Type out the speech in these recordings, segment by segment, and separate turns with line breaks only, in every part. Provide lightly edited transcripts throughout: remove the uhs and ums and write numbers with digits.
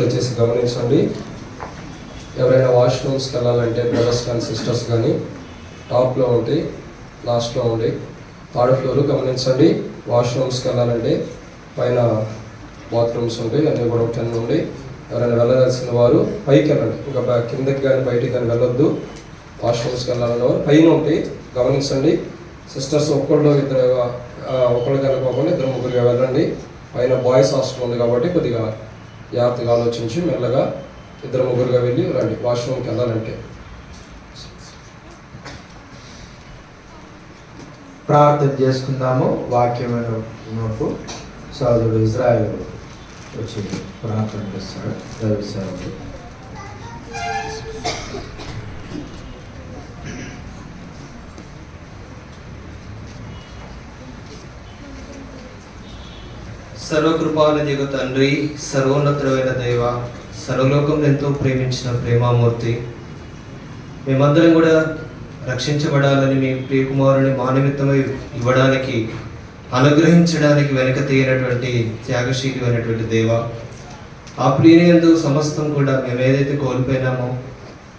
వచ్చేసి గమనించండి. ఎవరైనా వాష్రూమ్స్కి వెళ్ళాలంటే బ్రదర్స్ కానీ సిస్టర్స్ కానీ టాప్లో ఉంటాయి, లాస్ట్లో ఉండి థర్డ్ ఫ్లోర్ గమనించండి. వాష్రూమ్స్కి వెళ్ళాలంటే పైన బాత్రూమ్స్ ఉంటాయి, అన్నీ కూడా 10 ఉండి. ఎవరైనా వెళ్ళాల్సిన వారు పైకి వెళ్ళండి, ఇంకా కిందకి కానీ బయటికి కానీ వెళ్ళొద్దు. వాష్రూమ్స్కి వెళ్ళాలన్న వారు పైన ఉంటాయి గమనించండి. సిస్టర్స్ ఒకళ్ళు వెళ్ళిపోకుండా 2-3గా వెళ్ళండి. పైన బాయ్స్ హాస్టల్ ఉంది కాబట్టి కొద్దిగా జాగ్రత్తగా ఆలోచించి మెల్లగా 2-3గా వెళ్ళి రండి వాష్రూమ్కి వెళ్ళాలంటే.
ప్రార్థన చేసుకుందాము. వాక్యమైన సోదరుడు ఇజ్రాయేల్ వచ్చి ప్రార్థన చేస్తాడు. దైవసేవకుడు.
సర్వకృపానిధిగు తండ్రి, సర్వోన్నతుడైన దైవ, సర్వలోకం ఎంతో ప్రేమించిన ప్రేమామూర్తి, మేమందరం కూడా రక్షించబడాలని మీ ప్రియకుమారుని మా నిమిత్తమై ఇవ్వడానికి, అనుగ్రహించడానికి వెనక తీయనటువంటి త్యాగశీలి అయినటువంటి దేవ, ఆ ప్రియనందు సమస్తం కూడా మేము ఏదైతే కోల్పోయినామో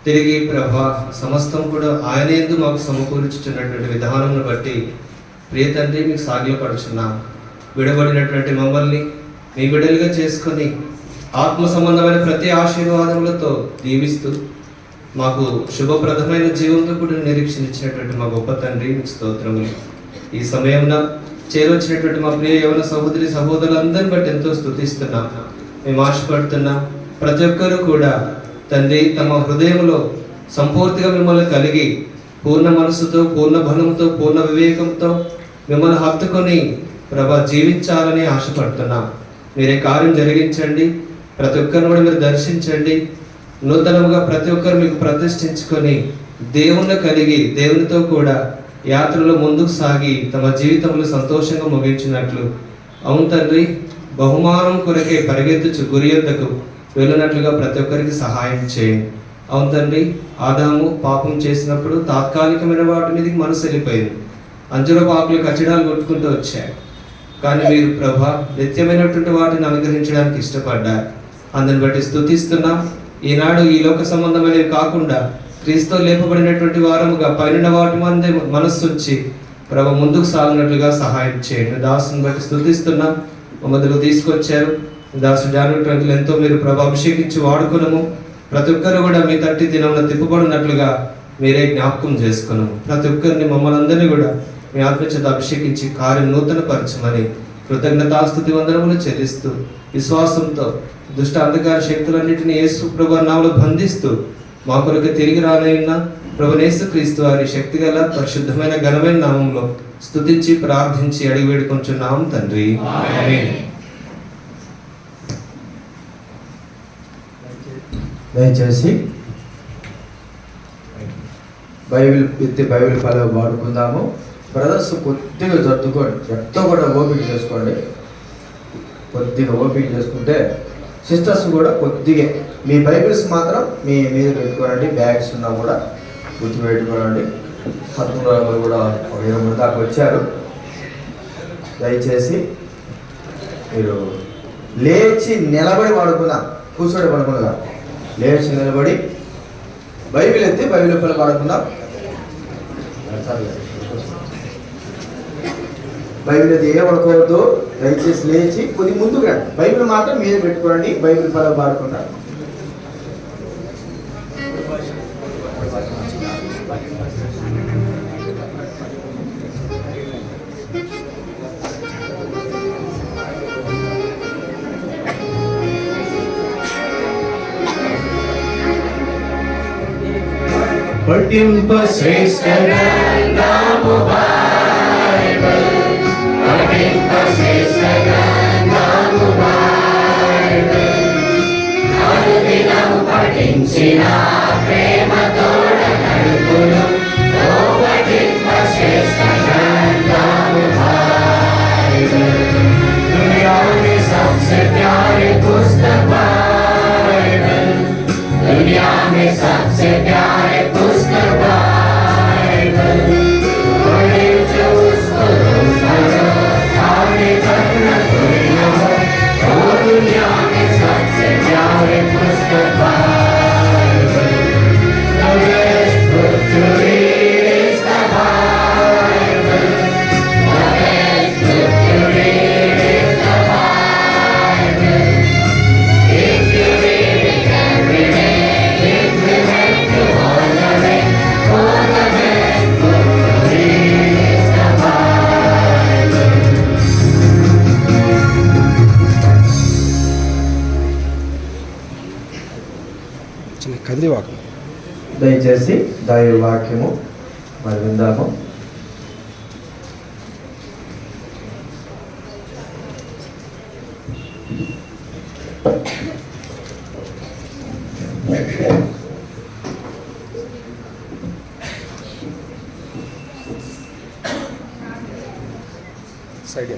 తిరిగి ప్రభా సమస్తం కూడా ఆయన యందు మాకు సమకూర్చుచున్నటువంటి విధానం బట్టి ప్రియ తండ్రి మీకు సాగిలపడుచున్నాం. విడబడినటువంటి మమ్మల్ని మీ బిడ్డలుగా చేసుకొని ఆత్మ సంబంధమైన ప్రతి ఆశీర్వాదములతో దీవిస్తూ మాకు శుభప్రదమైన జీవంతో కూడా నిరీక్షణ ఇచ్చినటువంటి మా గొప్ప తండ్రి మీకు స్తోత్రములు. ఈ సమయంలో చేరొచ్చినటువంటి మా ప్రియ యవన సహోదరి సహోదరులందరిని బట్టి ఎంతో స్తుతిస్తున్నాం. మేము ఆశపడుతున్నాం ప్రతి ఒక్కరూ కూడా తండ్రి తమ హృదయంలో సంపూర్తిగా మిమ్మల్ని కలిగి పూర్ణ మనసుతో, పూర్ణ బలంతో, పూర్ణ వివేకంతో మిమ్మల్ని హత్తుకొని ప్రభా జీవించాలని ఆశపడుతున్నాం. మీరే కార్యం జరిగించండి. ప్రతి ఒక్కరిని కూడా మీరు దర్శించండి. నూతనంగా ప్రతి ఒక్కరు మీకు ప్రతిష్ఠించుకొని దేవుణ్ణి కలిగి దేవునితో కూడా యాత్రలో ముందుకు సాగి తమ జీవితంలో సంతోషంగా ముగించినట్లు, అవును తండ్రి, బహుమానం కొరకే పరిగెత్తుచు గురి యొద్దకు వెళ్ళినట్లుగా ప్రతి ఒక్కరికి సహాయం చేయండి. అవును తండ్రి, ఆదాము పాపం చేసినప్పుడు తాత్కాలికమైన వాటి మీదకి మనసు వెళ్ళిపోయింది. అంజూరపు ఆకులు కచ్చడాలు కొట్టుకుంటూ వచ్చాయి. కానీ మీరు ప్రభా నిత్యమైనటువంటి వాటిని అనుగ్రహించడానికి ఇష్టపడ్డారు. అందుని బట్టి స్తుతిస్తున్నాం. ఈనాడు ఈ లోక సంబంధమైనవి కాకుండా క్రీస్తు లేపబడినటువంటి వారముగా పైన వాటి మందే మనస్సు వచ్చి ప్రభ ముందుకు సాగినట్లుగా సహాయం చేయండి. దాసుని బట్టి స్తుతిస్తున్నాం. మమ్మల్ని తీసుకొచ్చారు. దాసు జానుటంకులు ఎంతో మీరు ప్రభ అభిషేకించి వాడుకున్నాము. ప్రతి ఒక్కరు కూడా మీ తట్టి దినంలో తిప్పబడినట్లుగా మీరే జ్ఞాపకం చేసుకున్నాము. ప్రతి ఒక్కరిని మమ్మల్ని అందరినీ కూడా మీ ఆత్మచేత అభిషేకించి కార్యం నూతన పరచమని కృతజ్ఞతాస్తుతి వందనములు చెల్లిస్తూ విశ్వాసంతో దుష్ట అంధకార శక్తులన్నింటినీ యేసు ప్రభు నామములో బంధిస్తూ మా కొరకు తిరిగి రానైన ప్రభు యేసుక్రీస్తు వారి శక్తిగల పరిశుద్ధమైన ఘనమైన నామంలో స్తుతించి ప్రార్థించి అడిగి వేడుకొంచున్నాం తండ్రి, ఆమేన్.
దయచేసి బైబిల్ పదవి వాడుకుందాము. బ్రదర్స్ కొద్దిగా జరుపుకోండి, ఎంతో కూడా ఓపిక చేసుకోండి. కొద్దిగా ఓపిక చేసుకుంటే సిస్టర్స్ కూడా కొద్దిగా మీ బైబిల్స్ మాత్రం మీ మీద పెట్టుకోనండి. బ్యాగ్స్ ఉన్నా కూడా గుర్తు పెట్టుకోనండి. 13 కూడా 20 దాకా వచ్చారు. దయచేసి మీరు లేచి నిలబడి వాడుకుందాం, కూర్చోడి పడుకుందా. లేచి నిలబడి బైబిల్ ఎత్తి బైబిల్ పని వాడుకుందాం. బైబిల్ అయితే ఏ పడుకోవద్దు. దయచేసి లేచి కొద్ది ముందుకు రండి. బైబిల్ మాత్రం మీద పెట్టుకోండి. బైబిల్ పదవి వాడుకుంటారు.
పఠింప శ్రేష్ఠ
చిన్న కదిలివాకు.
దయచేసి దైవ వాక్యము మరి విందాము.
సైడ్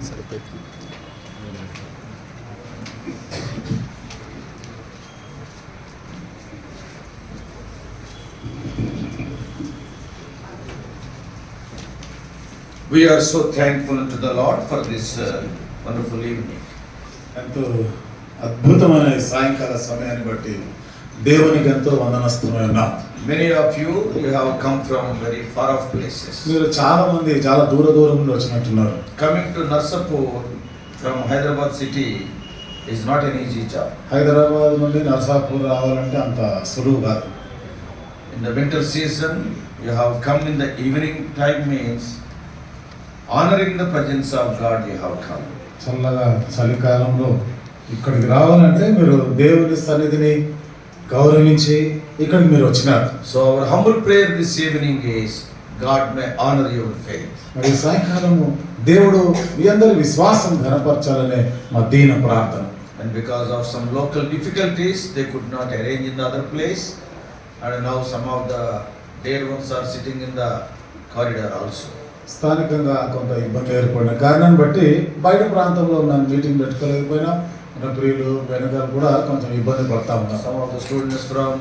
సరిపోయింది.
We are so thankful to the Lord for this wonderful evening.
ఎంతో అద్భుతమైన ఈ సాయంకాల సమయాన్ని బట్టి దేవునికి ఎంతో వందనస్తుమై ఉన్నాం.
Many of you have come from very far off places.
మీరు చాలా మంది చాలా దూర నుండి వచ్చినట్టున్నారు.
Coming to Narsapur from Hyderabad city is not an easy job.
Hyderabad నుండి నర్సాపూర్ రావాలంటే అంత సులువు కాదు.
In the winter season, you have come in the evening time means honoring the presence of God you have come.
చల్లగా చలికాలంలో ఇక్కడికి రావాలంటే మీరు దేవుని సన్నిధిని గౌరవించి ఇక్కడికి మీరు వచ్చినారు.
So our humble prayer this evening is God may honor your faith.
మరి ఈ సాయంకాలము దేవుడు మీ అందరి విశ్వాసం ఘనపరచాలనే మా దీన ప్రార్థన.
And because of some local difficulties, they could not arrange in the other place. And now some of the dear ones are sitting in the corridor also.
స్థానికంగా కొంత ఇబ్బంది ఏర్పడిన కారణాన్ని బట్టి బయట ప్రాంతంలో ఉన్న మీటింగ్ పెట్టుకోలేకపోయినా మన ప్రియులు వెనకాల కూడా కొంచెం ఇబ్బంది పడతా ఉన్నారు.
Some of the students from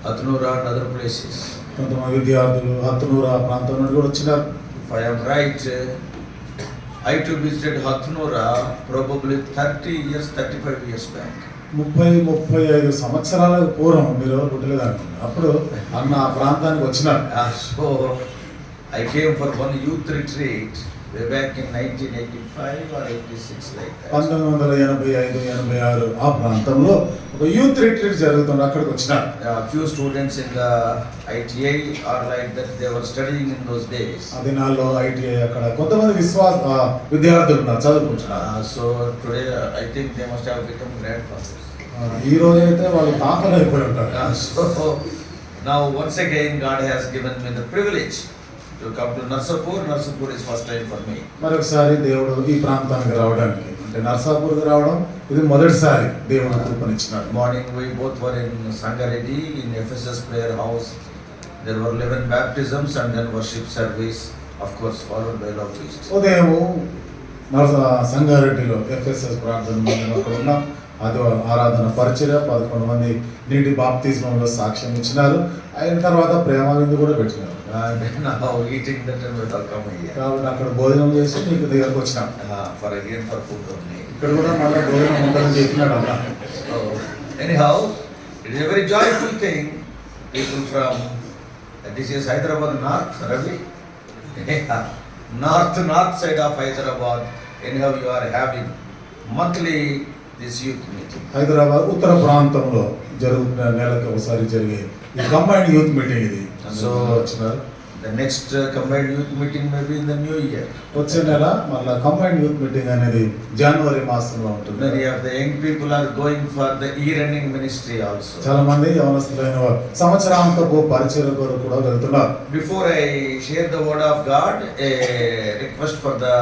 Hatnura and other places.
కొంతమంది విద్యార్థులు హత్నూరు ఆ ప్రాంతం నుండి కూడా వచ్చినారు.
If I am right, I too visited Hatnura probably 30 years, 35 years back.
30-35 సంవత్సరాల పూర్వం మీరు పుట్టలేదు అనుకుంటున్నారు. అప్పుడు అన్న ఆ ప్రాంతానికి వచ్చినారు.
So I came for one youth retreat way back in 1985 or 86 like that.
1985-86 ఆ ప్రాంతంలో ఒక యూత్ రిట్రీట్ జరుగుతుంది. అక్కడికి వచ్చినారు.
A few students in the ITI are like that, they were studying in those days.
ఆ దినాల్లో ఐటీఐ అక్కడ కొంతమంది విద్యార్థులు ఉన్నారు, చదువుకుంటున్నారు.
So today I think they must have become grandfathers.
ఈ రోజు అయితే వాళ్ళు తాతలు అయిపోయి ఉంటారు.
So now once again God has given me the privilege to come to Narsapur. Narsapur is first time for me.
మరొకసారి దేవుడు ఈ ప్రాంతానికి రావడానికి అంటే నర్సాపూర్కి రావడం ఇది మొదటిసారి దేవుడు కృపనిచ్చినాడు.
Morning we both were in Sangareddy in FSS prayer house. There were 11 baptisms and then worship service, of course followed by love feast.
ఉదయం సంగారెడ్డిలో FSS ప్రార్థన మందిరం అక్కడ ఉన్నాం. అది ఆరాధన పరిచర్య 11 మంది నీటి బాప్తిస్మంలో సాక్ష్యం ఇచ్చినారు. అయిన తర్వాత ప్రేమ విందు కూడా పెట్టినారు.
And now eating that and we have come here.
కాబట్టి అక్కడ భోజనం చేసి నీకు దగ్గరకు వచ్చినాం.
For again for food only.
ఇక్కడ కూడా మళ్ళీ భోజనం ఉంటుందని చెప్పినాడు అన్న.
So anyhow, it is a very joyful thing. People from this is Hyderabad north, Ravi. North side of Hyderabad. Anyhow, you are having monthly this youth meeting.
Hyderabad ఉత్తర ప్రాంతంలో జరుగుతున్న నెలకి ఒకసారి జరిగే ఈ కంబైన్డ్ యూత్ మీటింగ్ ఇది.
So,
వచ్చినారు.
the next combined youth meeting may be in the new year.
వచ్చే నెల మళ్ళీ కంబైన్డ్ యూత్ మీటింగ్ అనేది జనవరి మాసంలో ఉంటుంది.
Many of the young people are going for the year-ending ministry also.
చాలా మంది యవనస్తులైన వారు సంవత్సరాంతపు పరిచయం కొరకు కూడా వెళ్తున్నారు.
Before I share the word of God, a request for the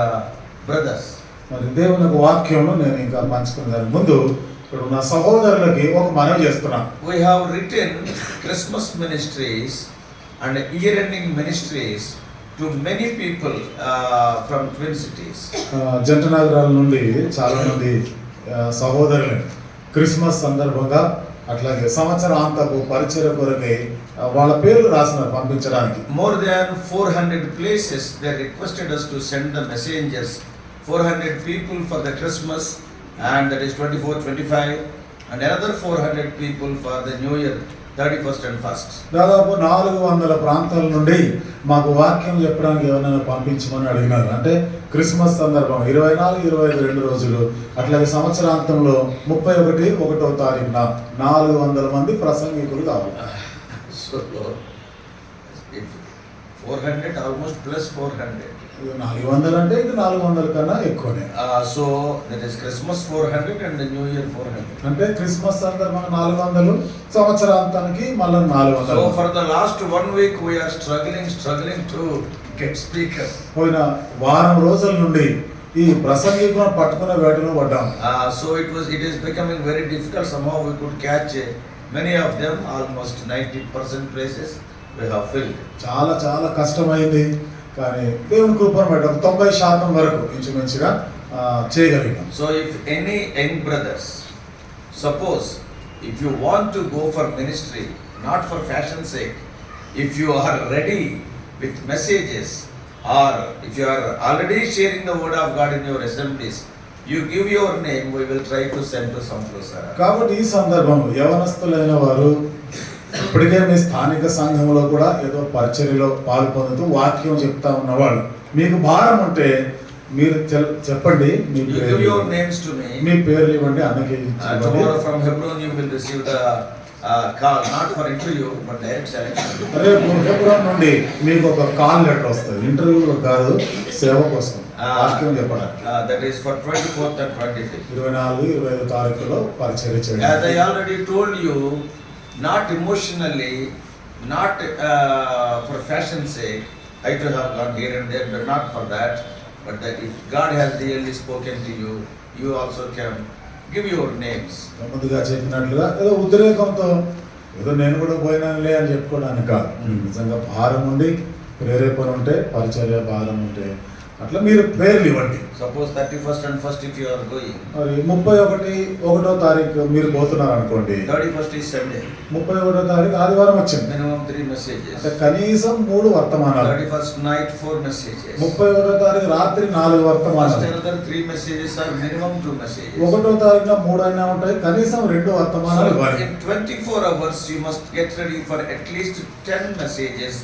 brothers.
మరి దేవుని యొక్క వాక్యంలో నేను ఇంకా పంచుకునే దాని ముందు ఇప్పుడు నా సహోదరులకి ఒక మనవి చేస్తున్నాను.
We have written Christmas ministries and year-ending ministries to many people from Twin Cities.
జంట నగరాల నుండి చాలా మంది సహోదరులు క్రిస్మస్ సందర్భంగా అట్లాగే సంవత్సరాంతపు పరిచయ కొరకై వాళ్ళ పేర్లు రాసిన పంపించడానికి.
More than 400 places they requested us to send the messengers. 400 people for the Christmas, and that is 24, 25, and another 400 people for the New Year, 31st and 1st.
దాదాపు 400 ప్రాంతాల నుండి మాకు వాక్యం చెప్పడానికి ఎవరైనా పంపించమని అడిగినారు. అంటే క్రిస్మస్ సందర్భం 24, 25 2 రోజులు, అట్లాగే సంవత్సరాంతంలో 31, 1వ తారీఖున 400 మంది ప్రసంగికులు కావాలి.
So, if 400 almost plus 400.
400 అంటే ఇంకా 400 కన్నా ఎక్కువనే.
So that is Christmas 400 and the New Year 400.
అంటే క్రిస్మస్ సందర్భంగా 400, సంవత్సరాంతానికి మళ్ళీ 400.
So for the last 1 week we are struggling to get speakers.
పోయిన వారం రోజుల నుండి ఈ ప్రసంగికులను పట్టుకునే వేటలో పడ్డాం.
So it is becoming very difficult. Somehow we could catch many of them. Almost 90% places we have filled.
చాలా చాలా కష్టమైంది, కానీ దేవుని కృపను బట్టి 90% వరకు ఇంచుమించుగా చేయగలిగాం.
So if any young brothers, suppose if you want to go for ministry, not for fashion's sake, if you are ready with messages, or if you are already sharing the word of God in your assemblies, you give your name, we will try to send to some closer.
కాబట్టి ఈ సందర్భంలో యవనస్తులైన వారు ఇప్పటికే మీ స్థానిక సంఘంలో కూడా ఏదో పరిచర్యలో పాల్పొందుతూ వాక్యం చెప్తా ఉన్నవాళ్ళు, మీకు భారం ఉంటే మీరు చెప్పండి. మీ
You give your names to me.
మీ పేర్లు ఇవ్వండి, అన్నకి
Tomorrow from Hebron you will receive the call, not for interview but direct selection.
రేపు హెబ్రోన్ నుండి మీకు ఒక కాల్ లెటర్ వస్తుంది, ఇంటర్వ్యూ కాదు, సేవ కోసం వాక్యం చెప్పడానికి.
That is for 24th and 25th.
24, 25 తారీఖులో పరిచర్య
As
చేయండి.
I already told you, not emotionally, not for fashion's sake, I too have gone here and there, but not for that. But that if God has really spoken to you, you also can give your names.
ముందుగా చెప్పినట్లుగా ఏదో ఉద్రేకంతో ఏదో నేను కూడా పోయినానులే అని చెప్పుకోవడానికి కాదు. నిజంగా భారం ఉండి ప్రేరేపణ ఉంటే, పరిచర్య భారం ఉంటే అట్లా మీరు పేర్లు ఇవ్వండి.
Suppose 31st and 1st if you are going.
మరి 31, 1వ తారీఖు మీరు పోతున్నారు అనుకోండి,
31st is Sunday.
31వ తారీఖు ఆదివారం వచ్చింది,
Minimum 3 messages.
అంటే కనీసం 3 వర్తమానాలు.
31st night 4 messages.
31వ తారీఖు రాత్రి 4
First
వర్తమానాలు.
another 3 messages or minimum 2 messages.
1వ తారీఖున 3 అయినా ఉంటాయి, కనీసం 2 వర్తమానాలు
So
ఇవ్వాలి.
in 24 hours you must get ready for at least 10 messages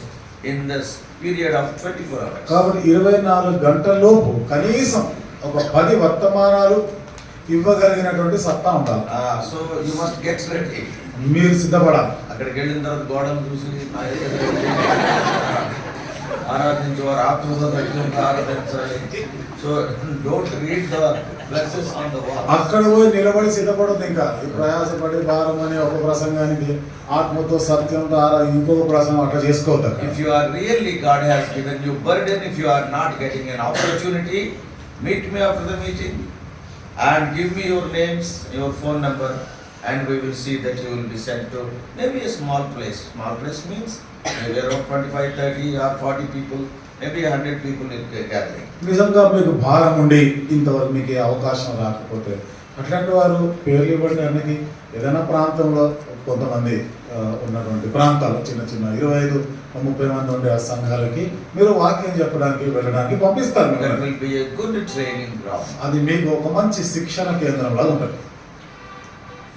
in this period of 24 hours.
కాబట్టి 24 గంటల లోపు కనీసం ఒక 10 వర్తమానాలు ఇవ్వగలిగినటువంటి సత్తా ఉండాలి.
So you must get ready.
మీరు సిద్ధపడాలి.
అక్కడికి వెళ్ళిన తర్వాత గోడలు చూసి ఆరాధించేవారు ఆత్మతో ఆరాధించాలి. So don't read the blesses on the wall.
అక్కడ పోయి నిలబడి సిద్ధపడదు. ఇంకా ఈ ప్రయాసపడి భారం అనే ఒక ప్రసంగానికి ఆత్మతో సత్యంతో ఇంకొక ప్రసంగం అట్లా చేసుకోవద్దు.
If you are really, God has given you burden, if you are not getting an opportunity, meet me after the meeting and give me your names, your phone number, and we will see that you will be sent to maybe a small place. Small place means maybe around 25, 30 or 40 people, maybe 100 people in a gathering.
నిజంగా మీకు భారం ఉండి ఇంతవరకు మీకు ఏ అవకాశం రాకపోతే అట్లాంటి వారు పేర్లు ఇవ్వండి. అన్నకి ఏదైనా ప్రాంతంలో కొంతమంది ఉన్నటువంటి ప్రాంతాలు చిన్న చిన్న 25, 30 మంది ఉండే ఆ సంఘాలకి మీరు వాక్యం చెప్పడానికి వెళ్ళడానికి పంపిస్తారు.
That will be a good training ground.
అది మీకు ఒక మంచి శిక్షణ కేంద్రంలా ఉంటుంది.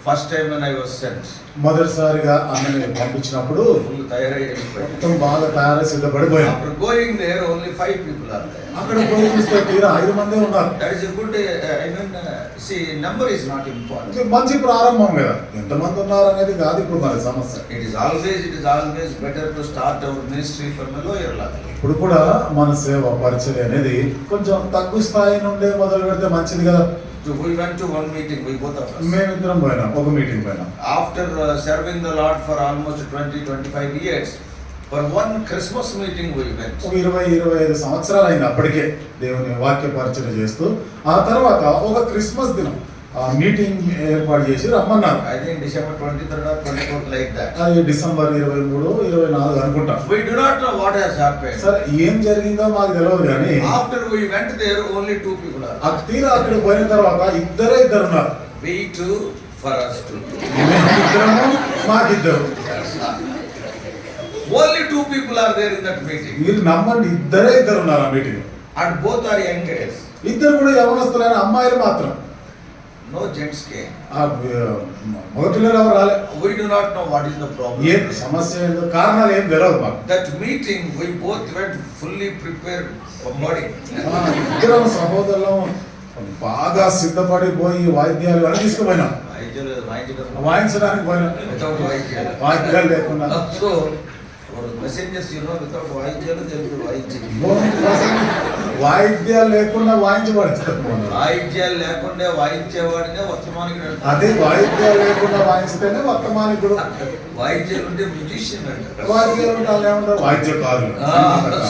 First time when I was sent,
మొదటిసారిగా అన్నని పంపించినప్పుడు
full thyroid.
మొత్తం బాగా తయారై సిద్ధపడిపోయాం.
After going there, only 5 people are there.
అక్కడ పోయి చూస్తే తీరా 5 మందే ఉన్నారు.
That is a good, See, number is not important.
ఇది మంచి ప్రారంభం కదా, ఎంతమంది ఉన్నారు అనేది కాదు ఇప్పుడు మరి సమస్య.
It is always better to start our ministry from a lower level.
ఇప్పుడు కూడా మన సేవ పరిచర్య అనేది కొంచెం తక్కువ స్థాయి నుండే మొదలు పెడితే మంచిది కదా.
So we went to one meeting, we both of us.
మేమిద్దరం పోయినాం, ఒక మీటింగ్ పోయినాం.
After serving the Lord for almost 20-25 years, for one Christmas meeting we went.
ఒక 20-25 సంవత్సరాలు అయింది అప్పటికే దేవుని వాక్య పరిచయం చేస్తూ. ఆ తర్వాత ఒక క్రిస్మస్ దినం ఆ మీటింగ్ ఏర్పాటు చేసి రమ్మన్నారు.
I think December 23rd or 24th, like that.
అది డిసెంబర్ 23-24 అనుకుంటా.
We do not know what has happened.
సరే ఏం జరిగిందో మాకు తెలియదు కానీ
After we went there, only 2 people are.
ఆ తీరా అక్కడ పోయిన తర్వాత ఇద్దరు ఉన్నారు.
We two, for us two.
మేమిద్దరము మాకిద్దరు.
Only 2 people are there in that meeting.
మీరు నమ్మండి, ఇద్దరు ఉన్నారు ఆ meeting.
And both are young guys.
ఇద్దరు కూడా యవనస్తులైన అమ్మాయిలు మాత్రం.
No gents came.
ఆ మగపిల్లలు ఎవరు రాలే.
We do not know what is the problem.
ఏం సమస్య ఏందో కారణాలు ఏం తెలియదు మాకు.
That meeting, we both went fully prepared for body.
ఇద్దరం సహోదరులం బాగా సిద్ధపడి పోయి వాయిద్యాలు అన్ని తీసుకుపోయినాం. వాయించడానికి పోయినాం,
Without vaidyalu.
వాయిద్యాలు లేకుండా.
So, our messengers, without vaidyalu, they will vaidyalu.
వాయిద్యాలు లేకుండా వాయించబడతారు.
వాయిద్యాలు లేకుండా వాయించేవాడినే వర్తమానికుడు అంటారు.
అదే వాయిద్యాలు లేకుండా వాయిస్తేనే వర్తమానికుడు.
వాయిద్యాలు ఉంటే మ్యూజిషియన్ అంటారు.
వాయిద్యాలు ఉంటే వాళ్ళు ఏమంటారు, వాయిద్యకారులు.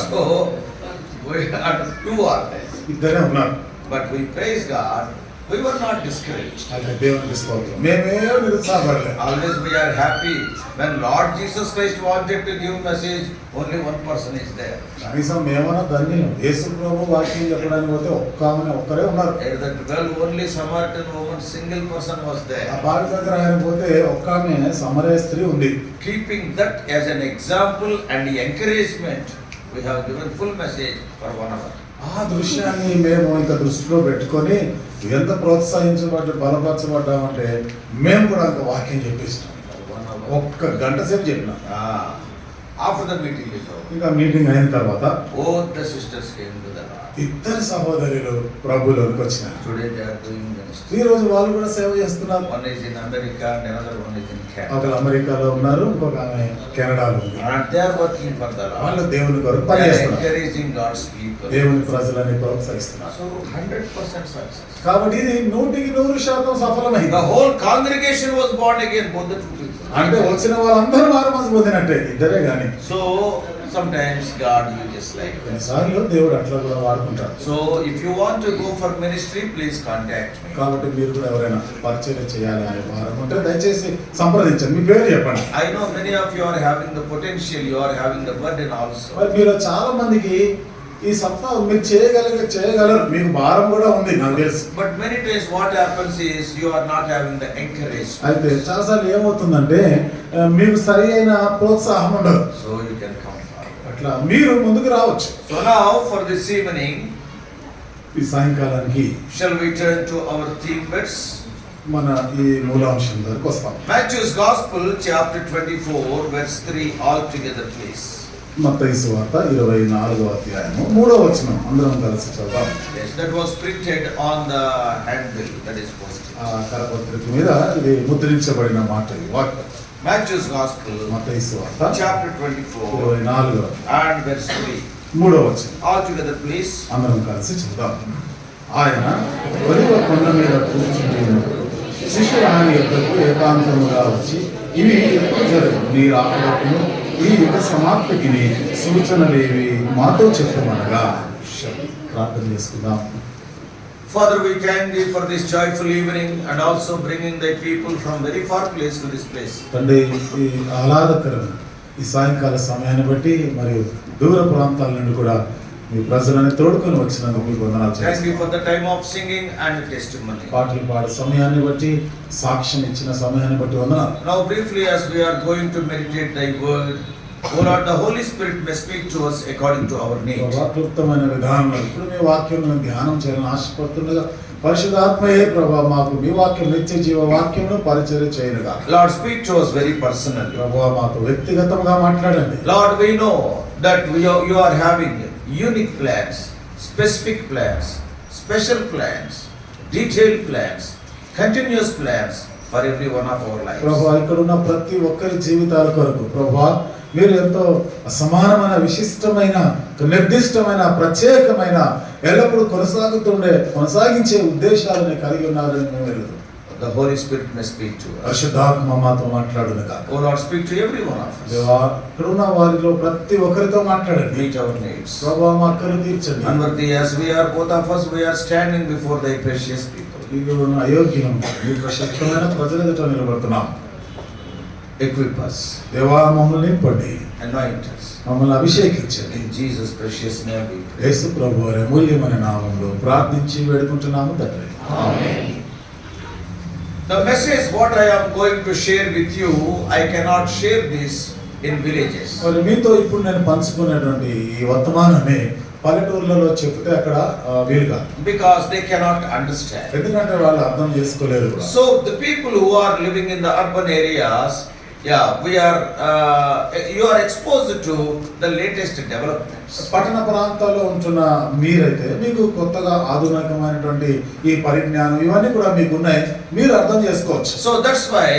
So, we are 2 are there.
ఇద్దరే ఉన్నారు.
But we praise God, we were not discouraged.
అంటే దేవునికి స్తోత్రం. మేమేం నిరుత్సాహపడలేదు.
Always we are happy when Lord Jesus Christ wanted to give message, only one person is there.
కనీసం మేమన్నా ధన్యులం. యేసు ప్రభు వాక్యం చెప్పడానికి పోతే ఒక్కరే ఉన్నారు.
At that well, only Samaritan woman, single person was
ఆ
there.
బావి దగ్గర ఆయన పోతే ఆమె సమరయ స్త్రీ ఉంది.
Keeping that as an example and encouragement, we have given full message for 1 hour.
ఆ దృశ్యాన్ని మేము ఇంకా దృష్టిలో పెట్టుకొని ఎంత బలపరచబడ్డామంటే మేము కూడా ఇంకా వాక్యం చెప్పేస్తాం. 1 గంట సేపు చెప్పినాం.
After the meeting is over,
ఇంకా మీటింగ్ అయిన తర్వాత
both the sisters came to the Lord.
ఇద్దరు సహోదరులు ప్రభువులోకి వచ్చినారు.
Today they are doing ministry.
ఈ రోజు వాళ్ళు కూడా సేవ చేస్తున్నారు.
One is in America and another one is in Canada.
ఒకరు అమెరికాలో ఉన్నారు, ఇంకొక ఆమె కెనడాలో ఉంది.
And they are working for the Lord.
వాళ్ళు దేవుని కొరకు
They
పని
are
చేస్తున్నారు.
encouraging God's people.
దేవుని ప్రజలని ప్రోత్సహిస్తున్నారు.
So 100% success.
కాబట్టి ఇది 100% సఫలమైంది.
The whole congregation was born again, both the 2 people.
అంటే వచ్చిన వాళ్ళందరూ మారుమనసు పొందినట్టే, ఇద్దరే గాని.
So sometimes God uses like that.
కొన్నిసార్లు దేవుడు అట్లా కూడా వాడుకుంటాడు.
So if you want to go for ministry, please contact me.
కాబట్టి మీరు కూడా ఎవరైనా పరిచయం చేయాలనే వారం ఉంటే దయచేసి సంప్రదించండి. మీ పేరు చెప్పండి.
I know many of you are having the potential, you are having the burden also.
మరి మీరు చాలా మందికి ఈ సప్తా మీరు చేయగలరు, మీకు భారం కూడా ఉంది నాకు తెలుసు.
But many times what happens is you are not having the encouragement.
అయితే చాలాసార్లు ఏమవుతుందంటే మీకు సరి అయిన ప్రోత్సాహం ఉండదు.
So you can come forward.
అట్లా మీరు ముందుకు రావచ్చు.
So now for this evening,
ఈ సాయంకాలానికి
shall we turn to our theme verse?
మన ఈ మూలాంశం దగ్గరకు వస్తాం.
Matthew's Gospel, chapter 24, verse 3, all together please.
మత్తయి సువార్త 24వ అధ్యాయము 3వ వచనం అందరం కలిసి చదువుదాం.
Yes, that was printed on the handbill, that is posted.
ఆ కరపత్రిక మీద ఇది ముద్రించబడిన మాట ఈ వాక్యం.
Matthew's Gospel,
మత్తయి సువార్త
chapter 24,
24వ
and verse 3.
3వ వచనం
All together please.
అందరం కలిసి చదువుదాం. ఆయన ఒలివ కొండ మీద కూర్చుని ఉన్నప్పుడు శిష్యులు ఆయన యొద్దకు ఏకాంతముగా వచ్చి, ఇవి ఎప్పుడు జరగవు, నీ రాకడకును ఈ యుగ సమాప్తికి సూచనలేవి మాతో చెప్పమనగా. ప్రార్థన చేసుకుందాం.
Father, we thank thee for this joyful evening and also bringing thy people from very far place to this place.
తండ్రి, ఈ ఆహ్లాదకరమైన ఈ సాయంకాల సమయాన్ని బట్టి మరియు దూర ప్రాంతాల నుండి కూడా మీ ప్రజలని తోడుకొని వచ్చినందుకు మీకు వందనాలు
Thank you
చేస్తున్నాం.
for the time of singing and testimony.
పాటలు పాడే సమయాన్ని బట్టి, సాక్ష్యం ఇచ్చిన సమయాన్ని బట్టి వందనాలు.
Now briefly as we are going to meditate thy word, O Lord, the Holy Spirit may speak to us according to our need.
క్లుప్తమైన విధానంలో ఇప్పుడు మీ వాక్యం ధ్యానం చేయాలని ఆశపడుతుండగా పరిశుద్ధాత్మయే ప్రభా మాకు మీ వాక్యం నిత్య జీవ వాక్యమును పరిచర్య చేయనుగా.
Lord, speak to us very personally.
ప్రభా మాతో వ్యక్తిగతంగా మాట్లాడండి.
Lord, we know that you are having unique plans, specific plans, special plans, detailed plans, continuous plans for every one of our lives.
ప్రభా ఇక్కడ ఉన్న ప్రతి ఒక్కరి జీవితాల కొరకు ప్రభా మీరు ఎంతో సమానమైన విశిష్టమైన నిర్దిష్టమైన ప్రత్యేకమైన ఎల్లప్పుడూ కొనసాగించే ఉద్దేశాలను కలిగి ఉన్నారని మేము ఎరుగుతాం.
The Holy Spirit may speak to us.
పరిశుద్ధాత్మ మాతో మాట్లాడును కాక.
Oh Lord, speak to every one of us.
దేవా ఇక్కడ ఉన్న వారిలో ప్రతి ఒక్కరితో మాట్లాడండి.
Meet our needs.
ప్రభా మా అక్కలు తీర్చండి.
Unworthy as we are, both of us, we are standing before thy precious people.
ఇదిగో అయోగ్యం మీ ప్రశస్తమైన ప్రజల ఎదుట నిలబడుతున్నాం.
Equip us,
దేవా మమ్మల్ని నింపండి,
anoint us.
మమ్మల్ని అభిషేకించండి.
In Jesus' precious name we pray.
యేసు ప్రభు వారి అమూల్యమైన నామంలో ప్రార్థించి వేడుకుంటున్నాము తండ్రి.
The message what I am going to share with you, I cannot share this in villages.
మరి మీతో ఇప్పుడు నేను పంచుకునేటువంటి ఈ వర్తమానాన్ని పల్లెటూర్లలో చెప్తే అక్కడ వీలుగా,
Because they cannot understand.
ఎందుకంటే వాళ్ళు అర్థం చేసుకోలేరు కూడా.
So the people who are living in the urban areas, you are exposed to the latest developments.
పట్టణ ప్రాంతాల్లో ఉంటున్న మీరైతే మీకు కొత్తగా ఆధునికమైనటువంటి ఈ పరిజ్ఞానం ఇవన్నీ కూడా మీకు ఉన్నాయి, మీరు అర్థం చేసుకోవచ్చు.
So that's why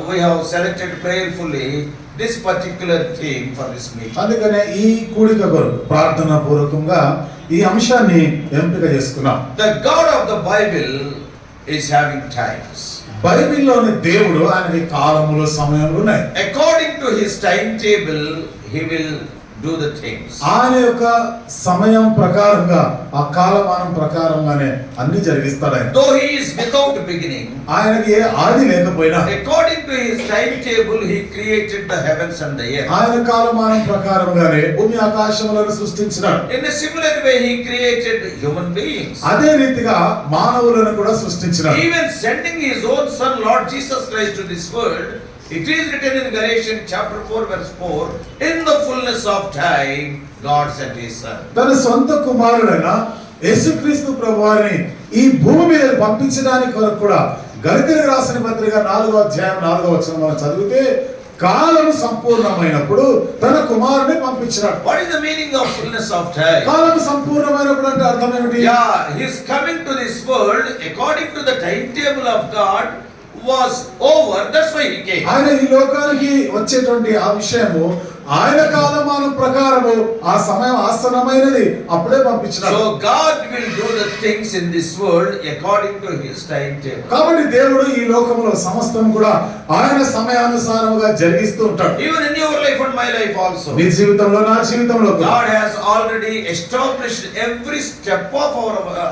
we have selected prayerfully this particular theme for this meeting.
అందుకనే ఈ కూడిక కొరకు ప్రార్థన పూర్వకంగా ఈ అంశాన్ని ఎంపిక చేసుకున్నాం.
The God of the Bible is having times.
బైబిల్లోని దేవుడు ఆయనకి కాలములు సమయములు ఉన్నాయి.
According to his timetable, he will do the things.
ఆయన యొక్క సమయం ప్రకారంగా ఆ కాలమానం ప్రకారంగానే అన్ని జరిగిస్తాడు ఆయన.
Though he is without beginning,
ఆయనకి ఏ ఆది లేకపోయినా
according to his timetable, he created the heavens and the earth.
ఆయన కాలమానం ప్రకారంగానే భూమి ఆకాశములను సృష్టించినాడు.
In a similar way, he created human beings.
అదే రీతిగా మానవులను కూడా సృష్టించినాడు.
Even sending his own son, Lord Jesus Christ, to this world, it is written in Galatians chapter 4 verse 4, in the fullness of time, God sent his son.
తన సొంత కుమారుడైన యేసుక్రీస్తు ప్రభువారిని ఈ భూమి మీద పంపించడానికి కొరకు కూడా గలతీయులకు రాసిన పత్రిక 4వ అధ్యాయం 4వ వచనం మనం చదివితే కాలం సంపూర్ణమైనప్పుడు తన కుమారుని పంపించినాడు.
What is the meaning of fullness of time?
కాలం సంపూర్ణమైనప్పుడు అంటే అర్థం ఏమిటి?
Yeah, his coming to this world according to the timetable of God was over. That's why he came.
ఆయన ఈ లోకానికి వచ్చేటువంటి ఆ విషయము ఆయన కాలమానం ప్రకారము ఆ సమయం ఆసన్నమైనది, అప్పుడే పంపించినాడు.
So God will do the things in this world according to his timetable.
కాబట్టి దేవుడు ఈ లోకంలో సమస్తం కూడా ఆయన సమయానుసారముగా జరిగిస్తూ ఉంటాడు.
Even in your life and my life also,
నీ జీవితంలో నా జీవితంలో కూడా
God has already established every step of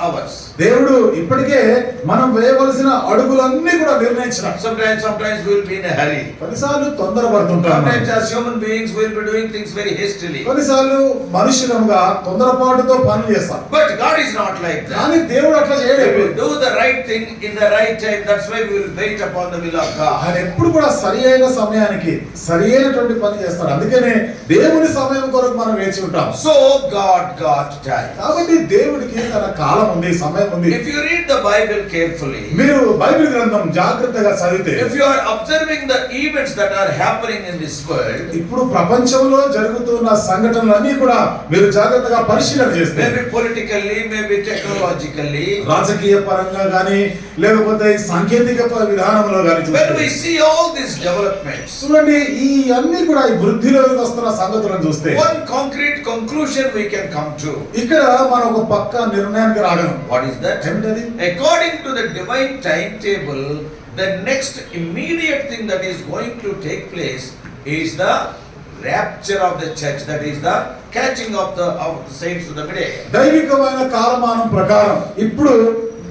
ours.
దేవుడు ఇప్పటికే మనం వేయవలసిన అడుగులన్నీ కూడా నిర్ణయించినాడు.
Sometimes we will be in a hurry.
కొన్నిసార్లు తొందరపడుతుంటాం.
Sometimes as human beings we will be doing things very hastily.
కొన్నిసార్లు మనుషులంగా తొందరపాటుతో పనులు చేస్తాం.
But God is not like that.
కానీ దేవుడు అట్లా
We
చేయలేదు.
will do the right thing in the right time. That's why we will wait upon the will of God.
ఆయన ఎప్పుడు కూడా సరి అయిన సమయానికి సరి అయినటువంటి పని చేస్తాడు. అందుకనే దేవుని సమయం కొరకు మనం వేచి ఉంటాం.
So God got time.
కాబట్టి దేవుడికి తన కాలం ఉంది, సమయం ఉంది.
If you read the Bible carefully,
మీరు బైబిల్ గ్రంథం జాగ్రత్తగా చదివితే
if you are observing the events that are happening in this world,
ఇప్పుడు ప్రపంచంలో జరుగుతున్న సంఘటనలన్నీ కూడా మీరు జాగ్రత్తగా పరిశీలన చేస్తే
maybe politically, maybe technologically,
రాజకీయ పరంగా గానీ లేకపోతే సాంకేతిక విధానంలో గానీ
when we
చూస్తే
see all these developments,
చూడండి ఈ అన్ని కూడా ఈ వృద్ధిలోకి వస్తున్న సంగతులను చూస్తే
one concrete conclusion we can come to.
ఇక్కడ మనం ఒక పక్క నిర్ణయానికి రాగలం.
What is that?
ఏమిటది?
According to the divine timetable, the next immediate thing that is going to take place is the rapture of the church. That is the catching of the saints to the middle.
దైవికమైన కాలమానం ప్రకారం ఇప్పుడు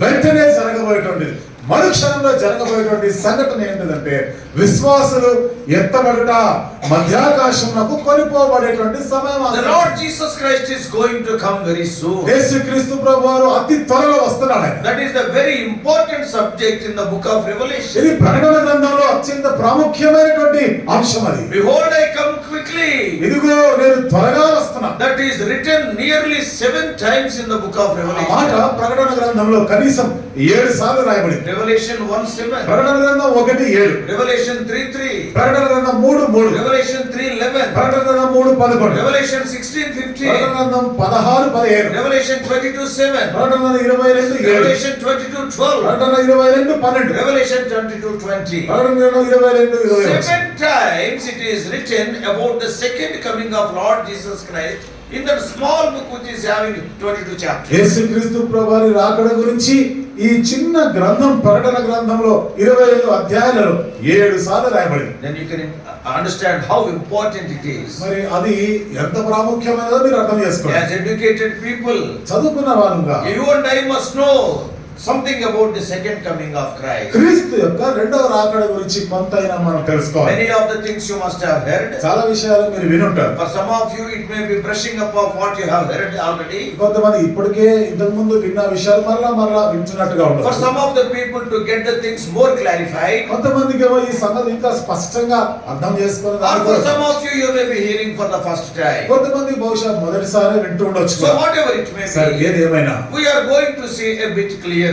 వెంటనే జరగబోయేటువంటిది మరుక్షణంలో జరగబోయేటువంటి సంఘటన ఏంటిదంటే విశ్వాసులు ఎత్తబడుట మధ్యాకాశమునకు కొనిపోబడేటువంటి సమయం.
The Lord Jesus Christ is going to come very soon.
యేసుక్రీస్తు ప్రభువారు అతి త్వరలో వస్తున్నాడు.
That is the very important subject in the book of Revelation.
ఇది ప్రకటన గ్రంథంలో అత్యంత ప్రాముఖ్యమైనటువంటి అంశం అది.
Behold, I come quickly.
ఇదిగో నేను త్వరగా వస్తున్నా.
That is written nearly 7 times in the book of
ఆ మాట
Revelation.
ప్రకటన గ్రంథంలో కనీసం 7 సార్లు రాయబడింది.
Revelation 1:7.
ప్రకటన గ్రంథం 1:7,
Revelation 3:3.
ప్రకటన గ్రంథం 3:3,
Revelation 3:11.
ప్రకటన గ్రంథం 3:11,
Revelation 16:15,
ప్రకటన గ్రంథం 16:17,
Revelation 22:7,
ప్రకటన గ్రంథం 22:7,
Revelation 22:12,
ప్రకటన 22:12,
Revelation 22:20.
ప్రకటన గ్రంథం 22:20.
7 times it is written about the second coming of Lord Jesus Christ in that small book which is having 22 chapters.
యేసుక్రీస్తు ప్రభువారి రాకడ గురించి ఈ చిన్న గ్రంథం ప్రకటన గ్రంథంలో 22 అధ్యాయాలలో 7 సార్లు రాయబడింది.
Then you can understand how important it is.
మరి అది ఎంత ప్రాముఖ్యమైనదో మీరు అర్థం చేసుకోండి.
As educated people,
చదువుకున్న వాళ్ళుగా
you and I must know something about the second coming of Christ.
క్రీస్తు యొక్క రెండవ రాకడ గురించి కొంతైనా మనం తెలుసుకోవాలి.
Many of the things you must have heard.
చాలా విషయాలు మీరు వినుంటారు.
For some of you, it may be brushing up of what you have heard already.
కొంతమంది ఇప్పటికే ఇంతకు ముందు విన్న విషయాలు మరలా వింటున్నట్టుగా
For
ఉంటారు.
some of the people to get the things more clarified.
కొంతమందికి ఏమో ఈ సంగతి ఇంకా స్పష్టంగా అర్థం
Or for
చేసుకోవాలి.
some of you, you may be hearing for the first time.
కొంతమంది బహుశా మొదటిసారి వింటూ ఉండొచ్చు.
So whatever it may
సరే
be,
ఏది ఏమైనా
we are going to see a bit clearly.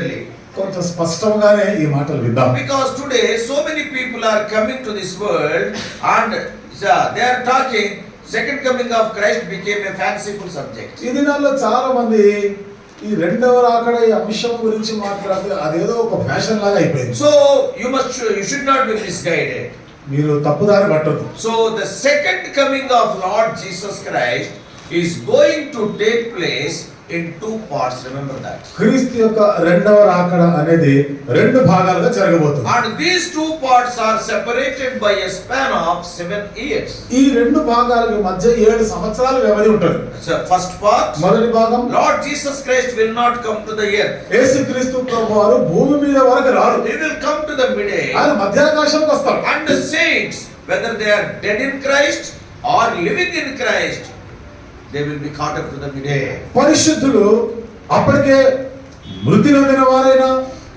కొంచెం స్పష్టంగానే ఈ మాటలు విద్దాం.
Because today so many people are coming to this world and they are talking second coming of Christ became a fanciful subject.
ఈ దినాల్లో చాలా మంది ఈ రెండవ రాకడ ఈ అంశం గురించి మాట్లాడితే అదేదో ఒక ఫ్యాషన్ లాగా అయిపోయింది.
So you should not be misguided.
మీరు తప్పుదారి పట్టొద్దు.
So the second coming of Lord Jesus Christ is going to take place in 2 parts. Remember that.
క్రీస్తు యొక్క రెండవ రాకడ అనేది 2 భాగాలుగా జరగబోతుంది.
And these 2 parts are separated by a span of 7 years.
ఈ 2 భాగాలకు మధ్య 7 సంవత్సరాల వ్యవధి ఉంటుంది.
So first part,
మొదటి భాగం
Lord Jesus Christ will not come to the earth.
యేసుక్రీస్తు ప్రభువారు భూమి మీద వరకు రారు.
He will come to the midday.
ఆయన మధ్యాకాశానికి వస్తాడు.
And the saints, whether they are dead in Christ or living in Christ, they will be caught up to the midday.
పరిశుద్ధులు అప్పటికే మృతి నొందిన వారైనా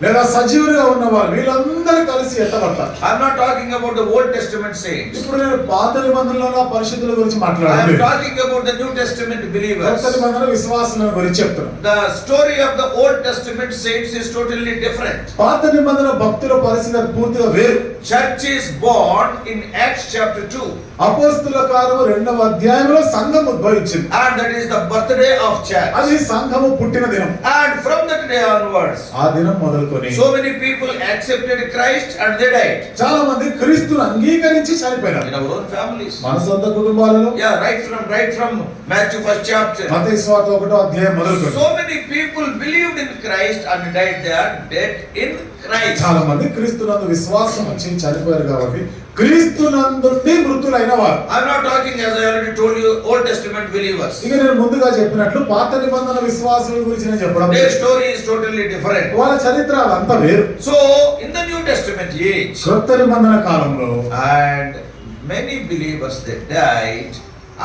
లేదా సజీవులుగా ఉన్నవారు వీళ్ళందరూ కలిసి ఎత్తబడతారు.
I'm not talking about the Old Testament saints.
ఇప్పుడు నేను పాత నిబంధనలో పరిశుద్ధుల గురించి
I am
మాట్లాడాను.
talking about the New Testament believers.
కొత్త నిబంధన విశ్వాసుల గురించి చెప్తున్నాను.
The story of the Old Testament saints is totally different.
పాత నిబంధన భక్తుల పరిస్థితి పూర్తిగా వేరు.
Church is born in Acts chapter 2.
అపోస్తుల కార్యము 2వ అధ్యాయంలో సంఘం ఉద్భవించింది.
And that is the birthday of church.
అది సంఘము పుట్టిన దినం.
And from that day onwards,
ఆ దినం మొదలుకొని
so many people accepted Christ and they died.
చాలా మంది క్రీస్తును అంగీకరించి చనిపోయినారు.
In our own families.
మన సొంత కుటుంబాలలో
Yeah, right from Matthew 1st chapter.
మత్తయి సువార్త 1వ అధ్యాయం మొదలుకొని
So many people believed in Christ and died. They are dead in Christ.
చాలా మంది క్రీస్తునందు విశ్వాసం వచ్చి చనిపోయారు కాబట్టి క్రీస్తునందుండి మృతులైన వారు.
I'm not talking, as I already told you, Old Testament believers.
ఇక నేను ముందుగా చెప్పినట్లు పాత నిబంధన విశ్వాసుల గురించి నేను చెప్పడం
Their story is totally different.
వాళ్ళ చరిత్ర అంతా వేరు.
So, in the New Testament age,
కొత్త నిబంధన కాలంలో
and many believers they died,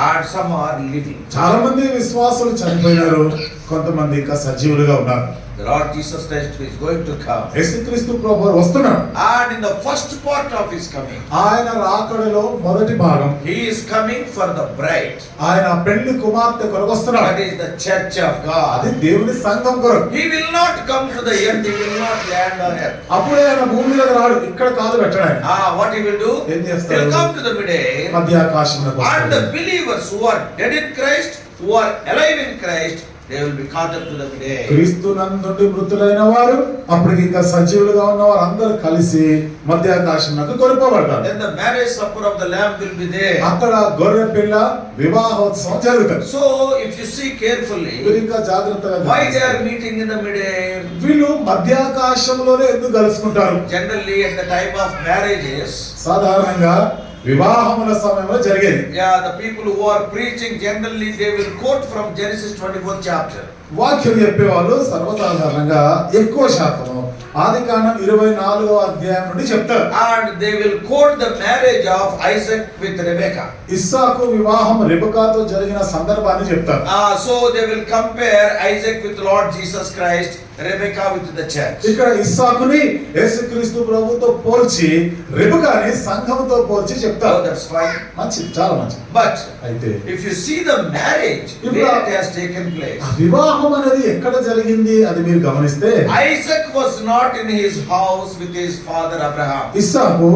and some are living.
చాలా మంది విశ్వాసులు చనిపోయినారు, కొంతమంది ఇంకా సజీవులుగా ఉన్నారు.
The Lord Jesus Christ is going to come.
యేసుక్రీస్తు ప్రభువు వస్తున్నాడు.
And in the first part of his coming,
ఆయన రాకడలో మొదటి భాగం
he is coming for the bride.
ఆయన పెళ్లి కుమార్తె కొరకు వస్తున్నాడు.
That is the church of
అది
God.
దేవుని సంఘం కొరకు.
He will not come to the earth, he will not land on earth.
అప్పుడే ఆయన భూమి మీద రాడు, ఇక్కడ కాలు పెట్టడానికి.
What he will do?
ఏం
He
చేస్తాడు?
will come to the midday.
మధ్య ఆకాశంలోకి
And the
వస్తాడు.
believers who are dead in Christ, who are alive in Christ, they will be caught up to the midday.
క్రీస్తునందుండి మృతులైన వారు అప్పటికి ఇంకా సజీవులుగా ఉన్న వారు అందరూ కలిసి మధ్య ఆకాశంలోకి కొనుకోబడతారు.
Then the marriage supper of the Lamb will be there.
అక్కడ గొర్రె పిల్ల వివాహోత్సవం జరుగుతుంది.
So, if you see carefully,
వీరు ఇంకా జాగ్రత్తగా
why they
గమనిస్తారు.
are meeting in the midday?
వీళ్ళు మధ్యాకాశంలోనే ఎందుకు కలుసుకుంటారు?
Generally, at the time of marriages,
సాధారణంగా వివాహముల సమయంలో జరిగేది.
yeah, the people who are preaching generally they will quote from Genesis 24th chapter.
వాక్యం చెప్పేవాళ్ళు సర్వసాధారణంగా ఎక్కువ శాతము ఆదికాండం 24వ అధ్యాయం నుండి చెప్తారు.
And they will quote the marriage of Isaac with Rebekah.
ఇస్సాకు వివాహం రెబెకాతో జరిగిన సందర్భాన్ని చెప్తారు.
So they will compare Isaac with Lord Jesus Christ, Rebekah with the church.
ఇక్కడ ఇస్సాకుని యేసుక్రీస్తు ప్రభువుతో పోల్చి రెబెకాని సంఘముతో పోల్చి
Oh,
చెప్తారు.
that's fine.
మంచిది, చాలా మంచిది.
But
అయితే
if you see the marriage, where it has taken place,
ఆ వివాహం అనేది ఎక్కడ జరిగింది అది మీరు గమనిస్తే
Isaac was not in his house with his father Abraham.
ఇస్సాకు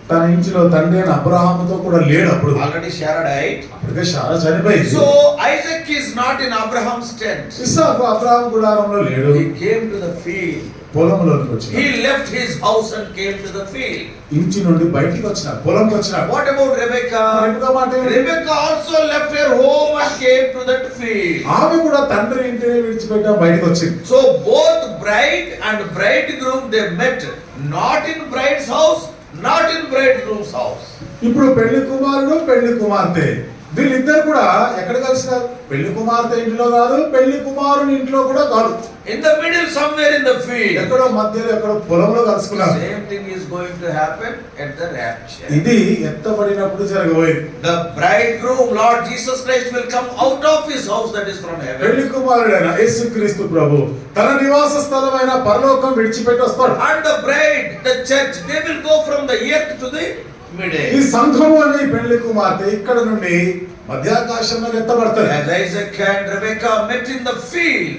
తన ఇంటిలో తండ్రి అయిన అబ్రహాముతో కూడా లేడు అప్పుడు.
Already Sarah died.
అప్పటికే శారా చనిపోయింది.
So Isaac is not in Abraham's tent.
ఇస్సాకు అబ్రహాము గుడారంలో లేడు.
He came to the field.
పొలంలోకి వచ్చి
He left his house and came to the field.
ఇంటి నుండి బయటికి వచ్చిన పొలంకి వచ్చిన.
What about Rebecca?
రెబెక్కా మాట ఏమిటి?
Rebecca also left her home and came to that field.
ఆమె కూడా తండ్రి ఇంటిని విడిచిపెట్ట బయటికి వచ్చింది.
So both bride and bridegroom they met not in bride's house, not in bridegroom's house.
ఇప్పుడు పెళ్లి కుమారుడు పెళ్లి కుమార్తె వీళ్ళిద్దరు కూడా ఎక్కడ కలిసినారు? పెళ్లి కుమార్తె ఇంట్లో కాదు, పెళ్లి కుమారుని ఇంట్లో కూడా కాదు.
In the middle, somewhere in the field.
ఎక్కడో మధ్యలో ఎక్కడో పొలంలో కలుసుకున్నారు.
Same thing is going to happen at the rapture.
ఇది ఎత్తబడినప్పుడు జరగబోయేది.
The bridegroom, Lord Jesus Christ, will come out of his house that is from heaven.
పెళ్లి కుమారుడైన యేసుక్రీస్తు ప్రభు తన నివాస స్థలమైన పరలోకం విడిచిపెట్టి వస్తాడు.
And the bride, the church, they will go from the earth to the
ఈ
middle.
సంఘము అనే పెళ్లి కుమార్తె ఇక్కడ నుండి మధ్యాకాశంలో ఎత్తబడతారు.
As Isaac and Rebecca met in the field,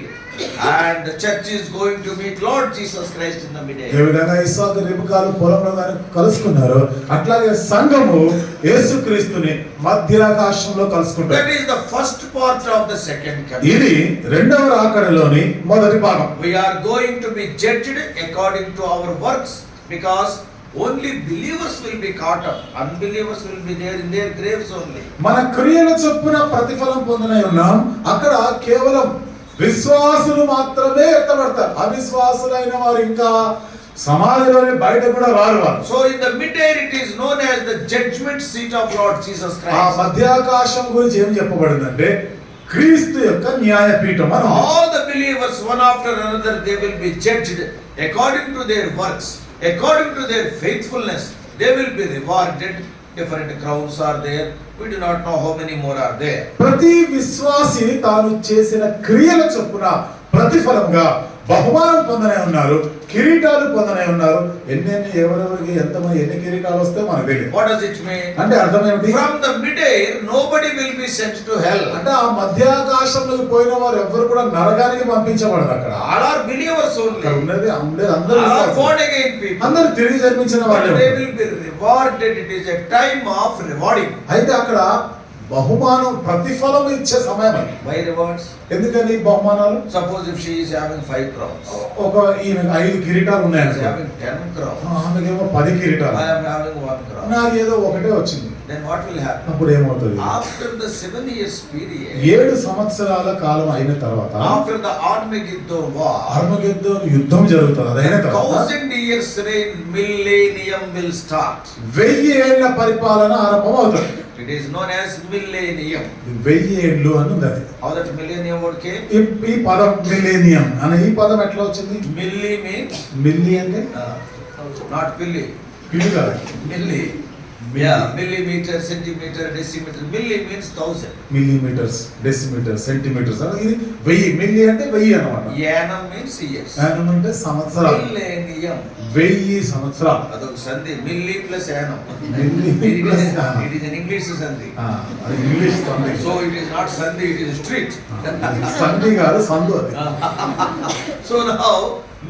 and the church is going to meet Lord Jesus Christ in the
A
middle.
విధంగా ఇస్సాకు రెబెక్కాలు పొలంలో కలుసుకున్నారు అట్లాగే సంఘము యేసుక్రీస్తుని మధ్యాకాశంలో కలుసుకుంటారు.
That is the first part of the second coming.
ఇది రెండవ రాకడలోని మొదటి భాగం.
We are going to be judged according to our works, because only believers will be caught up. Unbelievers will be there in their graves only.
మన క్రియల చొప్పున ప్రతిఫలం పొందనే ఉన్నాం. అక్కడ కేవలం విశ్వాసులు మాత్రమే ఎత్తబడతారు. అవిశ్వాసులైన వారు ఇంకా సమాధిలోని బయట కూడా రారు వారు.
So in the mid-air it is known as the judgment seat of Lord Jesus
ఆ
Christ.
మధ్యాకాశం గురించి ఏం చెప్పబడిందంటే క్రీస్తు యొక్క న్యాయపీఠం అని ఉంది.
All the believers one after another they will be judged according to their works, according to their faithfulness. They will be rewarded. Different crowns are there. We do not know how many more are there.
ప్రతి విశ్వాసి తాను చేసిన క్రియల చొప్పున ప్రతిఫలంగా బహుమానం పొందనే ఉన్నారు, కిరీటాలు పొందనే ఉన్నారు. ఎవరెవరికి ఎంతమంది ఎన్ని కిరీటాలు వస్తే మనకు తెలియదు.
What does it mean?
అంటే అర్థం ఏమిటి?
From the mid-air nobody will be sent to hell.
అంటే ఆ మధ్యాకాశంలోకి పోయిన వారు ఎవ్వరు కూడా నరకానికి పంపించబడరు. అక్కడ
All are believers only.
అక్కడ ఉండేది అందరూ
All are
విశ్వాసులు.
born again people.
అందరూ తిరిగి జన్మించిన
But
వాళ్ళే
they
ఉంటారు.
will be rewarded. It is a time of rewarding.
అయితే అక్కడ బహుమానం ప్రతిఫలం ఇచ్చే సమయం అది.
Why rewards?
ఎందుకని బహుమానాలు?
Suppose if she is having 5 crowns,
ఒక ఈమె 5 కిరీటాలు
she is
ఉన్నాయనుకో,
having 10 crowns,
ఆమెకేమో 10 కిరీటాలు,
I am having 1 crown.
నాకు ఏదో ఒకటే వచ్చింది.
Then what will happen?
అప్పుడు ఏమవుతుంది?
After the 7 years period,
7 సంవత్సరాల కాలం అయిన తర్వాత
after the Armageddon war,
అర్మగెద్దోను యుద్ధం జరుగుతుంది. అది అయిన తర్వాత
1000 years reign, millennium will start.
1000 ఏళ్ల పరిపాలన ఆరంభం అవుతుంది.
It is known as millennium.
1000 ఏళ్ళు అని ఉంది అది.
How that millennium word came?
ఈ పదం మిలేనియం అనే ఈ పదం ఎట్లా వచ్చింది?
Milli means
మిల్లీ అంటే
not pilli.
పిల్లి కాదు.
Milli. Yeah, millimeter, centimeter, decimeter. Milli means 1000.
Millimetres, decimetres, centimetres. ఇది 1000. మిల్లీ అంటే 1000 అన్నమాట.
Yanam means years.
యానం అంటే సంవత్సరాలు.
Millennium.
1000 సంవత్సరాలు.
Adok sandhi. Milli plus yanam.
Milli plus యానం.
It is an English sandhi.
అది ఇంగ్లీష్ సంధి.
So it is not sandhi, it is street.
సంధి కాదు, సందు అది.
So now,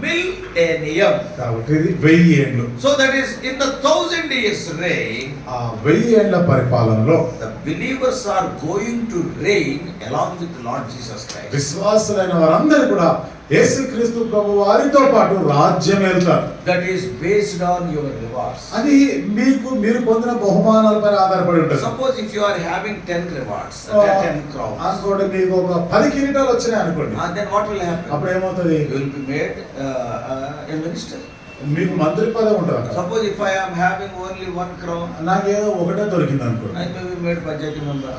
millennium.
కాబట్టి ఇది 1000 ఏళ్ళు.
So that is in the 1000 years reign,
ఆ 1000 ఏళ్ల పరిపాలనలో
the believers are going to reign along with the Lord Jesus Christ.
విశ్వాసులైన వారందరూ కూడా యేసుక్రీస్తు ప్రభు వారితో పాటు రాజ్యం వెళ్తారు.
That is based on your rewards.
అది మీరు పొందిన బహుమానాలపై ఆధారపడి ఉంటుంది.
Suppose if you are having 10 rewards, 10 crowns,
అనుకోండి మీకు ఒక 10 కిరీటాలు వచ్చినాయి అనుకోండి,
then what will happen?
అప్పుడు ఏమవుతుంది?
You will be made a minister.
మీకు మంత్రి పదవి ఉంటుంది అక్కడ.
Suppose if I am having only 1 crown,
నాకేదో ఒకటే దొరికింది అనుకోండి,
I may be made Panchayati member.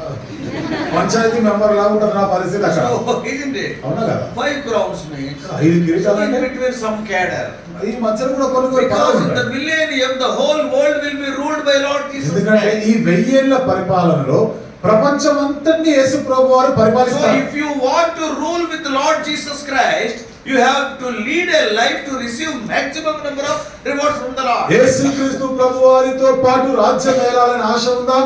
Panchayati member లాగా ఉంటుంది నా పరిస్థితి అక్కడ.
So isn't it?
అవునా కదా?
5 crowns means
5 కిరీటాలు
in
అంటే
between some cadre.
ఈ మధ్యలో కూడా కొన్ని
Because
పదవులు
in the
ఉంటాయి.
millennium the whole world will be ruled by Lord Jesus
ఎందుకంటే
Christ.
ఈ 1000 ఏళ్ల పరిపాలనలో ప్రపంచమంతటిని యేసు ప్రభు వారు
So
పరిపాలిస్తారు.
if you want to rule with Lord Jesus Christ, you have to lead a life to receive maximum number of rewards from the Lord.
యేసుక్రీస్తు ప్రభు వారితో పాటు రాజ్యం ఏలాలని ఆశ ఉందా?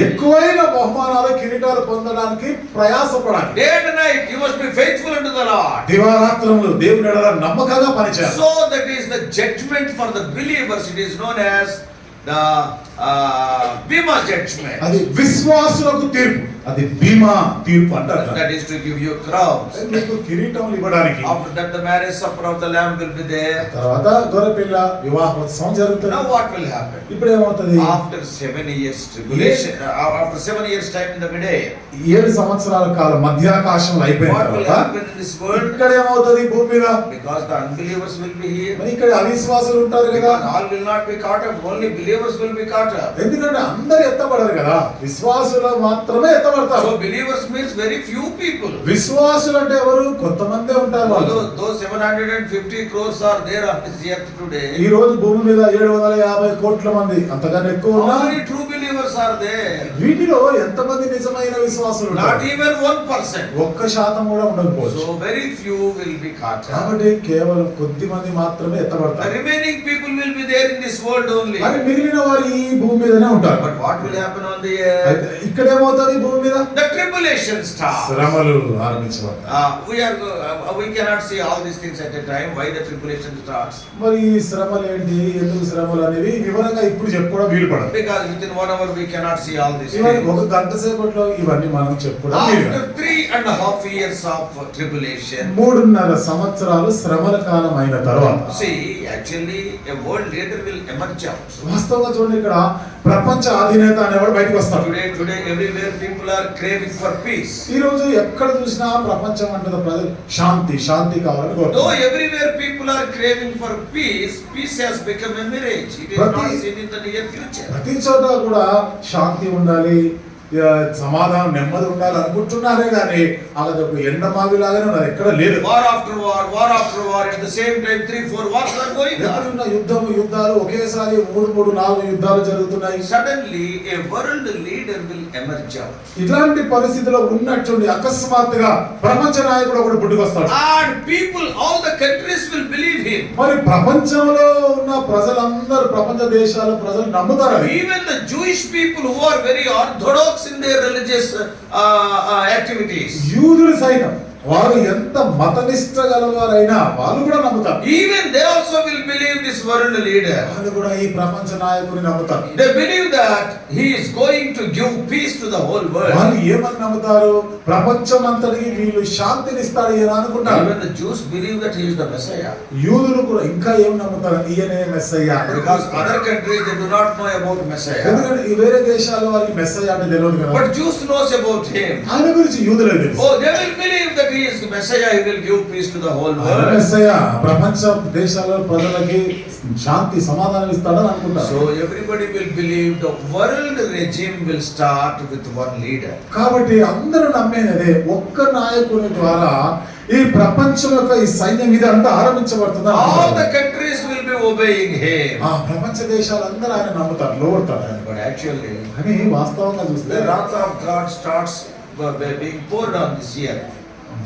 ఎక్కువైన బహుమానాలు, కిరీటాలు పొందడానికి ప్రయాసపడాలి.
Day and night you must be faithful unto the Lord.
దివారాత్రములు దేవుని ఎడల నమ్మకంగా పనిచేయాలి.
So that is the judgment for the believers. It is known as the Bima judgment.
అది విశ్వాసులకు తీర్పు, అది బీమా తీర్పు అంటారు.
That is to give you crowns.
మీకు కిరీటములు ఇవ్వడానికి.
After that, the marriage supper of the Lamb will be there.
తర్వాత గొర్రెపిల్ల వివాహోత్సవం జరుగుతుంది.
Now what will happen?
ఇప్పుడు ఏమవుతుంది?
After 7 years tribulation, after 7 years time in the middle,
7 సంవత్సరాల కాలం మధ్యాకాశంలో అయిపోయిన
what will
తర్వాత
happen in this world?
ఇక్కడ ఏమవుతుంది భూమి మీద?
Because the unbelievers will be here.
మరి ఇక్కడ అవిశ్వాసులు ఉంటారు కదా.
Because all will not be caught up, only believers will be caught up.
ఎందుకంటే అందరు ఎత్తబడరు కదా, విశ్వాసులు మాత్రమే ఎత్తబడతారు.
So believers means very few people.
విశ్వాసులు అంటే ఎవరు? కొంతమందే ఉంటారు వాళ్ళు.
Although those 750 crores are there on this earth today,
ఈ రోజు భూమి మీద 750 కోట్ల మంది, అంతకన్నా ఎక్కువ
how
ఉన్నా
many true believers are there?
వీటిలో ఎంతమంది నిజమైన విశ్వాసులు
Not
ఉంటారు?
even 1%.
1% కూడా ఉండకపోవచ్చు.
So very few will be caught up.
కాబట్టి కేవలం కొద్ది మంది మాత్రమే
The
ఎత్తబడతారు.
remaining people will be there in this world only.
మరి మిగిలిన వారు ఈ భూమి మీదనే ఉంటారు.
But what will happen on the
అయితే
earth?
ఇక్కడ ఏమవుతుంది భూమి మీద?
The tribulation starts.
శ్రమలు ఆరంభించబడతాయి.
We cannot see all these things at a time. Why the tribulation starts?
మరి ఈ శ్రమలు ఏంటి, ఎందుకు శ్రమలు అనేవి వివరంగా ఇప్పుడు చెప్పుకోవడం వీలు పడదు.
Because within 1 hour we cannot see all these
ఇవన్నీ
things.
ఒక గంట సేపట్లో ఇవన్నీ మనం చెప్పుకోవడం వీలు
After
కాదు.
3.5 years of tribulation,
3.5 సంవత్సరాలు శ్రమల కాలం అయిన తర్వాత
see, actually a world leader will emerge out.
వాస్తవంగా చూడండి, ఇక్కడ ప్రపంచ అధినేత అనేవాడు బయటకు వస్తాడు.
Today everywhere people are craving for peace.
ఈ రోజు ఎక్కడ చూసినా ప్రపంచం అంటే ప్రజలు శాంతి శాంతి కావాలని
Though
కోరుతున్నారు.
everywhere people are craving for peace, peace has become a mirage. It is not seen in the near future.
ప్రతి చోట కూడా శాంతి ఉండాలి, సమాధానం నెమ్మది ఉండాలి అనుకుంటున్నారే కానీ అలా ఎండమావి లాగానే ఉన్నారు, ఎక్కడ లేదు.
War after war, war after war, at the same time 3-4 wars are going on.
ఎక్కడున్న యుద్ధాలు ఒకేసారి 3-4 యుద్ధాలు జరుగుతున్నాయి.
Suddenly a world leader will emerge out.
ఇట్లాంటి పరిస్థితిలో ఉన్నట్టుండి అకస్మాత్తుగా ప్రపంచ నాయకుడు ఒకడు పుట్టుకొస్తాడు.
And people, all the countries will believe him.
మరి ప్రపంచంలో ఉన్న ప్రజలందరూ, ప్రపంచ దేశాల ప్రజలు నమ్ముతారు అది.
Even the Jewish people who are very orthodox in their religious activities.
యూదులు సైతం వారు ఎంత మతనిష్ట గలవారైనా వాళ్ళు కూడా నమ్ముతారు.
Even they also will believe this world leader.
వాళ్ళు కూడా ఈ ప్రపంచ నాయకుని నమ్ముతారు.
They believe that he is going to give peace to the whole world.
వాళ్ళు ఏమని నమ్ముతారు? ప్రపంచమంతటికి వీళ్ళు శాంతినిస్తాడు ఈయన అనుకుంటారు.
Even the Jews believe that he is the Messiah.
యూదులు కూడా ఇంకా ఏం నమ్ముతారు? ఈయనే Messiah.
Because other countries they do not know about Messiah.
ఎందుకంటే ఈ వేరే దేశాల వారికి మెస్సయ్య అంటే తెలియదు కదా.
But Jews knows about him.
ఆయన గురించి యూదులకు తెలుసు.
Oh, they will believe that he is the Messiah. He will give peace to the whole
ఆయన
world.
మెస్సయ్య ప్రపంచ దేశాల ప్రజలకి శాంతి సమాధానం ఇస్తాడని అనుకుంటారు.
So everybody will believe the world regime will start with one leader.
కాబట్టి అందరూ నమ్మేదే ఒక్క నాయకుని ద్వారా ఈ ప్రపంచం యొక్క ఈ సైన్యం ఇది అంతా ఆరంభించబడుతుంది.
All the countries will be obeying him.
ఆ ప్రపంచ దేశాలందరూ ఆయన నమ్ముతారు, లోబడతారు ఆయన.
But actually,
అని వాస్తవంగా చూస్తే
the wrath of God starts being poured on this year.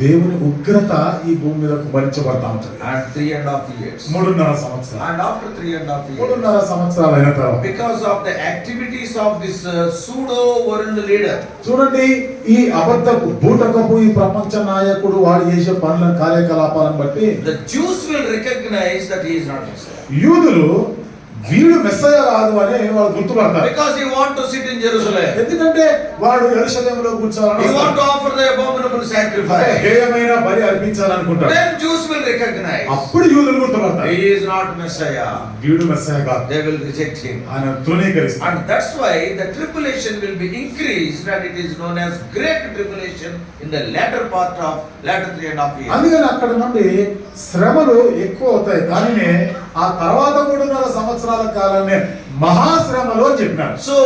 దేవుని ఉగ్రత ఈ భూమి మీద భరించబడతా ఉంటుంది.
And 3.5 years.
3.5 సంవత్సరాలు.
And after 3.5 years,
3.5 సంవత్సరాలు అయిన తర్వాత
because of the activities of this pseudo world leader,
చూడండి, ఈ అబద్ధపు బూటకపు ఈ ప్రపంచ నాయకుడు వాడు చేసే పనుల కార్యకలాపాలను బట్టి
the Jews will recognize that he is not Messiah.
యూదులు వీడు మెస్సయ్య కాదు అని వాళ్ళు గుర్తుపడతారు.
Because he want to sit in Jerusalem.
ఎందుకంటే వాడు యెరూషలేములో కూర్చోవాలని
He want
వస్తాడు.
to offer the abominable sacrifice.
హేయమైన బలి అర్పించాలనుకుంటాడు.
Then Jews will recognize
అప్పుడు యూదులు గుర్తుపడతారు,
he is not Messiah.
వీడు మెస్సయ్య కాదు,
They will reject him.
ఆయన తృణీకరిస్తాడు.
And that's why the tribulation will be increased, and it is known as great tribulation in the latter part of latter 3.5 years.
అందుకని అక్కడ నుండి శ్రమలు ఎక్కువ అవుతాయి, కానీ ఆ తర్వాత 3.5 సంవత్సరాల కాలాన్ని మహాశ్రమలు అని చెప్పినాడు.
So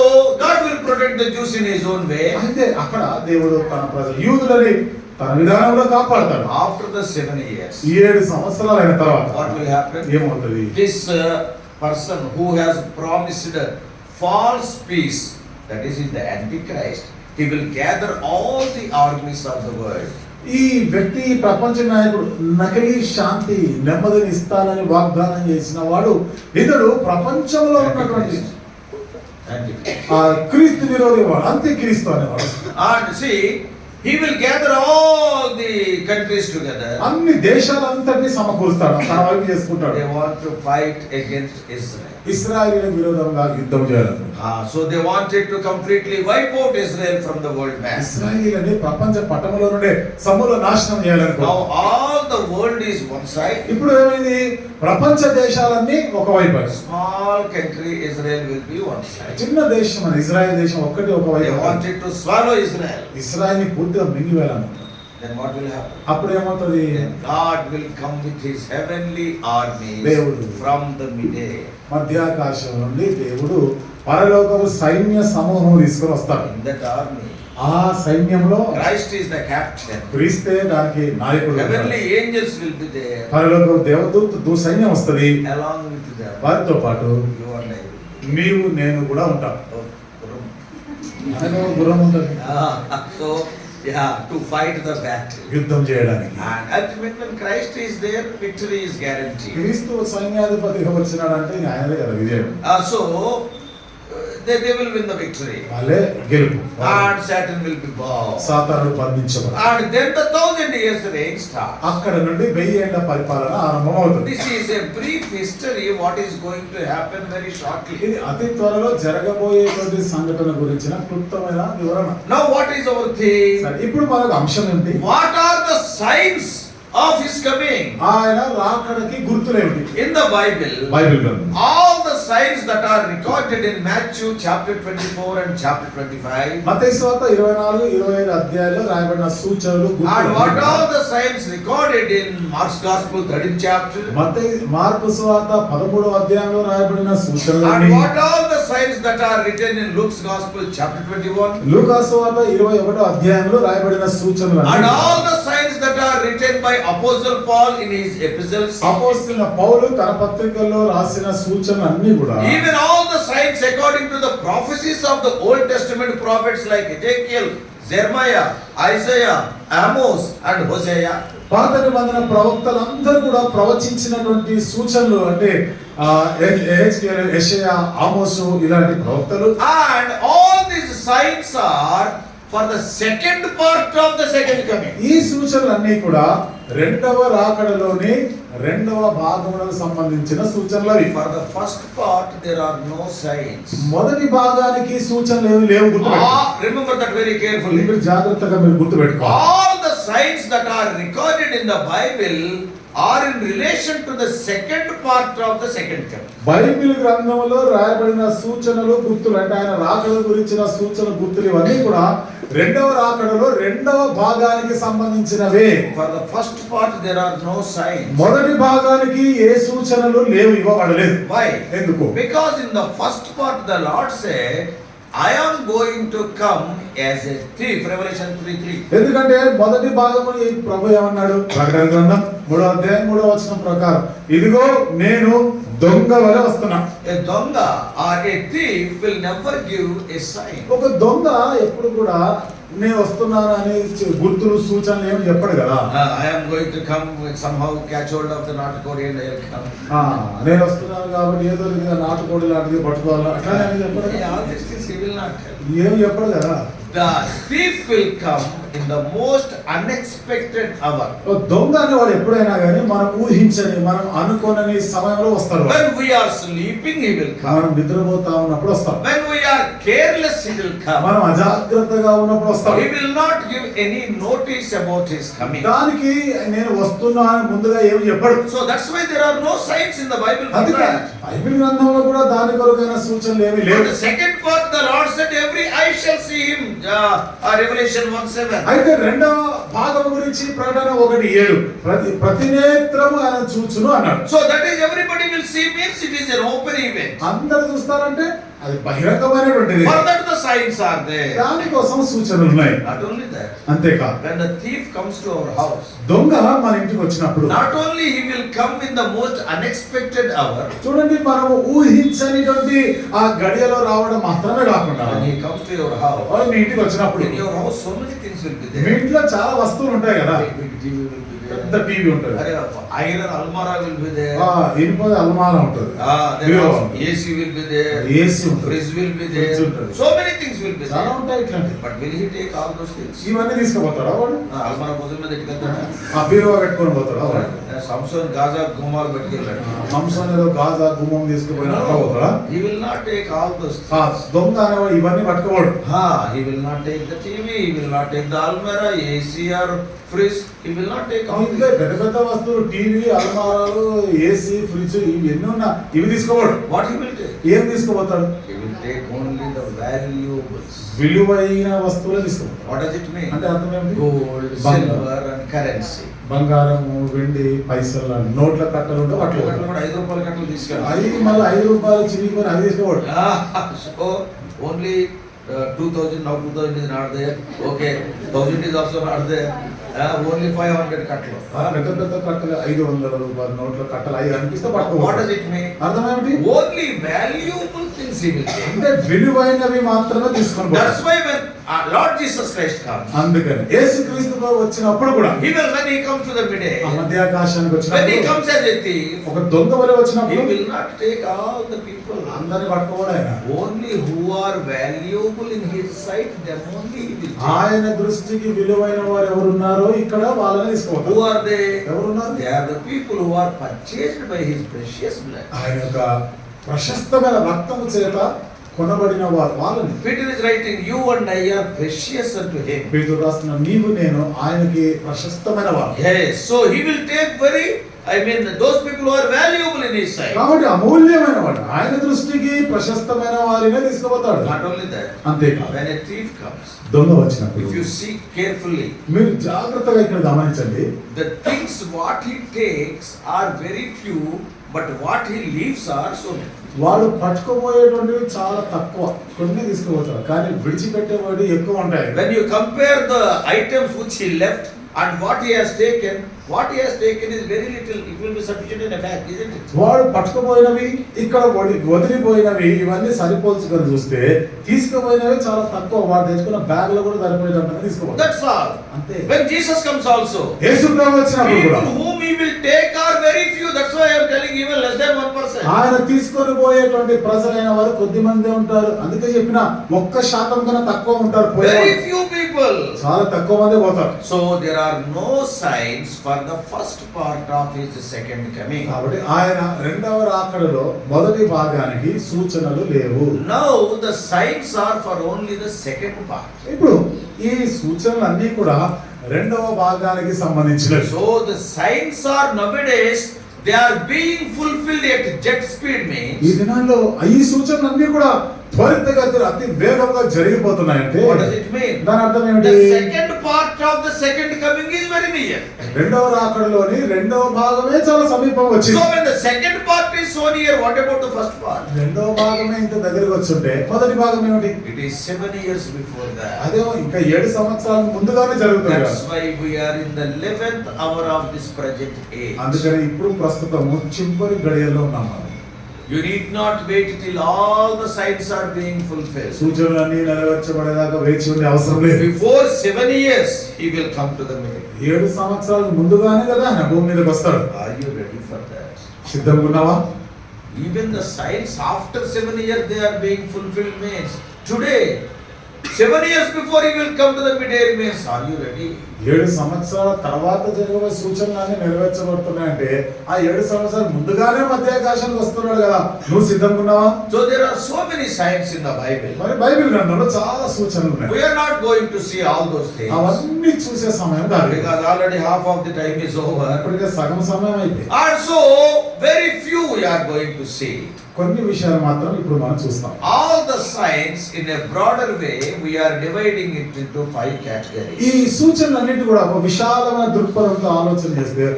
God will protect the Jews in his own way.
అయితే అక్కడ దేవుడు తన ప్రజలు యూదులని తన విధానంలో కాపాడతాడు.
After the 7 years,
7 సంవత్సరాలు అయిన తర్వాత
what will happen?
ఏమవుతుంది?
This person who has promised false peace, that is the Antichrist, he will gather all the armies of the world.
ఈ వ్యక్తి ప్రపంచ నాయకుడు నకిలీ శాంతి నెమ్మదిని ఇస్తానని వాగ్దానం చేసిన వాడు ఇతడు ప్రపంచంలో ఉన్నటువంటి
Antichrist.
ఆ క్రీస్తు విరోధి వాడు, అంత్యక్రీస్తు అనేవాడు.
And see, he will gather all the countries together.
అన్ని దేశాలంతటినీ సమకూరుస్తాడు, తన వైపు చేసుకుంటాడు.
They want to fight against Israel.
ఇశ్రాయేలు విరోధంగా యుద్ధం చేయాలనుకుంటున్నారు.
So they wanted to completely wipe out Israel from the world map.
ఇశ్రాయేలుని ప్రపంచ పటంలో నుండి సమూల నాశనం
Now
చేయాలనుకుంటున్నారు.
all the world is one side.
ఇప్పుడు ఏమైంది, ప్రపంచ దేశాలన్నీ ఒకవైపు,
Small country Israel will be one side.
చిన్న దేశం అని ఇజ్రాయెల్ దేశం ఒక్కటి
They
ఒకవైపు.
wanted to swallow Israel.
ఇజ్రాయెల్ని పూర్తిగా మింగివేయాలనుకుంటున్నారు.
Then what will happen?
అప్పుడు ఏమవుతుంది,
Then God will come with his heavenly armies
దేవుడు
from the middle.
మధ్యాకాశం నుండి దేవుడు పరలోకపు సైన్య సమూహం తీసుకొని వస్తాడు.
In that army,
ఆ సైన్యంలో
Christ is the captain.
క్రీస్తే దానికి నాయకుడు.
Heavenly angels will be there
పరలోకపు దేవదూత సైన్యం వస్తది,
along with them.
వారితో పాటు
You and I.
నీవు నేను కూడా ఉంటాం.
Oh, Gurum.
అనగా గుర్రం ఉంటుంది
So, yeah, to fight the battle.
యుద్ధం చేయడానికి.
And ultimately, when Christ is there, victory is guaranteed.
క్రీస్తు సైన్యాధిపతిగా వచ్చినాడంటే ఇంక ఆయనదే కదా విజయం.
So, they will win the victory.
వాళ్ళే గెలుపు.
And Satan will be bound.
సాతానుడు బంధించబడు.
And then the 1000 years reign starts.
అక్కడ నుండి 1000 ఏళ్ల పరిపాలన ఆరంభమవుతుంది.
This is a brief history what is going to happen very shortly.
ఇది అతి త్వరలో జరగబోయేటువంటి సంఘటన గురించిన క్లుప్తమైన వివరణ.
Now what is our thing?
సరే, ఇప్పుడు మనకు అంశం ఏంటి,
What are the signs of his coming?
ఆయన రాకడకి గుర్తులేమిటి
In the Bible,
బైబిల్ గ్రంథం.
all the signs that are recorded in Matthew chapter 24 and chapter 25,
మత్తయి సువార్త 24, 25 అధ్యాయాల్లో రాయబడిన సూచనలు
and what
గుర్తులు.
are the signs recorded in Mark's Gospel 13th chapter,
Mattayi mark సువార్త 13వ అధ్యాయంలో రాయబడిన
and
సూచనలు.
what are the signs that are written in Luke's Gospel chapter 21,
లూకా సువార్త 21వ అధ్యాయంలో రాయబడిన సూచనలు.
and all the signs that are written by Apostle Paul in his epistles,
అపోస్తలుడైన పౌలు తన పత్రికల్లో రాసిన సూచనలు అన్ని కూడా,
even all the signs according to the prophecies of the Old Testament prophets like Ezekiel, Jeremiah, Isaiah, Amos and Hosea,
పాత నిబంధన ప్రవక్తలందరూ కూడా ప్రవచించినటువంటి సూచనలు అంటే యెహెజ్కేలు, యెషయా, ఆమోసు ఇలాంటి ప్రవక్తలు.
and all these signs are for the second part of the second coming.
ఈ సూచనలన్నీ కూడా రెండవ రాకడలోని రెండవ భాగములకు సంబంధించిన సూచనలు అవి.
For the first part there are no signs.
మొదటి భాగానికి సూచనలు ఏమి లేవు, గుర్తుపెట్టుకోండి.
Remember that very carefully.
మీరు జాగ్రత్తగా మీరు గుర్తుపెట్టుకోవాలి.
All the signs that are recorded in the Bible are in relation to the second part of the second coming.
Bible గ్రంథంలో రాయబడిన సూచనలు గుర్తులు అంటే ఆయన రాకడ గురించిన సూచన గుర్తులు ఇవన్నీ కూడా రెండవ రాకడలో రెండవ భాగానికి సంబంధించినవే.
For the first part there are no signs.
మొదటి భాగానికి ఏ సూచనలు లేవు, ఇవ్వబడలేదు.
Why?
ఎందుకు?
Because in the first part the Lord said, I am going to come as a thief. Revelation 3:3.
ఎందుకంటే మొదటి భాగము ఈ ప్రభు ఏమన్నాడు, ప్రకటన గ్రంథం 3వ అధ్యాయం 3వ వచనం ప్రకారం, ఇదిగో నేను దొంగ వలె వస్తున్నా.
A donga or a thief will never give a sign.
ఒక దొంగ ఎప్పుడు కూడా నేను వస్తున్నాను అని గుర్తులు సూచనలు ఏమి చెప్పడు కదా.
I am going to come with somehow catch hold of the natakodi and I will come.
నేను వస్తున్నాను కాబట్టి ఏదో నాటుకోడి లాంటిది పట్టుకోవాలి అట్లానే అని చెప్పడు.
Yeah, all these things he will not tell.
ఏమి చెప్పడు కదా.
The thief will come in the most unexpected hour.
ఓ దొంగ అనేవాడు ఎప్పుడైనా కానీ మనం ఊహించని మనం అనుకోనని సమయంలో వస్తాడు.
When we are sleeping, he will
మనం
come.
నిద్రపోతా ఉన్నప్పుడు వస్తాం.
When we are careless, he will come.
మనం అజాగ్రత్తగా ఉన్నప్పుడు వస్తాం.
He will not give any notice about his coming.
దానికి నేను వస్తున్నా అని ముందుగా ఏమి చెప్పడు.
So that's why there are no signs in the Bible for
అందుకే
that.
బైబిల్ గ్రంథంలో కూడా దాని కొరకైన సూచనలు ఏమీ
For
లేవు.
the second part, the Lord said, every eye shall see him. Revelation 1:7.
అయితే రెండవ భాగం గురించి ప్రకటన 1:7 ప్రతి నేత్రము ఆయన చూచును అన్నాడు.
So that is everybody will see means it is an open event.
అందరు చూస్తారంటే అది బహిరంగమైనటువంటిది.
For that the signs are there.
దానికోసం సూచనలు ఉన్నాయి.
Not only that,
అంతేకాదు
when the thief comes to our house,
దొంగ మన ఇంటికి వచ్చినప్పుడు
not only he will come in the most unexpected hour,
చూడండి మనము ఊహించనిటువంటి ఆ గడియలో రావడం మాత్రమే కాకుండా
when he comes to your house,
వాడు మీ ఇంటికి వచ్చినప్పుడు
in your house so many things will be
me
there.
ఇంట్లో చాలా వస్తువులు ఉంటాయి కదా.
Big TV will be
పెద్ద
there.
టీవీ ఉంటుంది,
Iron almara will be there.
ఇనుప అల్మారా ఉంటుంది,
Then also AC will be there.
AC ఉంటుంది,
Fridge will be
Fridge
there.
ఉంటుంది.
So many things will be
చాలా
there.
ఉంటాయి ఇట్లాంటి.
But will he take all those things?
ఇవన్నీ తీసుకుపోతాడా వాడు?
అల్మారా భుజం మీద ఎట్టుకెళ్తాడా?
ఆ బీరువా కట్టుకొని పోతాడా వాడు?
సంసోన్ గాజా గుమ్మాలు పెట్టుకెళ్ళాడు.
హంసన్ ఏదో గాజా గుమ్మం తీసుకుపోయినా పోతాడా?
He will not take all those
ఆ
things.
దొంగ అనేవాడు ఇవన్నీ పట్టుకోవాడు.
He will not take the TV, he will not take the almara, AC or fridge, he will not take all
ఇంకా
these.
పెద్ద పెద్ద వస్తువులు టీవీ, అల్మారాలు, ఏసీ, ఫ్రిడ్జ్ ఇవి ఎన్ని ఉన్నా ఇవి తీసుకోవాడు.
What he will take?
ఏం తీసుకుపోతాడు?
He will take only the valuables.
విలువైన వస్తువులే తీసుకుపోతాడు.
What does it mean?
అంటే అర్థం ఏమిటి?
Gold, silver and currency.
బంగారము, వెండి, పైసలు, నోట్ల కట్టలు ఉంటే
కట్టలు
పట్టుకోవాలి.
కూడా 5 రూపాయల కట్టలు తీసుకెళ్ళాలి.
అవి మళ్ళీ 5 రూపాయలు చిరిగిపోయి అది తీసుకోవాడు.
So only 2000, now 2000 is not there. Okay, 1000 is also not there. Only 500 కట్టలు.
పెద్ద పెద్ద కట్టలు 500 రూపాయల నోట్ల కట్టలు అవి కనిపిస్తే
What
పట్టుకోవాలి.
does it mean?
అర్థం ఏమిటి?
Only valuable things he will take.
అంటే విలువైనవి మాత్రమే తీసుకొని
That's
పోతాడు.
why when Lord Jesus Christ comes,
అందుకని యేసుక్రీస్తు వచ్చినప్పుడు కూడా
when he comes to the
ఆ
midday,
మధ్యాకాశానికి
when he
వచ్చినప్పుడు
comes as a thief,
ఒక దొంగ వలె
he
వచ్చినప్పుడు
will not take all the people.
అందరిని పట్టుకోవడం ఆయన.
Only who are valuable in his sight, them only he will take.
ఆయన దృష్టికి విలువైన వారు ఎవరున్నారో ఇక్కడ వాళ్ళని
Who
తీసుకుపోతారు.
are they?
ఎవరున్నారు?
They are the people who are purchased by his precious blood.
ఆయన యొక్క ప్రశస్తమైన రక్తము చేత కొనబడిన వారు వాళ్ళని.
Peter is writing, you and I are precious unto him.
పేతురు రాస్తున్న నీవు నేను ఆయనకి ప్రశస్తమైన వారు.
Yes, so he will take those people who are valuable in his sight.
కాబట్టి అమూల్యమైన వాడు ఆయన దృష్టికి ప్రశస్తమైన వారినే తీసుకుపోతాడు.
Not only that,
అంతేకాదు
when a thief comes,
దొంగ వచ్చినప్పుడు
if you see carefully,
మీరు జాగ్రత్తగా ఇక్కడ గమనించండి.
the things what he takes are very few, but what he leaves are so many.
వాడు పట్టుకుపోయేటువంటివి చాలా తక్కువ, కొన్ని తీసుకుపోతాడు, కానీ విడిచిపెట్టేవాడు ఎక్కువ ఉంటాయి.
When you compare the items which he left and what he has taken is very little. It will be sufficient in a bag, isn't it?
వాడు పట్టుకుపోయినవి ఇక్కడ వదిలిపోయినవి ఇవన్నీ సరిపోల్చుకొని చూస్తే తీసుకుపోయినవి చాలా తక్కువ. వాడు తెచ్చుకున్న బ్యాగ్ లో కూడా సరిపోయేటట్టుగా తీసుకుపోతాడు.
That's all.
అంతే.
When Jesus comes also,
యేసు ప్రభు వచ్చినప్పుడు కూడా
people whom he will take are very few. That's why I am telling even less than 1%.
ఆయన తీసుకొని పోయేటువంటి ప్రజలైన వారు కొద్ది మంది ఉంటారు. అందుకే చెప్పిన 1% కన్నా తక్కువ ఉంటారు.
Very
పోయేవారు
few people.
చాలా తక్కువ మంది పోతారు.
So there are no signs for the first part of his second coming.
కాబట్టి ఆయన రెండవ రాకడలో మొదటి భాగానికి సూచనలు లేవు.
Now the signs are for only the second part.
ఇప్పుడు ఈ సూచనలు అన్ని కూడా రెండవ భాగానికి సంబంధించినవి.
So the signs are nowadays they are being fulfilled at jet speed
ఈ
means.
దినాల్లో ఈ సూచనలు అన్ని కూడా త్వరితగతిన అతి వేగంగా జరిగిపోతున్నాయంటే
What does it mean?
దాని అర్థం ఏమిటి?
The second part of the second coming is very near.
రెండవ రాకడలోని రెండవ భాగమే చాలా సమీపం
So
వచ్చింది.
when the second part is so near, what about the first part?
రెండవ భాగమే ఇంత దగ్గరికి వచ్చుంటే మొదటి భాగం ఏమిటి?
It is 7 years before that.
అదేమో ఇంకా 7 సంవత్సరాల ముందుగానే జరుగుతుంది కదా.
That's why we are in the 11th hour of this present age.
అందుకని ఇప్పుడు ప్రస్తుతము చివరి గడియల్లో ఉన్నాం మనం.
You need not wait till all the signs are being fulfilled.
సూచనలన్నీ నెరవేర్చబడేదాకా వేచి ఉండే అవసరం లేదు.
Before 7 years, he will come to the middle.
7 సంవత్సరాల ముందుగానే కదా ఆయన భూమి మీదకి వస్తాడు.
Are you ready for that?
సిద్ధంగా ఉన్నావా?
Even the signs after 7 years they are being fulfilled means today 7 years before he will come to the mid-air means are you ready?
7 సంవత్సరాల తర్వాత జరిగే సూచనలన్నీ నెరవేర్చబడుతున్నాయంటే ఆ 7 సంవత్సరాల ముందుగానే మధ్యాకాశానికి వస్తున్నాడు కదా. నువ్వు సిద్ధంగా ఉన్నావా?
So there are so many signs in the Bible.
మరి బైబిల్ గ్రంథంలో చాలా సూచనలు ఉన్నాయి.
We are not going to see all those things
అవన్నీ చూసే సమయం కాదు.
because already half of the time is over.
ఇప్పటికే సగం సమయం అయిపోయింది.
And so very few we are going to see.
కొన్ని విషయాలు మాత్రం ఇప్పుడు మనం చూస్తాం.
All the signs in a broader way we are dividing it into 5 categories.
ఈ సూచనలన్నిటి కూడా ఒక విశాలమైన దృక్పథంతో ఆలోచన చేస్తే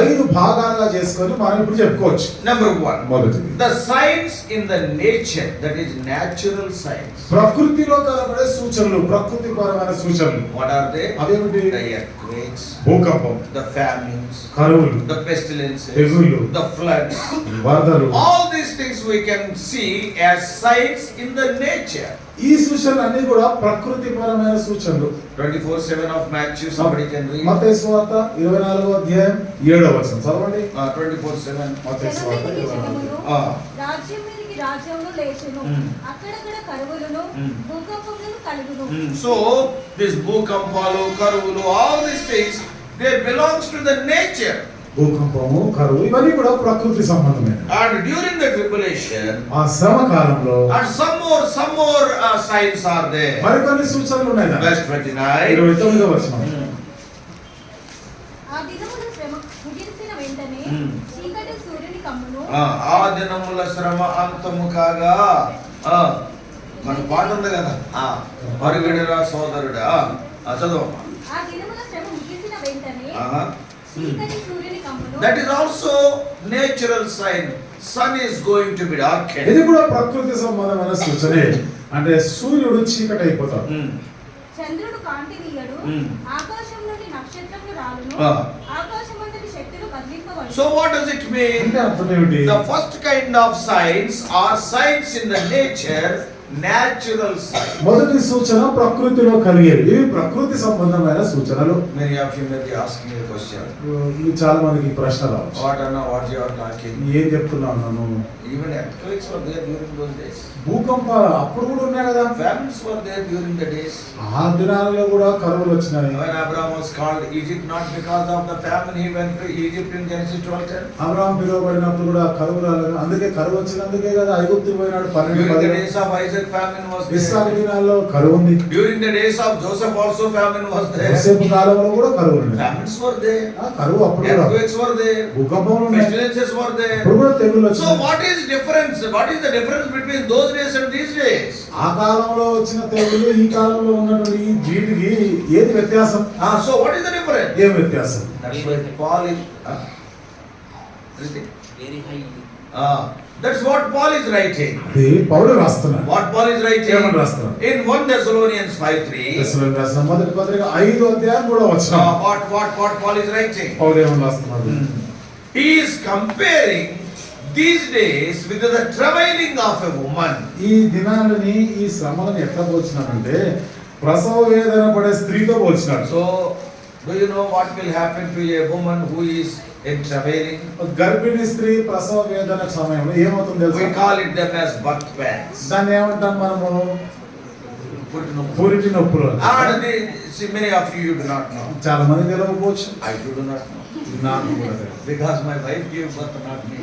5 భాగాలుగా చేసుకొని మనం ఇప్పుడు చెప్పుకోవచ్చు.
Number 1,
మొదటిది
the signs in the nature, that is natural signs.
ప్రకృతిలో కనబడే సూచనలు, ప్రకృతిపరమైన సూచనలు.
What are they?
అవేమిటి?
The earthquakes,
భూకంపం,
the famines,
కరువులు,
the pestilences,
తెగుళ్ళు,
the floods.
వరదలు.
All these things we can see as signs in the nature.
ఈ సూచనలు అన్ని కూడా ప్రకృతిపరమైన సూచనలు.
24:7 of Matthew, somebody can read.
మత్తయి సువార్త 24వ అధ్యాయం 7వ వచనం చదవండి.
24:7.
మత్తయి సువార్త 24.
Ah.
రాజ్యం మీదకి రాజ్యములు లేచును. అక్కడక్కడ కరువులను భూకంపములను కలుగును.
So this bhukampalu, karuvulu, all these things, they belongs to the nature.
భూకంపము, కరువు ఇవన్నీ కూడా ప్రకృతి సంబంధమే.
And during the tribulation,
ఆ శ్రమ కాలంలో
and some more signs are there.
మరికొన్ని సూచనలు ఉన్నాయి కదా.
Verse 29.
29వ వచనం.
ఆ దినముల శ్రమ ముగిసిన వెంటనే చీకటి సూర్యుని కమ్మును.
ఆ దినముల శ్రమ అంతము కాగా మన పాట ఉంది కదా, మరుగడిరా సోదరుడా, చదువు.
ఆ దినముల శ్రమ ముగిసిన వెంటనే చీకటి సూర్యుని కమ్మును.
That is also natural sign. Sun is going to be darkened.
ఇది కూడా ప్రకృతి సంబంధమైన సూచనే. అంటే సూర్యుడు చీకటి అయిపోతాడు.
చంద్రుడు కాంతినీయడు. ఆకాశంలోని నక్షత్రములు రాలును. ఆకాశమంతటి శక్తులు కదిలింపబడును.
So what does it mean?
అంటే అర్థం ఏమిటి?
The first kind of signs are signs in the nature, natural signs.
మొదటి సూచన ప్రకృతిలో కలిగేవి. ఇవి ప్రకృతి సంబంధమైన సూచనలు.
Many of you may be asking a question.
చాలా మందికి ప్రశ్న రావచ్చు.
What you are talking?
ఏం చెప్తున్నాను నన్ను?
Even earthquakes were there during those days.
భూకంపాలు అప్పుడు కూడా ఉన్నాయి కదా.
Famines were there during the days.
ఆ దినాలలో కూడా కరువులు వచ్చినాయి.
When Abraham was called Egypt, not because of the famine, he went to Egypt in Genesis 12:10.
Abraham పిలువబడినప్పుడు కూడా కరువు రాలేదు. అందుకే కరువు వచ్చినందుకే కదా ఐగుప్తు పోయినాడు.
During the days of Isaac, famine was
Isaac
there.
దినాల్లో కరువు ఉంది.
During the days of Joseph also famine was there.
యోసేపు కాలంలో కూడా కరువు ఉంది.
Famines were there.
కరువు అప్పుడు కూడా.
Earthquakes were there.
భూకంపములు ఉన్నాయి.
Pestilences were there.
అప్పుడు కూడా తెగులు
So
వచ్చినాయి.
what is difference? What is the difference between those days and these days?
ఆ కాలంలో వచ్చిన తెగులు ఈ కాలంలో ఉన్నటువంటి ఈ వీటికి ఏది వ్యత్యాసం?
So what is the difference?
ఏం వ్యత్యాసం?
That's why Paul is
very high.
That's what Paul is writing.
అది పౌలు రాస్తున్నాడు.
What Paul is writing
ఏమని రాస్తున్నాడు?
in 1 Thessalonians 5:3.
తెస్సలోనికీయులకు రాసిన మొదటి పత్రిక 5వ అధ్యాయం కూడా వచ్చిన
What Paul is writing?
పౌలు ఏమని రాస్తున్నాడు?
He is comparing these days with the travailing of a woman.
ఈ దినాలని ఈ శ్రమలను ఎట్లా పోల్చినాడంటే ప్రసవ వేదన పడే స్త్రీతో పోల్చినాడు.
So do you know what will happen to a woman who is in travailing?
గర్భిణీ స్త్రీ ప్రసవ వేదన సమయంలో ఏమవుతుంది
We
తెలుసా?
call it them as birth pains.
దాన్ని ఏమంటాం మనము?
Put
పూరిటి నొప్పులు.
see, many of you do not know.
చాలా మంది తెలియకపోవచ్చు.
I do not know.
నాకు కూడా తెలియదు.
Because my wife gave birth, not me.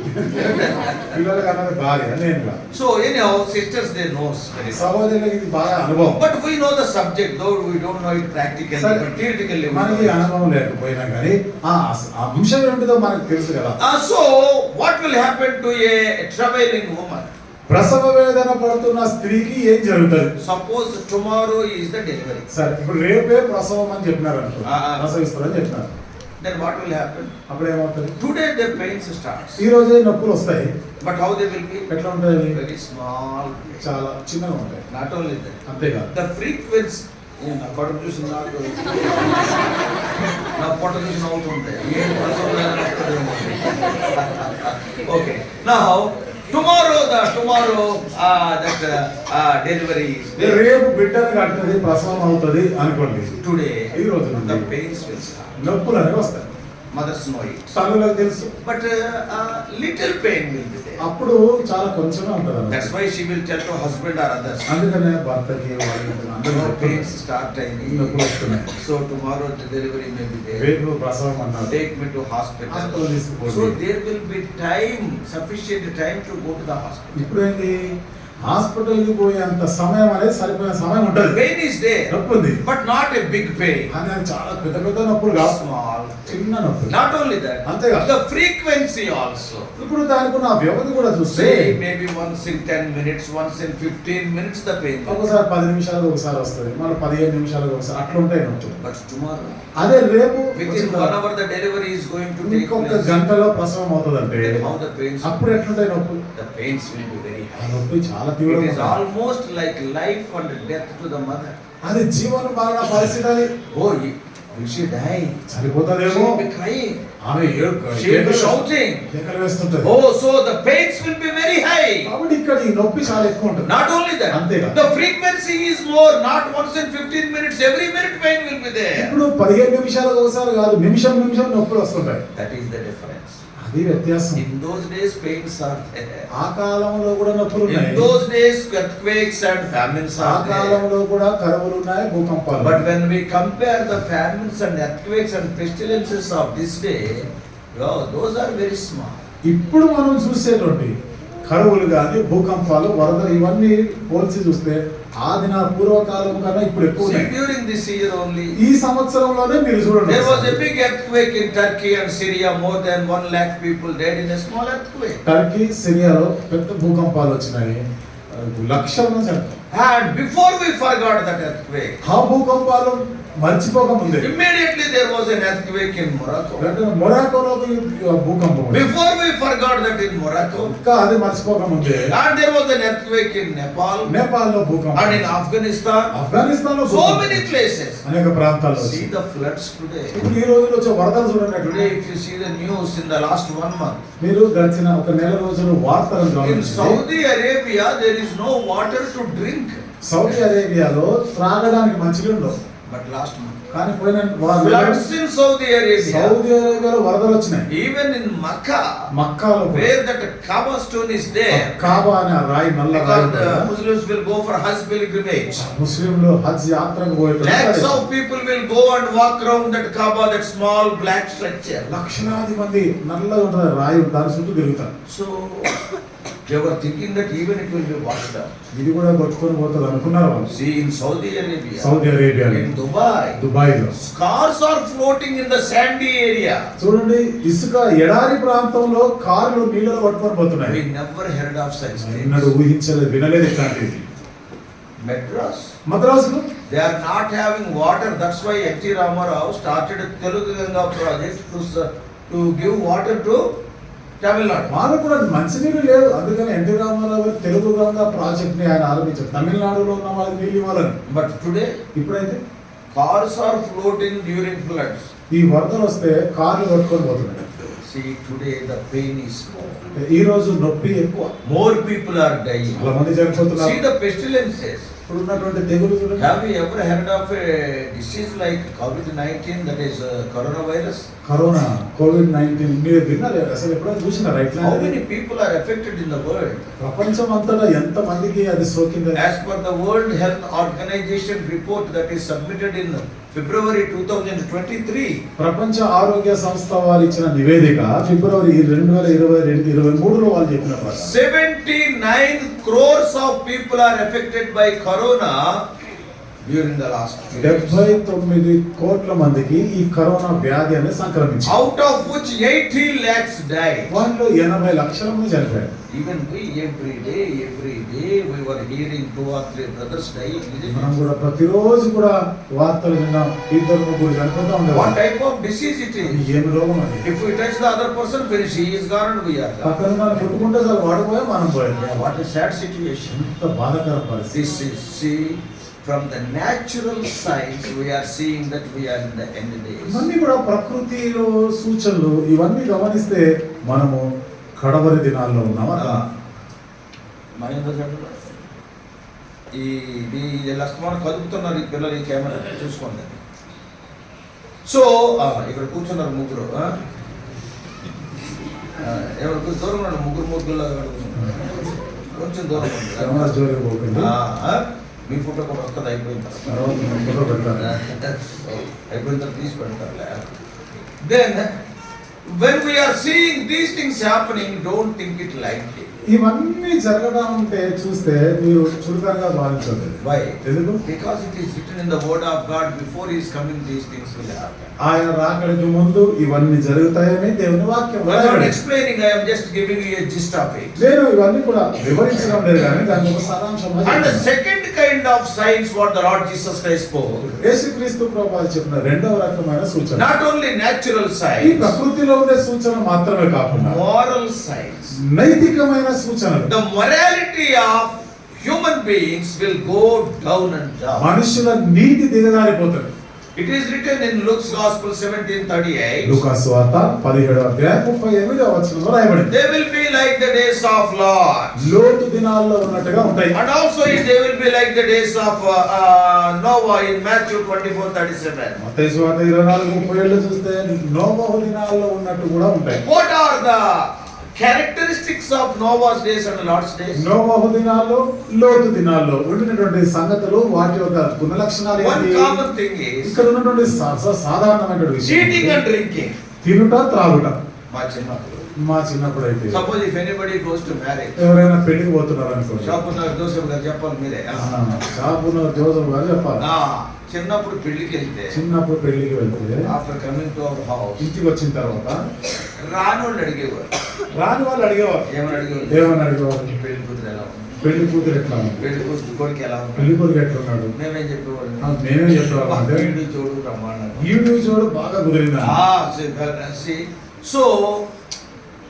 పిల్లలకి అన్నది భార్య నేను కాదు.
So anyhow, sisters they knows very well.
సహోదరులకు ఇది బాగా అనుభవం.
But we know the subject, though we don't know it practically,
Sir,
but theoretically we
మనకి
know it.
అనుభవం లేకపోయినా కానీ ఆ అంశం ఏంటిదో మనకు తెలుసు కదా.
So what will happen to a travailing woman?
ప్రసవ వేదన పడుతున్న స్త్రీకి ఏం జరుగుతుంది?
Suppose tomorrow is the delivery.
సరే ఇప్పుడు రేపే ప్రసవం అని చెప్పినారు అనుకో.
ఆ.
ప్రసవిస్తారని చెప్పినారు.
Then what will happen?
అప్పుడు ఏమవుతుంది?
Today the pains starts.
ఈ రోజే నొప్పులు వస్తాయి.
But how they will be?
ఎట్లా ఉంటాయి?
Very small.
చాలా చిన్నగా ఉంటాయి.
Not only that.
అంతేకాదు
The frequency నా పొట్ట చూసి నాకు నా పొట్ట చూసి నవ్వుతుంటాయి. ఏం ప్రసవం లేదనుకుంటుందేమో. Okay. Now tomorrow that delivery is there.
రేపు బిడ్డను కట్టది ప్రసవం అవుతుంది అనుకోండి.
Today
ఈ రోజు నుండి
the pains will start.
నొప్పులు అనేవి వస్తాయి.
Mothers know it.
తల్లులకు తెలుసు.
But little pain will be there.
అప్పుడు చాలా కొంచెమే ఉంటుంది అన్నమాట.
That's why she will tell to husband or others.
అందుకనే భర్తకి వాళ్ళకి అందరూ
Now
చెప్తున్నారు.
pains start timing.
నొప్పులు వస్తున్నాయి.
So tomorrow the delivery may be there.
రేపు ప్రసవం అన్నారు.
Take me to hospital.
Hospital తీసుకుపోండి.
So there will be time, sufficient time to go to the hospital.
ఇప్పుడు ఏంటి? హాస్పిటల్కి పోయేంత సమయం అనేది సరిపోయిన సమయం ఉంటుంది.
Pain is there,
నొప్పి ఉంది.
but not a big pain.
కానీ అది చాలా పెద్ద పెద్ద నొప్పులు కాదు.
Small.
చిన్న నొప్పులు.
Not only that,
అంతేకాదు.
the frequency also.
ఇప్పుడు దానికి ఉన్న వ్యవధి కూడా చూస్తే
Say maybe once in 10 minutes, once in 15 minutes the pain.
ఒకసారి 10 నిమిషాలకు ఒకసారి వస్తుంది, మళ్ళీ 15 నిమిషాలకు ఒకసారి అట్లా ఉంటాయి నొప్పులు.
But tomorrow,
అదే రేపు
within 1 hour the delivery is going to take
ఇంకొక
place.
గంటలో ప్రసవం అవుతుందంటే
Then how the pains?
అప్పుడు ఎట్లుంటాయి నొప్పులు?
The pains will be very
ఆ
high.
నొప్పి చాలా
It
తీవ్రంగా
is
ఉంటుంది.
almost like life and death to the mother.
అది జీవన మరణ పరిస్థితి. అది
Oh, will she die? She
చనిపోతుందేమో.
will be crying.
ఆమె
She will be shouting.
కేకలు వేస్తుంటది.
Oh, so the pains will be very high.
కాబట్టి ఇక్కడ ఈ నొప్పి చాలా ఎక్కువ ఉంటుంది.
Not only that,
అంతేకాదు.
the frequency is more. Not once in 15 minutes. Every minute pain will be there.
ఇప్పుడు 15 నిమిషాలకు ఒకసారి కాదు, నిమిషం నిమిషం నొప్పులు వస్తుంటాయి.
That is the difference.
అదే అది వ్యత్యాసం.
In those days, pains are there.
ఆ కాలంలో కూడా నొప్పులు
In
ఉన్నాయి.
those days, earthquakes and famines
ఆ
are there.
కాలంలో కూడా కరువులు ఉన్నాయి, భూకంపాలు.
But when we compare the famines and earthquakes and pestilences of this day, oh, those are very small.
ఇప్పుడు మనం చూసేటువంటి కరువులు కానీ, భూకంపాలు, వరదలు ఇవన్నీ పోల్చి చూస్తే ఆ దిన పూర్వకాలం కన్నా ఇప్పుడు ఎక్కువ
See,
ఉన్నాయి.
during this year only,
ఈ సంవత్సరంలోనే మీరు చూడండి,
there was a big earthquake in Turkey and Syria. More than 1 lakh people died in a small earthquake.
Turkey, సిరియాలో పెద్ద భూకంపాలు వచ్చినాయి, లక్షల మంది చనిపోయారు.
And before we forgot that earthquake,
ఆ భూకంపాలు మర్చిపోక ముందే
immediately there was an earthquake in Morocco.
మొరాకోలో భూకంపం వచ్చింది.
Before we forgot that in Morocco,
ఇంకా అది మర్చిపోక ముందే
and there was an earthquake in Nepal
నేపాల్లో భూకంపం,
and in Afghanistan.
ఆఫ్ఘనిస్తాన్ లో
So many places.
అనేక ప్రాంతాల్లో
See
వచ్చింది.
the floods today.
ఇప్పుడు ఈ రోజుల్లో వచ్చే వరదలు చూడండి అక్కడ.
Today, if you see the news in the last 1 month,
మీరు గడిచిన ఒక నెల రోజులు వార్తలను
in
గమనించండి.
Saudi Arabia there is no water to drink.
Saudi అరేబియాలో త్రాగడానికి మంచిగా ఉండవు,
But last month,
కానీ పోయిన
floods in Saudi Arabia,
Saudi అరేబియాలో వరదలు వచ్చినాయి.
even in Makkah,
మక్కాలో కూడా.
where that Kaaba stone is there,
Kaaba అనే ఆ రాయి, నల్ల రాయి
because the
కదా.
Muslims will go for Hajj pilgrimage.
ముస్లింలు హజ్ యాత్రకు
Lakhs
పోయేటప్పుడు
of people will go and walk around that Kaaba, that small black structure.
లక్షలాది మంది నల్లగా ఉంటుంది రాయి, దాని చుట్టూ తిరుగుతారు.
So they were thinking that even it will be washed out.
ఇది కూడా కొట్టుకొని పోతుంది అనుకున్నారు వాళ్ళు.
See, in Saudi Arabia,
Saudi Arabia,
in Dubai,
దుబాయ్లో
cars are floating in the sandy area.
చూడండి, ఇసుక ఎడారి ప్రాంతంలో కార్లు నీళ్ళలో పట్టుకొని పోతున్నాయి.
We never heard of such
ఎన్నడూ
things.
ఊహించలేదు, వినలేదు ఇట్లాంటిది.
Madras,
మద్రాసులో
they are not having water. That's why N.T. Ramarao started a Telugu Ganga project to give water to Tamil Nadu.
మాకు కూడా మంచినీళ్ళు లేదు, అందుకని ఎన్టీ రామారావు గారు తెలుగు గంగా ప్రాజెక్ట్ ని ఆయన ఆరంభించారు, తమిళనాడులో ఉన్న వాళ్ళకి నీళ్ళు ఇవ్వాలని.
But today,
ఇప్పుడైతే
cars are floating during floods.
ఈ వరదలు వస్తే కార్లు కొట్టుకొని పోతున్నాయి.
See, today the pain is more.
ఈ రోజు నొప్పి ఎక్కువ,
More people are dying.
చాలా మంది చనిపోతున్నారు.
See the pestilences.
ఇప్పుడు ఉన్నటువంటి తెగులు చూడండి.
Have you ever heard of a disease like COVID-19, that is coronavirus?
Corona, COVID-19 మీరు విన్నారు అసలు ఎప్పుడైనా చూసినారా ఇట్లా?
How many people are affected in the world?
ప్రపంచం అంతటా ఎంత మందికి అది సోకింది?
As per the World Health Organization report that is submitted in February 2023,
ప్రపంచ ఆరోగ్య సంస్థ వారు ఇచ్చిన నివేదిక ఫిబ్రవరి 2023లో వాళ్ళు చెప్పిన ప్రకారం
79 crores of people are affected by corona during the last few years.
79 కోట్ల మందికి ఈ కరోనా వ్యాధి అనేది సంక్రమించింది.
Out of which 80 lakhs died.
వాళ్ళు 80 లక్షల మంది చనిపోయారు.
Even we every day we were hearing 2 or 3 brothers dying.
మనం కూడా ప్రతిరోజు కూడా వార్తలు విన్నాం, 2-3 చనిపోతా
What
ఉండేవాళ్ళు.
type of disease it is?
ఏమి రోగం అది?
If we touch the other person, finish, he is gone and we are gone.
పక్కన మనం కొట్టుకుంటే చాలు, వాడిపోయా మనం పోయాం.
Yeah, what a sad situation.
ఎంత బాధాకర పరిస్థితి.
This is, see, from the natural science, we are seeing that we are in the end days.
ఇవన్నీ కూడా ప్రకృతిలో సూచనలు, ఇవన్నీ గమనిస్తే మనము కడవరి దినాల్లో ఉన్నామా?
మహేంద్ర చెప్పండి. ఇది లక్ష్మణ్ కదుపుతున్నారు ఈ పిల్లలు, ఈ కెమెరా చూసుకోండి. సో ఇక్కడ కూర్చున్నారు ముగ్గురు. ఎవరు కొంచెం దూరం ఉన్నారు, ముగ్గురు కొంచెం దూరం
కెమెరా జోలికి పోకండి.
మీ ఫోటో కూడా వస్తుంది అయిపోయిన తర్వాత.
తర్వాత మనం ఫోటో పెడతాను.
అయిపోయిన తర్వాత తీసి పెడతారులే. Then when we are seeing these things happening, don't think it lightly.
ఇవన్నీ జరగడం అంటే చూస్తే మీరు చురుకంగా భావించలేదు.
Why?
ఎందుకు?
Because it is written in the word of God, before he is coming, these things will happen.
ఆయన రాకడికి ముందు ఇవన్నీ జరుగుతాయని దేవుని వాక్యం
I am not
రాయబడింది.
explaining, I am just giving you a gist of it.
నేను ఇవన్నీ కూడా వివరించడం లేదు కానీ దాని ఒక సారాంశం
And the second kind of signs what the Lord Jesus Christ spoke,
యేసుక్రీస్తు ప్రభువు చెప్పిన రెండవ రకమైన సూచన,
not only natural
ఈ
signs,
ప్రకృతిలో ఉండే సూచన మాత్రమే కాకుండా
moral signs.
నైతికమైన సూచనలు.
The morality of human beings will go down and down.
మనుషుల నీతి దిగజారిపోతుంది.
It is written in Luke's Gospel 17:38.
లూకాసు వార్త 17వ అధ్యాయం 38వ వచనంలో రాయబడింది.
They will be like the days of Lot.
లోతు దినాల్లో ఉన్నట్టుగా ఉంటాయి.
And also they will be like the days of Noah in Matthew 24:37.
మత్తయి సువార్త 24:37 చూస్తే నోవహు దినాల్లో ఉన్నట్టు కూడా ఉంటాయి.
What are the characteristics of Noah's days and Lot's days?
నోవహు దినాల్లో లోతు దినాల్లో ఉండినటువంటి సంగతులు వాటి యొక్క గుణలక్షణాలు
One
ఏంటి?
common thing is
ఇక్కడ ఉన్నటువంటి సాధారణమైన విషయం
eating and drinking.
తినుట త్రాగుట. మా చిన్నప్పుడు అయితే
Suppose if anybody goes to marriage,
ఎవరైనా పెళ్లికి పోతున్నారు అనుకోండి,
షాపున్న జోసెఫ్ గారు చెప్పాలి మీరే.
షాపులో జోసఫ్ గారు చెప్పాలి,
చిన్నప్పుడు పెళ్లికి వెళ్తే
చిన్నప్పుడు పెళ్లికి వెళ్తే
after coming to our house
ఇంటికి వచ్చిన తర్వాత
రాని వాళ్ళు అడిగేవారు.
రాని వాళ్ళు అడిగేవారు.
ఏమని అడిగేవారు?
ఏమని అడిగేవారు?
పెళ్లి కూతురు ఎలా ఉంది,
పెళ్లి కూతురు ఎట్లా ఉంది,
పెళ్లి కూతురు కొడుకు ఎలా ఉంది,
పెళ్లి కూతురు ఎట్లా ఉన్నాడు.
మేమేం చెప్పేవాళ్ళు?
మేమేం చెప్పేవాళ్ళం అంటే
వీడు చూడు బ్రహ్మాండం.
యూట్యూబ్ చూడు బాగా కుదిరిందా.
So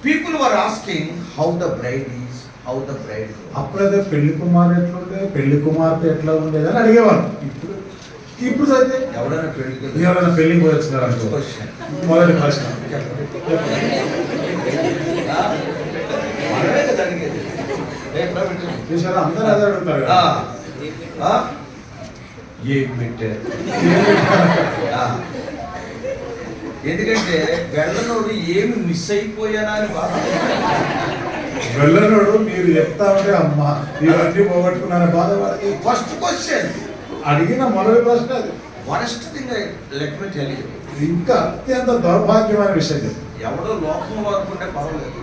people were asking how the bride is, how the bride is.
అప్పుడైతే పెళ్లి కుమారు ఎట్లుండే, పెళ్లి కుమార్తె ఎట్లా ఉండేది అని అడిగేవారు. ఇప్పుడు అయితే
ఎవడైనా పెళ్లికి
ఎవరైనా పెళ్లికి పోయి వచ్చినారు అనుకో,
క్వశ్చన్
మొదటి ప్రశ్న
మనమే కదా అడిగేది.
చూసారా, అందరూ అదే అడుగుతారు కదా.
ఏం పెట్టారు? ఎందుకంటే వెళ్ళనోడు ఏమి మిస్ అయిపోయానా అని బాధ.
వెళ్ళనోడు మీరు చెప్తా ఉంటే అమ్మా ఇవన్నీ పోగొట్టుకున్నారని బాధ వాడికి.
ఫస్ట్ క్వశ్చన్
అడిగిన మొదటి ప్రశ్న అది.
Worst thing let me tell you.
ఇంకా అత్యంత దౌర్భాగ్యమైన విషయం ఇది.
ఎవడో లోకంలో అనుకుంటే పర్వాలేదు.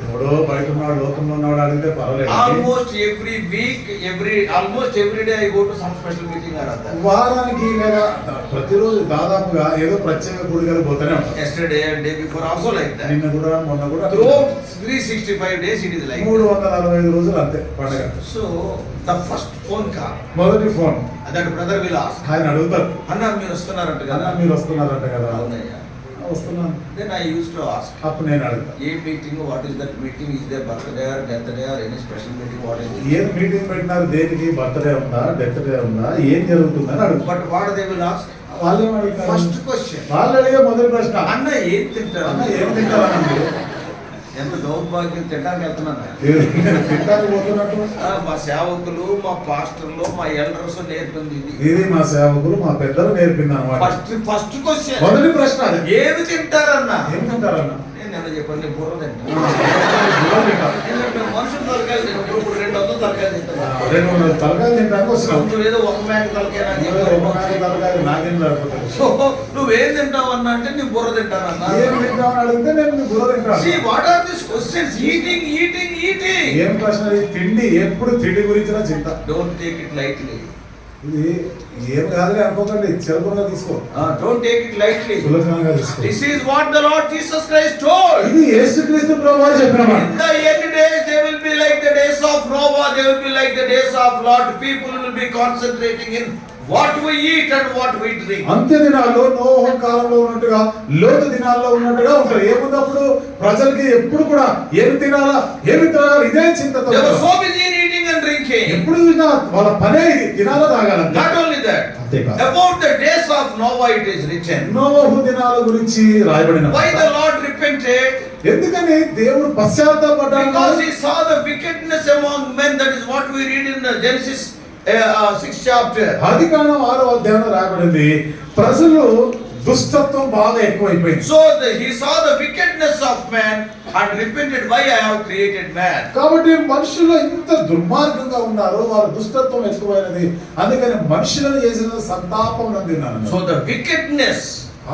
ఎవడో బయట ఉన్నాడు, లోకంలో ఉన్నాడు అడిగితే పర్వాలేదు.
Almost every week almost every day I go to some special meeting or other.
వారానికి లేదా ప్రతిరోజు దాదాపుగా ఏదో ప్రత్యేక గుడికి పోతూనే ఉంటాం.
Yesterday and day before also like that.
నిన్న కూడా మొన్న కూడా
Throughout 365 days it is like that.
365 రోజులు అంతే పండుగ.
So the first phone call,
మొదటి phone
that brother will ask,
ఆయన అడుగుతారు,
అన్న మీరు వస్తున్నారంట
అన్న
కదా?
మీరు వస్తున్నారంట కదా.
అవునయ్యా.
వస్తున్నాను.
Then I used to ask,
అప్పుడు నేను అడుగుతా,
ఏ meeting, what is that meeting, is the birthday or death day or any special meeting, what is
ఏం మీటింగ్ పెట్టినారు, దేనికి, బర్త్డే ఉందా, డెత్ డే ఉందా, ఏం జరుగుతుందని అడుగు.
But what they will ask?
వాళ్ళు ఏం అడుగుతారు?
ఫస్ట్ క్వశ్చన్,
వాళ్ళు అడిగే మొదటి ప్రశ్న,
అన్న ఏం తింటారు?
అన్న ఏం తింటారనండి.
ఎంత దౌర్భాగ్యం, తినడానికి వెళ్తున్నాను.
తింటానికి పోతున్నట్టు
మా సేవకులు, మా పాస్టర్లు, మా ఎల్డర్స్ నేర్పింది ఇది.
ఇది మా సేవకులు, మా పెద్దలు నేర్పింది అనమాట.
ఫస్ట్ క్వశ్చన్,
మొదటి ప్రశ్న అది.
ఏమి తింటారన్నా?
ఏం తింటారన్న?
నేను చెప్పాను, నేను బుర్ర తింటాను.
బుర్ర తింటారు.
ఎందుకంటే మనుషులు తలకాయలు తింటారు. ఇప్పుడు 200 తలకాయలు తింటారు.
200 తలకాయలు తింటానికి వచ్చినావు.
నువ్వేదో ఒక మేక తలకాయ నాకు చెప్పావు.
ఒక మేక తలకాయలు నాకేం సరిపోతుంది.
సో నువ్వేం తింటావన్నా అంటే నీ బుర్ర తింటానన్నా.
ఏం తింటామని అడిగితే నేను నీ బుర్ర తింటాను.
See, what are these questions? Eating.
ఏం ప్రశ్న ఇది? తిండి, ఎప్పుడు తిండి గురించిన చింత.
Don't take it lightly.
ఇది ఏం కాదులే అనుకోకండి, చిరకుగా తీసుకో.
Don't take it lightly.
సులభంగా తీసుకో.
This is what the Lord Jesus Christ told.
ఇది యేసుక్రీస్తు ప్రభువు చెప్పిన మాట.
In the end days, they will be like the days of Noah. They will be like the days of Lot. People will be concentrating in what we eat and what we drink.
అంత్య దినాల్లో నోహ కాలంలో ఉన్నట్టుగా, లోతు దినాల్లో ఉన్నట్టుగా ఉంటారు. ఏమున్నప్పుడు ప్రజలకి ఎప్పుడు కూడా ఏమి తినాలా, ఏమి తాగాలి, ఇదే చింతతో.
They were so busy in eating and drinking.
ఎప్పుడు చూసినా వాళ్ళ పనే ఇది, తినాలా తాగాలి.
Not only that,
అంతేకాదు,
about the days of Noah it is written.
నోవహు దినాల గురించి రాయబడిన
Why the Lord repented?
ఎందుకని దేవుడు పశ్చాత్తాపడ్డాడు?
Because he saw the wickedness among men. That is what we read in the Genesis 6th chapter.
ఆదికాండం 6వ అధ్యాయంలో రాయబడింది, ప్రజలు దుష్టత్వం బాగా ఎక్కువైపోయింది.
So he saw the wickedness of man and repented. Why I have created man?
కాబట్టి మనుషులు ఇంత దుర్మార్గంగా ఉన్నారు, వాళ్ళ దుష్టత్వం ఎక్కువైనది, అందుకని మనుషులను చేసిన సంతాపం నందినాను.
So the wickedness,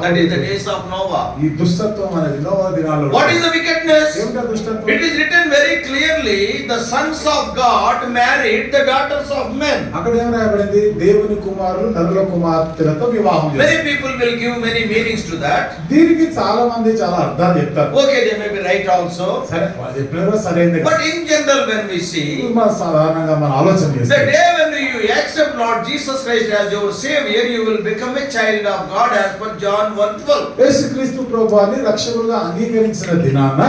that is the days of Noah.
ఈ దుష్టత్వం అనేది నోవహు దినాల్లో.
What is the wickedness?
ఏమిటా దుష్టత్వం?
It is written very clearly, the sons of God married the daughters of men.
అక్కడ ఏం రాయబడింది? దేవుని కుమారులు నరుల కుమార్తెలతో వివాహం చేస్తారు.
Many people will give many meanings to that.
దీనికి చాలా మంది చాలా అర్థాలు చెప్తారు.
Okay, they may be right also.
సరే, వాళ్ళు చెప్పినారో సరైనది.
But in general, when we see
మన సాధారణంగా మన ఆలోచన
the
చేస్తాం,
day when you accept Lord Jesus Christ as your Savior, you will become a child of God as per John 1:12.
యేసుక్రీస్తు ప్రభువుని రక్షకుడుగా అంగీకరించిన దినాన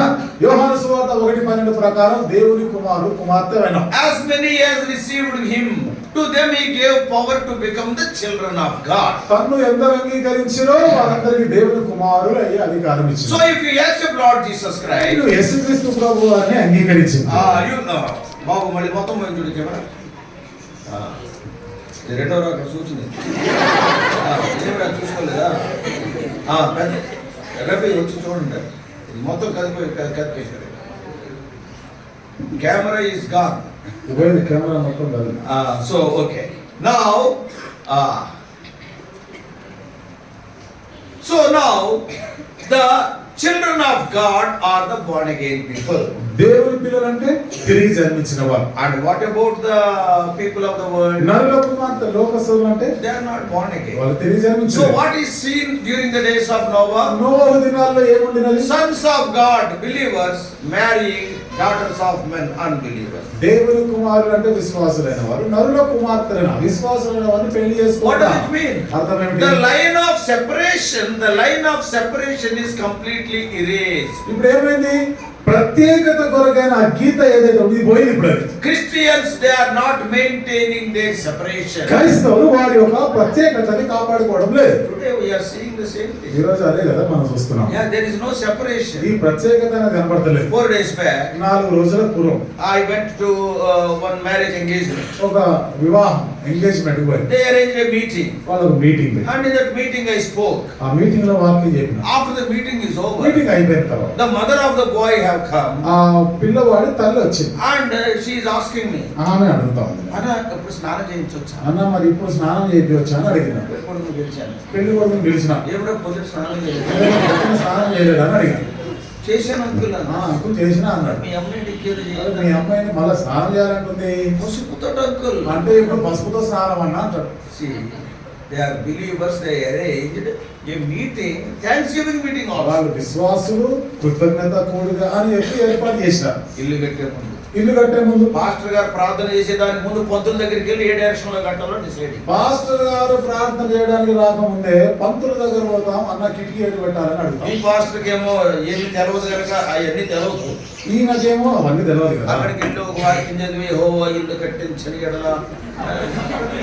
యోహాను సువార్త 1:12 ప్రకారం దేవుని కుమారుడు కుమార్తె అయినాం.
As many as received him, to them he gave power to become the children of God.
తన్ను ఎందరు అంగీకరించిరో వారందరికీ దేవుని కుమారులు అయ్యే అధికారం
So
ఇచ్చింది.
if you accept Lord Jesus Christ,
నువ్వు యేసుక్రీస్తు ప్రభువు అని అంగీకరించింది.
you know, బాబు మళ్ళీ మొత్తం పోయింది చూడు కెమెరా. ఇది రెండో అక్కడ చూసింది. చూసుకోలేదా? రవి వచ్చి చూడండి, ఇది మొత్తం కదిపేశారు. Camera is gone.
ఇవ్వండి కెమెరా మొత్తం కాదు.
So okay, now the children of God are the born again people.
దేవుని పిల్లలంటే తిరిగి జన్మించిన వారు.
And what about the people of the world?
నరుల కుమార్తె లోకస్తులు అంటే
They are not born again.
వాళ్ళు తిరిగి జన్మించారు.
So what is seen during the days of Noah?
నోవహు దినాల్లో ఏముండినది?
Sons of God, believers, marrying daughters of men, unbelievers.
దేవుని కుమారులు అంటే విశ్వాసులైన వారు, నరుల కుమార్తెలైన అవిశ్వాసులైన వారిని పెళ్లి
What
చేసుకుంటారు.
does it mean?
అర్థం ఏమిటి?
The line of separation is completely erased.
ఇప్పుడు ఏమైంది? ప్రత్యేకత కొరకైన ఆ గీత ఏదైతే ఉంది పోయింది. ఇప్పుడు అది.
Christians, they are not maintaining their separation.
క్రైస్తవులు వారి యొక్క ప్రత్యేకతని కాపాడుకోవడం లేదు.
Today we are seeing the same thing.
ఈ రోజు అదే కదా మనం చూస్తున్నాం.
Yeah, there is no separation.
ఈ ప్రత్యేకత అనేది కనబడతలేదు.
4 days back,
4 రోజుల పూర్వం
I went to one marriage engagement.
ఒక వివాహం ఎంగేజ్మెంట్ పోయింది.
They arranged a meeting,
వాళ్ళకు మీటింగ్ పెట్టి
and in that meeting I spoke.
ఆ మీటింగ్ లో వాక్యం చెప్పిన.
After the meeting is over,
meeting అయిపోయిన తర్వాత
the mother of the boy have come,
ఆ పిల్లవాడి తల్లి వచ్చింది.
and she is asking me,
ఆమె అడుగుతా ఉంది,
"Anna, ఇప్పుడు స్నానం చేయించొచ్చా?"
అన్న మరి ఇప్పుడు స్నానం చేయించవచ్చా అని అడిగిన.
ఎప్పుడు గెలిచాను?
పెళ్లి కొడుకుని పిలిచిన.
ఎప్పుడో పొద్దున స్నానం చేయలేదు.
పొద్దున్న స్నానం చేయలేదు అని అడిగాను.
చేశాను అనుకున్నాను.
అంకుల్ చేసినా అన్నాడు.
మీ అమ్మాయి డిక్కేర్
మీ
చేయాలి.
అమ్మాయిని మళ్ళీ స్నానం చేయాలంటుంది.
పసుపుతో అంకుల్.
అంటే ఇప్పుడు పసుపుతో స్నానం అన్నా అంటాడు.
See, they are believers, they arranged a meeting, Thanksgiving meeting also.
వాళ్ళు విశ్వాసులు కృతజ్ఞత కూడిక అని చెప్పి ఏర్పాటు చేసినారు.
ఇల్లు కట్టే ముందు,
ఇల్లు కట్టే ముందు
పాస్టర్ గారు ప్రార్థన చేసేదానికి ముందు పంతుల దగ్గరికి వెళ్ళి ఏ డైరెక్షన్ లో కట్టాలో డిసైడ్.
పాస్టర్ గారు ప్రార్థన చేయడానికి రాకముందే పంతుల దగ్గర పోతాం అన్న కిటికీ ఎటు పెట్టాలని
ఈ
అడుగుతాం.
పాస్టర్కి ఏమో ఏమి తెలవదు కనుక అవన్నీ తెలవదు.
ఈయనకేమో అవన్నీ తెలియదు కదా.
అక్కడికి వెళ్ళి ఒక వాక్యం చదివి యెహోవా ఇల్లు కట్టించని ఎడలా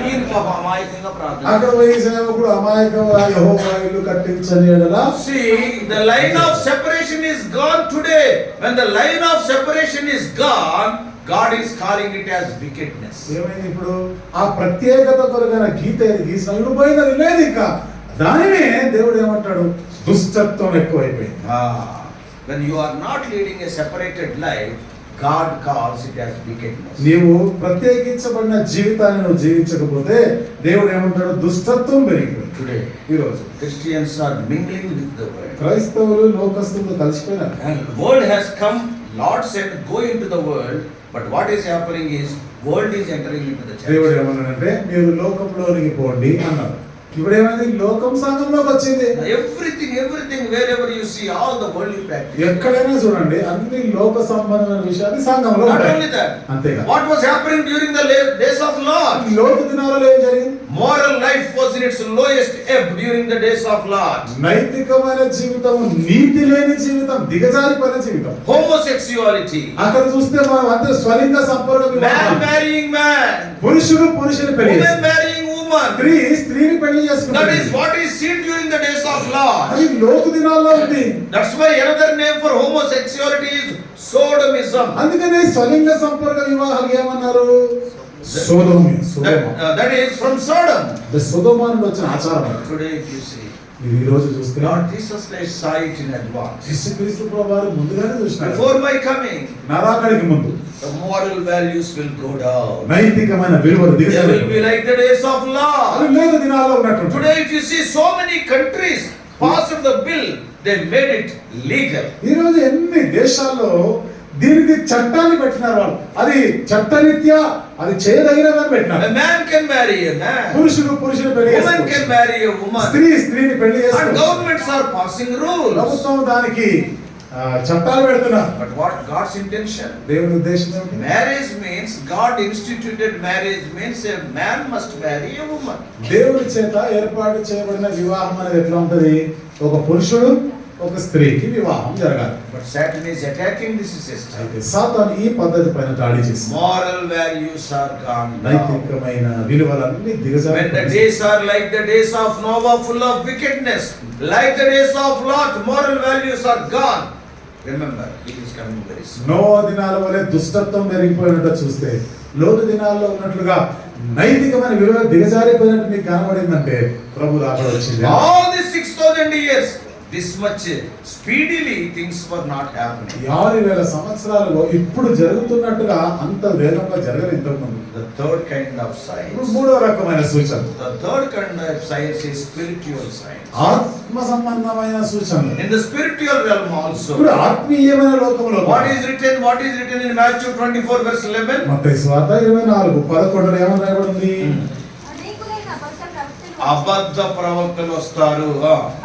ఈయన పాపం అమాయకంగా ప్రార్థన.
అక్కడ పోయి సేవకుడు అమాయకంగా యెహోవా ఇల్లు కట్టించని ఎడల.
See, the line of separation is gone today. When the line of separation is gone, God is calling it as wickedness.
ఏమైంది ఇప్పుడు? ఆ ప్రత్యేకత కొరకైన గీత ఏది గీసినప్పుడు పోయినది లేదు ఇంకా. దానినే దేవుడు ఏమంటాడు? దుష్టత్వం ఎక్కువైపోయింది.
When you are not leading a separated life, God calls it as wickedness.
నీవు ప్రత్యేకించబడిన జీవితాన్ని నువ్వు జీవించకపోతే దేవుడు ఏమంటాడు? దుష్టత్వం పెరిగిపోయింది.
Today,
ఈ రోజు
Christians are mingling with the world.
క్రైస్తవులు లోకస్తులతో కలిసిపోయినారు.
And world has come. Lord said, "Go into the world." But what is happening is, world is entering into the
దేవుడు
church.
ఏమన్నాడంటే మీరు లోకంలోనికి పోండి అన్నారు. ఇప్పుడు ఏమైంది? లోకం సంఘంలోకి వచ్చింది.
Everything, wherever you see, all the worldly practice.
ఎక్కడైనా చూడండి అన్ని లోక సంబంధమైన విషయాలు సంఘంలో
Not
ఉంటాయి.
only that.
అంతేగా
What was happening during the days of Lot?
లోతు దినాలలో ఏం జరిగింది?
Moral life was in its lowest ebb during the days of Lot.
నైతికమైన జీవితం, నీతి లేని జీవితం, దిగజారిపోయిన జీవితం.
Homosexuality.
అక్కడ చూస్తే మనం అంతే స్వలింగ సంపర్క
Man
వివాహం.
marrying man.
పురుషుడు పురుషుని పెళ్లి
Woman
చేసుకుంటారు.
marrying woman.
స్త్రీ స్త్రీని పెళ్లి
That
చేసుకుంటారు.
is what is seen during the days of Lot.
అది లోతు దినాల్లో ఉంది.
That's why another name for homosexuality is sodomism.
అందుకనే స్వలింగ సంపర్క వివాహాలు ఏమన్నారు? సోదోమి.
That is from Sodom.
సోదోమ నుండి వచ్చిన ఆచారం.
Today if you see,
ఇది ఈ రోజు చూస్తే
Lord Jesus Christ saw it in advance.
యేసుక్రీస్తు ప్రభువారు ముందుగానే చూసినారు.
Before my coming,
నరాకడికి ముందు
the moral values will go down.
నైతికమైన విలువలు
They will
దిగజారిపోతాయి.
be like the days of Lot.
అవి లోతు దినాల్లో ఉన్నట్టు.
Today if you see, so many countries passed the bill, they made it legal.
ఈ రోజు ఎన్ని దేశాల్లో దీనికి చట్టాన్ని పెట్టినారు వాళ్ళు. అది చట్టరీత్యా అది చేయదగినదని
A
పెట్టినారు.
man can marry a man.
పురుషుడు పురుషుని పెళ్లి
Woman can
చేసుకోవచ్చు.
marry a woman.
స్త్రీ స్త్రీని పెళ్లి
And
చేసుకోవచ్చు.
governments are passing rules.
ప్రభుత్వం దానికి చట్టాలు పెడుతున్నారు.
But what God's intention?
దేవుని ఉద్దేశం ఏమిటి?
Marriage means, God instituted marriage means a man must marry a woman.
దేవుని చేత ఏర్పాటు చేయబడిన వివాహం అనేది ఎట్లా ఉంటది? ఒక పురుషుడు ఒక స్త్రీకి వివాహం జరగాలి.
But Satan is attacking this system.
అయితే సాతాను ఈ పద్ధతి పైన దాడి చేసి
Moral values are gone down.
నైతికమైన విలువలన్నీ
When the
దిగజారి
days are like the days of Noah, full of wickedness, like the days of Lot, moral values are gone. Remember, he is coming very soon.
Noah దినాల వలె దుష్టత్వం పెరిగిపోయినట్టు చూస్తే లోతు దినాల్లో ఉన్నట్లుగా నైతికమైన విలువ దిగజారిపోయినట్టు మీకు కనబడిందంటే ప్రభు రాకడ వచ్చింది.
All these 6,000 years, this much speedily things were not happening.
6000 సంవత్సరాలుగా ఇప్పుడు జరుగుతున్నట్టుగా అంత వేగంగా జరగదు ఇంతకుముందు.
The third kind of
ఇప్పుడు
science.
మూడో రకమైన సూచన
The third kind of science is spiritual science.
ఆత్మ సంబంధమైన సూచనలు.
In the spiritual realm also.
ఇప్పుడు ఆత్మీయమైన లోకంలో
What is written in Matthew 24 verse 11?
మత్తయి సువార్త 24:11 ఏమని రాయబడింది?
అనేకులైన అబద్ధ ప్రవక్తలు
అబద్ధ ప్రవక్తలు వస్తారు.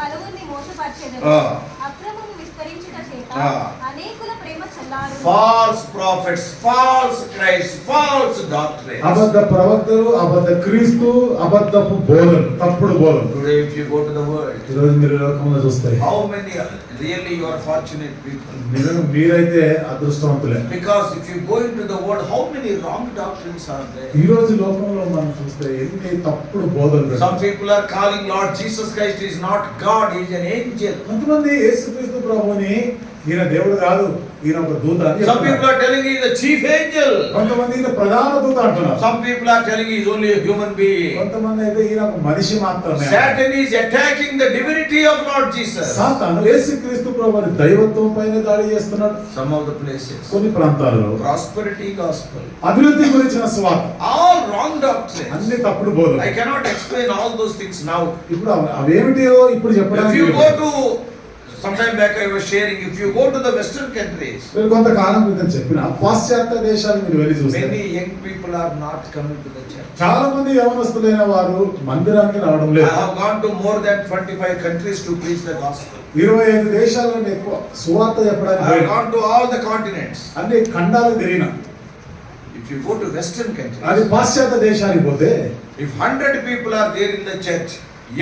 పలువురిని మోసపరిచెదరు.
ఆ.
అక్రమము విస్తరించుట చేత
ఆ.
అనేకుల ప్రేమ చల్లారు.
False prophets, false Christ, false doctrines.
అబద్ధ ప్రవక్తలు, అబద్ధ క్రీస్తు, అబద్ధపు బోధలు, తప్పుడు బోధలు.
Today if you go to the world,
ఈరోజు మీరు లోకంలో చూస్తే
how many really you are fortunate people?
మీరైతే అదృష్టవంతులే.
Because if you go into the world, how many wrong doctrines are there?
ఈ రోజు లోకంలో మనం చూస్తే ఎన్ని తప్పుడు బోధలు
Some
పెడతారు.
people are calling Lord Jesus Christ is not God, he is an angel.
కొంతమంది యేసుక్రీస్తు ప్రభువుని ఈయన దేవుడు కాదు, ఈయన ఒక దూత అని
Some people
చెప్తున్నారు.
are telling he is the chief angel.
కొంతమంది ఈయన ప్రధాన దూత అంటున్నారు.
Some people are telling he is only a human being.
కొంతమంది అయితే ఈయన ఒక మనిషి మాత్రమే.
Satan is attacking the divinity of Lord Jesus.
సాతాను యేసుక్రీస్తు ప్రభువుని దైవత్వం పైన దాడి చేస్తున్నాడు.
Some of the places.
కొన్ని ప్రాంతాలలో
Prosperity gospel.
అభివృద్ధి గురించిన స్వార్థ,
All wrong doctrines.
అన్ని తప్పుడు బోధలు.
I cannot explain all those things now.
ఇప్పుడు అవేమిటియో ఇప్పుడు
If
చెప్పడానికి
you
లేదు.
go to, sometime back I was sharing, if you go to the Western countries,
మీరు కొంతకాలం క్రితం చెప్పిన పాశ్చాత్య దేశాలు మీరు వెళ్ళి చూస్తే
many young people are not coming to the church.
చాలా మంది యవనస్తులైన వారు మందిరానికి రావడం
I
లేదు.
have gone to more than 25 countries to preach the gospel.
25 దేశాల కంటే ఎక్కువ సువార్త చెప్పడానికి
I have
పోయినా.
gone to all the continents.
అన్ని ఖండాలు తిరిగిన.
If you go to Western
అది
countries,
పాశ్చాత్య దేశానికి పోతే
if 100 people are there in the church,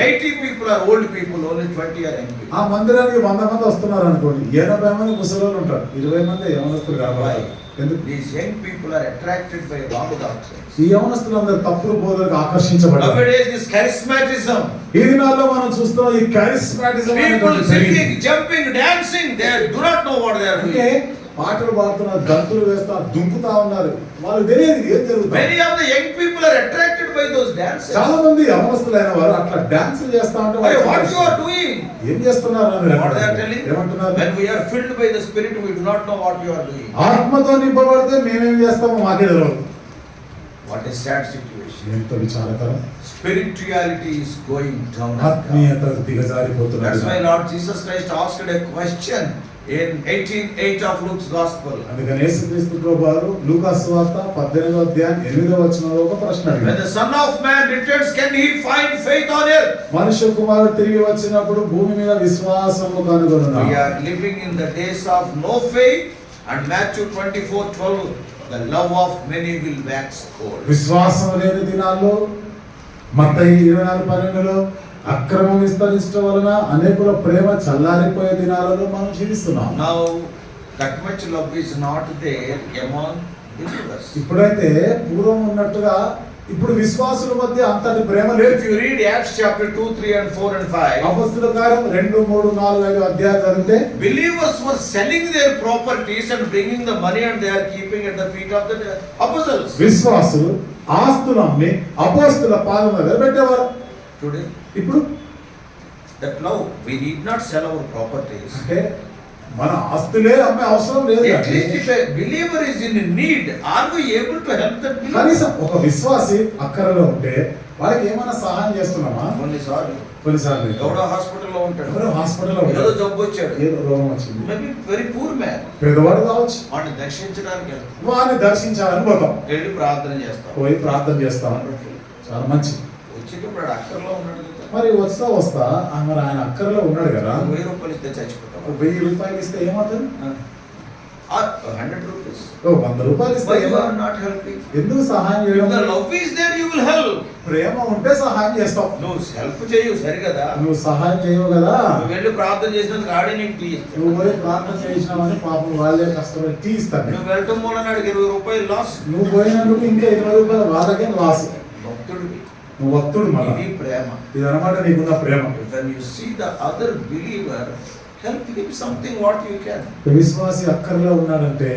80 people are old people, only 20 are young people.
ఆ మందిరానికి 100 మంది వస్తున్నారు అనుకోండి, 80 మంది ముసలోళ్ళు ఉంటారు, 20 మంది యవనస్తులు కాబట్టి. ఎందుకు?
These young people are attracted by wrong doctrines.
ఈ యవనస్తులందరూ తప్పుడు బోధలకు ఆకర్షించబడ్డారు.
Nowadays this charismatism,
ఈ దినాల్లో మనం చూస్తున్నాం ఈ క్యారిస్మాటిజం
people
అనేటువంటి పెరిగింది.
singing, jumping, dancing, they do not know what they are
అంటే
doing.
పాటలు పాడుతున్నారు, గంతులు వేస్తున్నారు, దుంకుతా ఉన్నారు, వాళ్ళు తెలియదు ఏం జరుగుతుంది.
Many of the young people are attracted by those dances.
చాలా మంది యవనస్తులైన వారు అట్లా డాన్సులు చేస్తా ఉంటే
Hey,
వాళ్ళు
what you are doing?
ఏం చేస్తున్నారు అని
What they are telling?
ఏమంటున్నారు?
When we are filled by the Spirit, we do not know what you are doing.
ఆత్మతో నింపబడితే మేమేం చేస్తామో మాకే తెలియదు.
What a sad situation.
ఎంత విచారకరం.
Spirituality is going down.
ఆత్మీయత దిగజారిపోతున్నది.
That's why Lord Jesus Christ asked a question in 18:8 of Luke's Gospel.
అందుకని యేసుక్రీస్తు ప్రభువారు లూకా సువార్త 18వ అధ్యాయం 8వ వచనంలో ఒక ప్రశ్న
When
అడిగారు.
the Son of Man returns, can he find faith on earth?
మనుష్య కుమారుడు తిరిగి వచ్చినప్పుడు భూమి మీద విశ్వాసము కనుగొనునా?
We are living in the days of no faith, and Matthew 24:12, the love of many will wax cold.
విశ్వాసం లేని దినాల్లో మత్తయి 24:12లో అక్రమం విస్తరించడం వలన అనేకుల ప్రేమ చల్లారిపోయే దినాలలో మనం జీవిస్తున్నాం.
Now, that much love is not there among believers.
ఇప్పుడైతే పూర్వం ఉన్నట్టుగా ఇప్పుడు విశ్వాసుల మధ్య అంతటి ప్రేమ లేదు.
If you read Acts chapter 2, 3 and 4 and 5,
అపొస్తలుల కార్యం 2, 3, 4, 5 అధ్యాయాలు చదివితే
believers were selling their properties and bringing the money, and they are keeping at the feet of the apostles.
విశ్వాసులు ఆస్తులు అమ్మి అపొస్తలుల పాదముల దగ్గర పెట్టేవారు.
Today,
ఇప్పుడు
that love, we need not sell our properties.
అంటే మన ఆస్తులే అమ్మే అవసరం లేదు.
At least if a believer is in need, are we able to help that believer?
కనీసం ఒక విశ్వాసి అక్కరలో ఉంటే వాళ్ళకి ఏమైనా సహాయం చేస్తున్నామా?
కొన్నిసార్లు
కొన్నిసార్లు
ఎవడో హాస్పిటల్లో ఉంటాడు,
ఎవరో హాస్పిటల్లో
ఏదో
ఉంటారు,
జబ్బు వచ్చాడు,
ఏదో రోగం వచ్చింది,
మేబీ వెరీ పూర్ మ్యాన్,
పేదవాడు కావచ్చు,
వాడిని దర్శించడానికి వెళ్తాం,
వాడిని దర్శించాలని పోతాం,
వెళ్ళి ప్రార్థన చేస్తాం.
పోయి ప్రార్థన చేస్తాం, చాలా మంచి.
వచ్చేటప్పుడు వాడు అక్కర్లో ఉన్నాడు కదా,
మరి వస్తా మరి ఆయన అక్కరలో ఉన్నాడు కదా,
1000 రూపాయలు ఇస్తే చచ్చిపోతాం.
1000 రూపాయలు ఇస్తే ఏమవుతుంది?
100 rupees.
100 రూపాయలు ఇస్తే
Why you
ఏమో-
are not helping?
ఎందుకు సహాయం
If the
చేయడం?
love is there, you will help.
ప్రేమ ఉంటే సహాయం చేస్తావు.
నువ్వు హెల్ప్ చేయవు సరి కదా.
నువ్వు సహాయం చేయవు కదా.
నువ్వు వెళ్ళి ప్రార్థన చేసినందుకు ఆడే నీకు టీ ఇస్తాడు.
నువ్వు పోయి ప్రార్థన చేసినావని పాపం వాళ్ళే కష్టపడి తీస్తాను.
నువ్వు వెళ్ళటం మూలన వాడికి 20 రూపాయలు లాస్.
నువ్వు పోయినందుకు ఇంకా 20 రూపాయలు వాళ్ళకే లాస్.
భక్తుడికి
నువ్వు భక్తుడు మళ్ళా.
ఇది ప్రేమ.
ఇదన్నమాట నీకున్న ప్రేమ.
When you see the other believer, help him something what you can.
విశ్వాసి అక్కర్లో ఉన్నాడంటే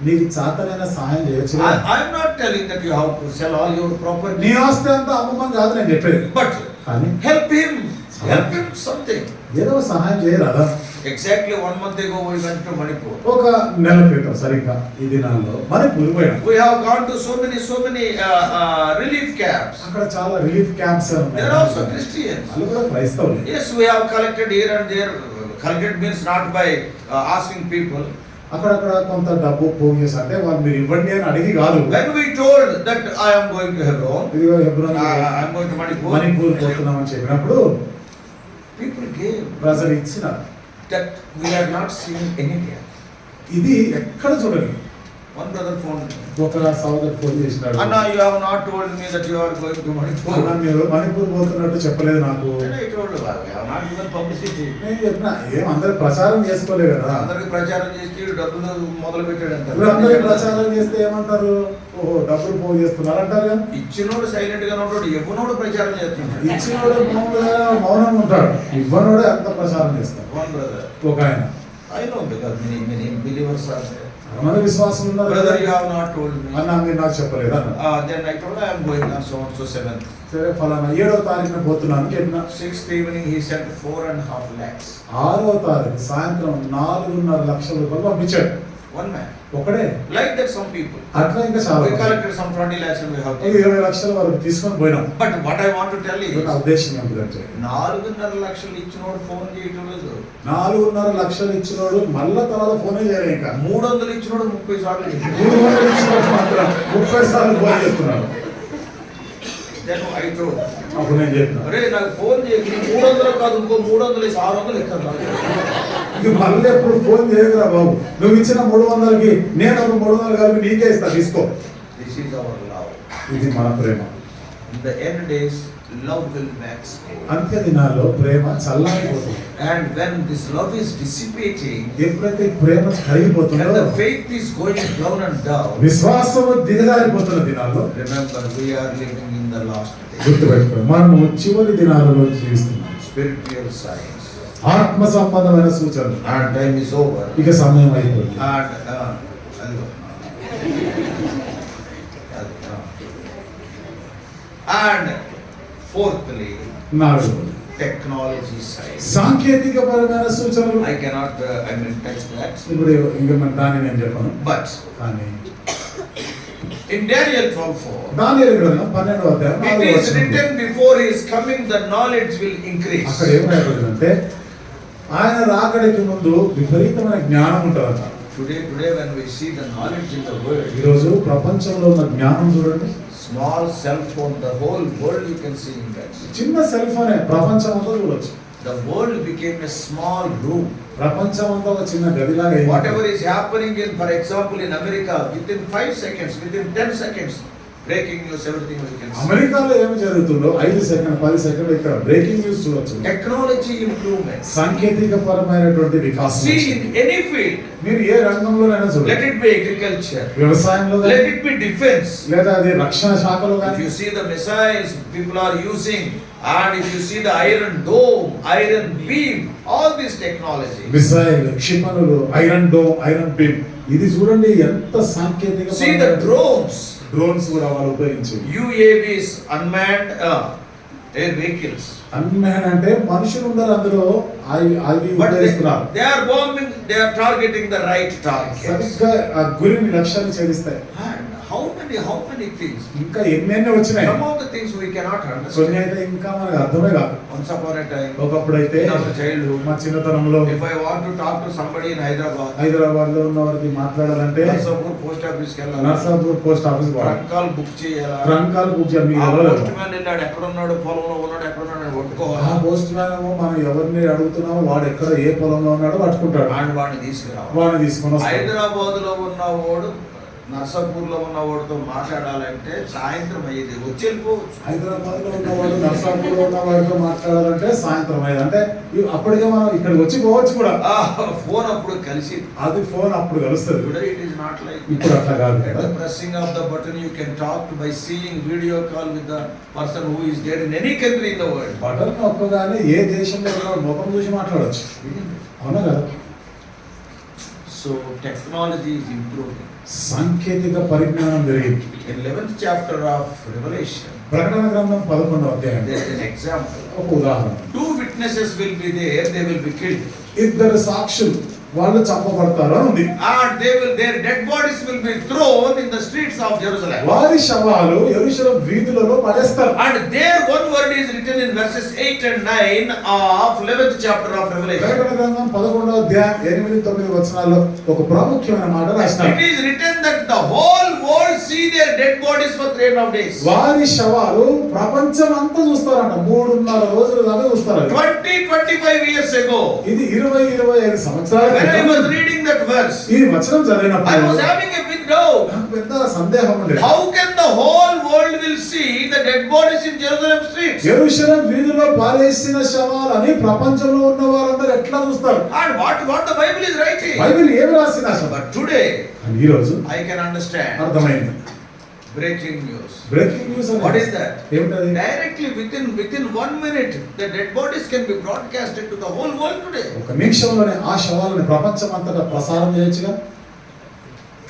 నీకు చాతనైన సహాయం చేయొచ్చు కదా.
I am not telling that you have to sell all your
నీ
property,
ఆస్తి అంతా అమ్మమని కాదు నేను చెప్పేది.
but
కానీ
help him something.
ఏదో సహాయం చేయరాదా?
Exactly 1 month ago we went to Manipur.
ఒక నెల క్రితం సరిగ్గా ఈ దినాల్లో మణిపూర్ పోయాం.
We have gone to so many relief camps.
అక్కడ చాలా రిలీఫ్ క్యాంప్స్
They
ఉన్నాయి.
are also Christians.
వాళ్ళు కూడా క్రైస్తవులే.
Yes, we have collected here and there. Collected means not by asking people.
అక్కడక్కడ కొంత డబ్బు పోగు చేసి అంటే వాళ్ళు మీరు ఇవ్వండి అని అడిగి కాదు.
When we told that I am going to Hebron,
ఇదిగో Hebron
I am going to Manipur,
Manipur పోతున్నామని చెప్పినప్పుడు
people gave.
ప్రజలు ఇచ్చినారు.
That we are not seeing anywhere.
ఇది ఎక్కడ చూడలేదు.
One brother phoned me.
ఒక సోదరుడు ఫోన్ చేసినాడు.
Anna, you have not told me that you are going to
అన్న,
Manipur.
మీరు మణిపూర్ పోతున్నట్టు చెప్పలేదు నాకు.
And I told you, we have not given publicity.
నేను చెప్పిన ఏం అందరు ప్రచారం చేసుకోలేదు కదా.
అందరికి ప్రచారం చేసి డబ్బులు మొదలు పెట్టాడు
ఇప్పుడు అందరికి
అంటారు.
ప్రచారం చేస్తే ఏమంటారు? ఓహో డబ్బులు పోగు చేస్తున్నారు అంటారు కదా.
ఇచ్చినోడు సైలెంట్ గా ఉంటాడు, ఇవ్వనోడు ప్రచారం చేస్తున్నాడు.
ఇచ్చినోడు మౌనంగా ఉంటాడు, ఇవ్వనోడే అంత ప్రచారం చేస్తాడు.
One brother,
ఒక ఆయన
I know because many believers are there.
మన విశ్వాసం ఉన్నారు
Brother,
కదా.
you have not told me.
అన్న మీరు నాకు చెప్పలేదు అన్న.
Then I told I am going on so and so 7th.
సరే ఫలానా 7వ తారీఖున పోతున్నాను చెప్పిన.
6th evening he sent 4.5 lakhs.
6వ తారీఖు సాయంత్రం 4.5 లక్షల రూపాయలు పంపించాడు.
One man.
ఒకడే.
Like that some people.
అట్లా ఇంకా చాలా
We
మంది.
collected some 20 lakhs and we have
ఒక 20 లక్షల వరకు తీసుకొని పోయినాం.
But what I want to tell you
నా
is,
ఉద్దేశం ఏంటంటే
4.5 లక్షలు ఇచ్చినోడు ఫోన్ చేయటం లేదు.
4.5 లక్షలు ఇచ్చినోడు మళ్ళా తర్వాత ఫోనే చేయలే ఇంకా.
300 ఇచ్చినోడు 30 సార్లు చేశాడు.
300 ఇచ్చినోడు మాత్రం 30 సార్లు ఫోన్ చేస్తున్నాడు.
Then I told,
అప్పుడు నేను చెప్పిన
అరే నాకు ఫోన్ చేయకు, 300 కాదు ఇంకో 300 వేసి 600 ఎక్కడ
ఇది మళ్ళీ ఎప్పుడు ఫోన్ చేయకురా బాబు. నువ్వు ఇచ్చిన 300కి నేను ఒక 300 కలిపి నీకే ఇస్తా తీసుకో.
This is our love.
ఇది మన ప్రేమ.
In the end days, love will wax cold.
అంత్య దినాల్లో ప్రేమ చల్లారిపోతుంది.
And when this love is dissipating,
ఎప్పుడైతే ఈ ప్రేమ
and
కరిగిపోతుందో,
the faith is going down and down,
విశ్వాసము దిగజారిపోతున్న దినాల్లో
remember we are living in the last days.
గుర్తుపెట్టుకో మనము చివరి దినాలలో జీవిస్తున్నాం.
Spiritual signs.
ఆత్మ సంబంధమైన సూచనలు.
And time is over.
ఇక సమయం అయిపోయింది.
And fourthly,
4
technology signs.
సాంకేతిక పరమైన సూచనలు.
I cannot, touch that.
ఇప్పుడు ఇంకా మన దాన్ని నేను చెప్పను.
But
కానీ
in Daniel 12:4,
దానియేలు గ్రంథం 12వ అధ్యాయం
it
4వ
is
వచనం.
written before his coming, the knowledge will increase.
అక్కడ ఏం రాయబడిందంటే ఆయన రాకడికి ముందు విపరీతమైన జ్ఞానం ఉంటుందంట.
Today when we see the knowledge in the world,
ఈరోజు ప్రపంచంలో ఉన్న జ్ఞానం చూడండి.
small cell phone, the whole world you can see in that.
చిన్న సెల్ ఫోనే ప్రపంచం అంతా చూడొచ్చు.
The world became a small room.
ప్రపంచం అంతా ఒక చిన్న గదిలాగా అయింది.
Whatever is happening in, for example, in America, within 5 seconds, within 10 seconds, breaking news, everything we can see.
అమెరికాలో ఏమి జరుగుతుందో 5 సెకండ్ 10 సెకండ్ ఇక్కడ బ్రేకింగ్ న్యూస్ చూడొచ్చు.
Technology improvement.
సాంకేతిక పరమైనటువంటి వికాసం.
See in any field,
మీరు ఏ రంగంలోనైనా
let
చూడండి.
it be agriculture,
వ్యవసాయంలో
let
కానీ
it be defense.
లేదా అది రక్షణ శాఖలో
If
కానీ
you see the missiles people are using, and if you see the iron dome, iron beam, all this technology.
Missile, క్షిపణులు, ఐరన్ డోమ్, ఐరన్ బీమ్, ఇది చూడండి ఎంత సాంకేతిక.
See the drones,
డ్రోన్స్ కూడా వాళ్ళు ఉపయోగించేవి.
UAVs, unmanned air vehicles.
Unmanned అంటే మనుషులు ఉన్నారు అందులో అవి
But
ఉపయోగిస్తున్నారు.
they are bombing, they are targeting the right targets.
సరిగ్గా ఆ గురిని లక్ష్యాన్ని ఛేదిస్తాయి.
And how many many things.
ఇంకా ఎన్నెన్ని వచ్చినాయి.
Some of the things we cannot
కొన్ని
understand.
అయితే ఇంకా మనకు అర్థమే కాదు.
Once upon a time,
ఒకప్పుడైతే
in our childhood,
మా చిన్నతనంలో
if I want to talk to somebody in Hyderabad,
Hyderabad లో ఉన్న వారికి మాట్లాడాలంటే
Narsapur post office కి వెళ్ళాలి.
Narsapur post office
trunk call book చేయాలా?
ట్రంకాలు బుక్ చేయాలి. మీకు
ఆ
ఎవరు
పోస్ట్ మ్యాన్ వెళ్ళాడు, ఎక్కడ ఉన్నాడు, పొలంలో ఉన్నాడు, ఎక్కడ ఉన్నాడు అని
ఆ
పట్టుకోవాలి.
పోస్ట్ మ్యాన్ మనం ఎవరిని అడుగుతున్నామో వాడు ఎక్కడ ఏ పొలంలో ఉన్నాడో పట్టుకుంటాడు.
అండ్ వాడిని తీసుకురావాలి.
వాడిని తీసుకొని వస్తాడు.
హైదరాబాద్ లో ఉన్నవాడు నర్సాపూర్ లో ఉన్నవాడితో మాట్లాడాలంటే సాయంత్రం అయ్యేది, వచ్చి వెళ్ళిపోవచ్చు.
హైదరాబాద్ లో ఉన్నవాడు నర్సాపూర్ లో ఉన్న వాడితో మాట్లాడాలంటే సాయంత్రం అయ్యేది. అంటే అప్పటికే మనం ఇక్కడికి వచ్చి పోవచ్చు కూడా.
ఫోన్ అప్పుడు కలిసి
అది ఫోన్ అప్పుడు కలుస్తుంది.
Today it is not like
ఇప్పుడు అట్లా కాదు
at
కదా.
the pressing of the button you can talk by seeing video call with the person who is there in any country in the world.
Button నొక్కగానే ఏ దేశంలో ఉన్న ముఖం చూసి మాట్లాడచ్చు. అవునా కదా.
So technology is improving.
సాంకేతిక పరిజ్ఞానం పెరిగింది.
In 11th chapter of Revelation,
ప్రకటన గ్రంథం 11వ అధ్యాయం
there is an example.
ఒక ఉదాహరణ.
2 witnesses will be there, they will be killed.
ఇద్దరు సాక్షులు వాళ్ళు చంపబడతారు అని ఉంది.
And their dead bodies will be thrown in the streets of Jerusalem.
వారి శవాలు యెరూషలేం వీధులలో పడేస్తారు.
And there one word is written in verses 8 and 9 of 11th chapter of Revelation.
ప్రకటన గ్రంథం 11వ అధ్యాయం 8-9 వచనాల్లో ఒక ప్రాముఖ్యమైన మాట రాశారు.
It is written that the whole world see their dead bodies for 3.5 days.
వారి శవాలు ప్రపంచం అంతా చూస్తారంట. 3.5 రోజుల దాకా చూస్తారు.
20-25 years ago,
ఇది 20-25 సంవత్సరాల
when I
క్రితం
was reading that verse,
ఈ వచనం
I
చదివినప్పుడు
was having a big doubt.
నాకు పెద్ద సందేహం ఉండేది.
How can the whole world will see the dead bodies in Jerusalem streets?
యెరూషలేం వీధిలో పారేసిన శవాలని ప్రపంచంలో ఉన్న వారందరూ ఎట్లా చూస్తారు?
And what the Bible is writing.
Bible ఏమి రాసింది అసలు?
But today,
ఈ రోజు
I can understand.
అర్థమైంది.
Breaking news.
Breaking news
What is that?
ఏమిటది?
Directly within 1 minute, the dead bodies can be broadcasted to the whole world today.
ఒక నిమిషంలోనే ఆ శవాలని ప్రపంచం అంతటా ప్రసారం చేయొచ్చుగా.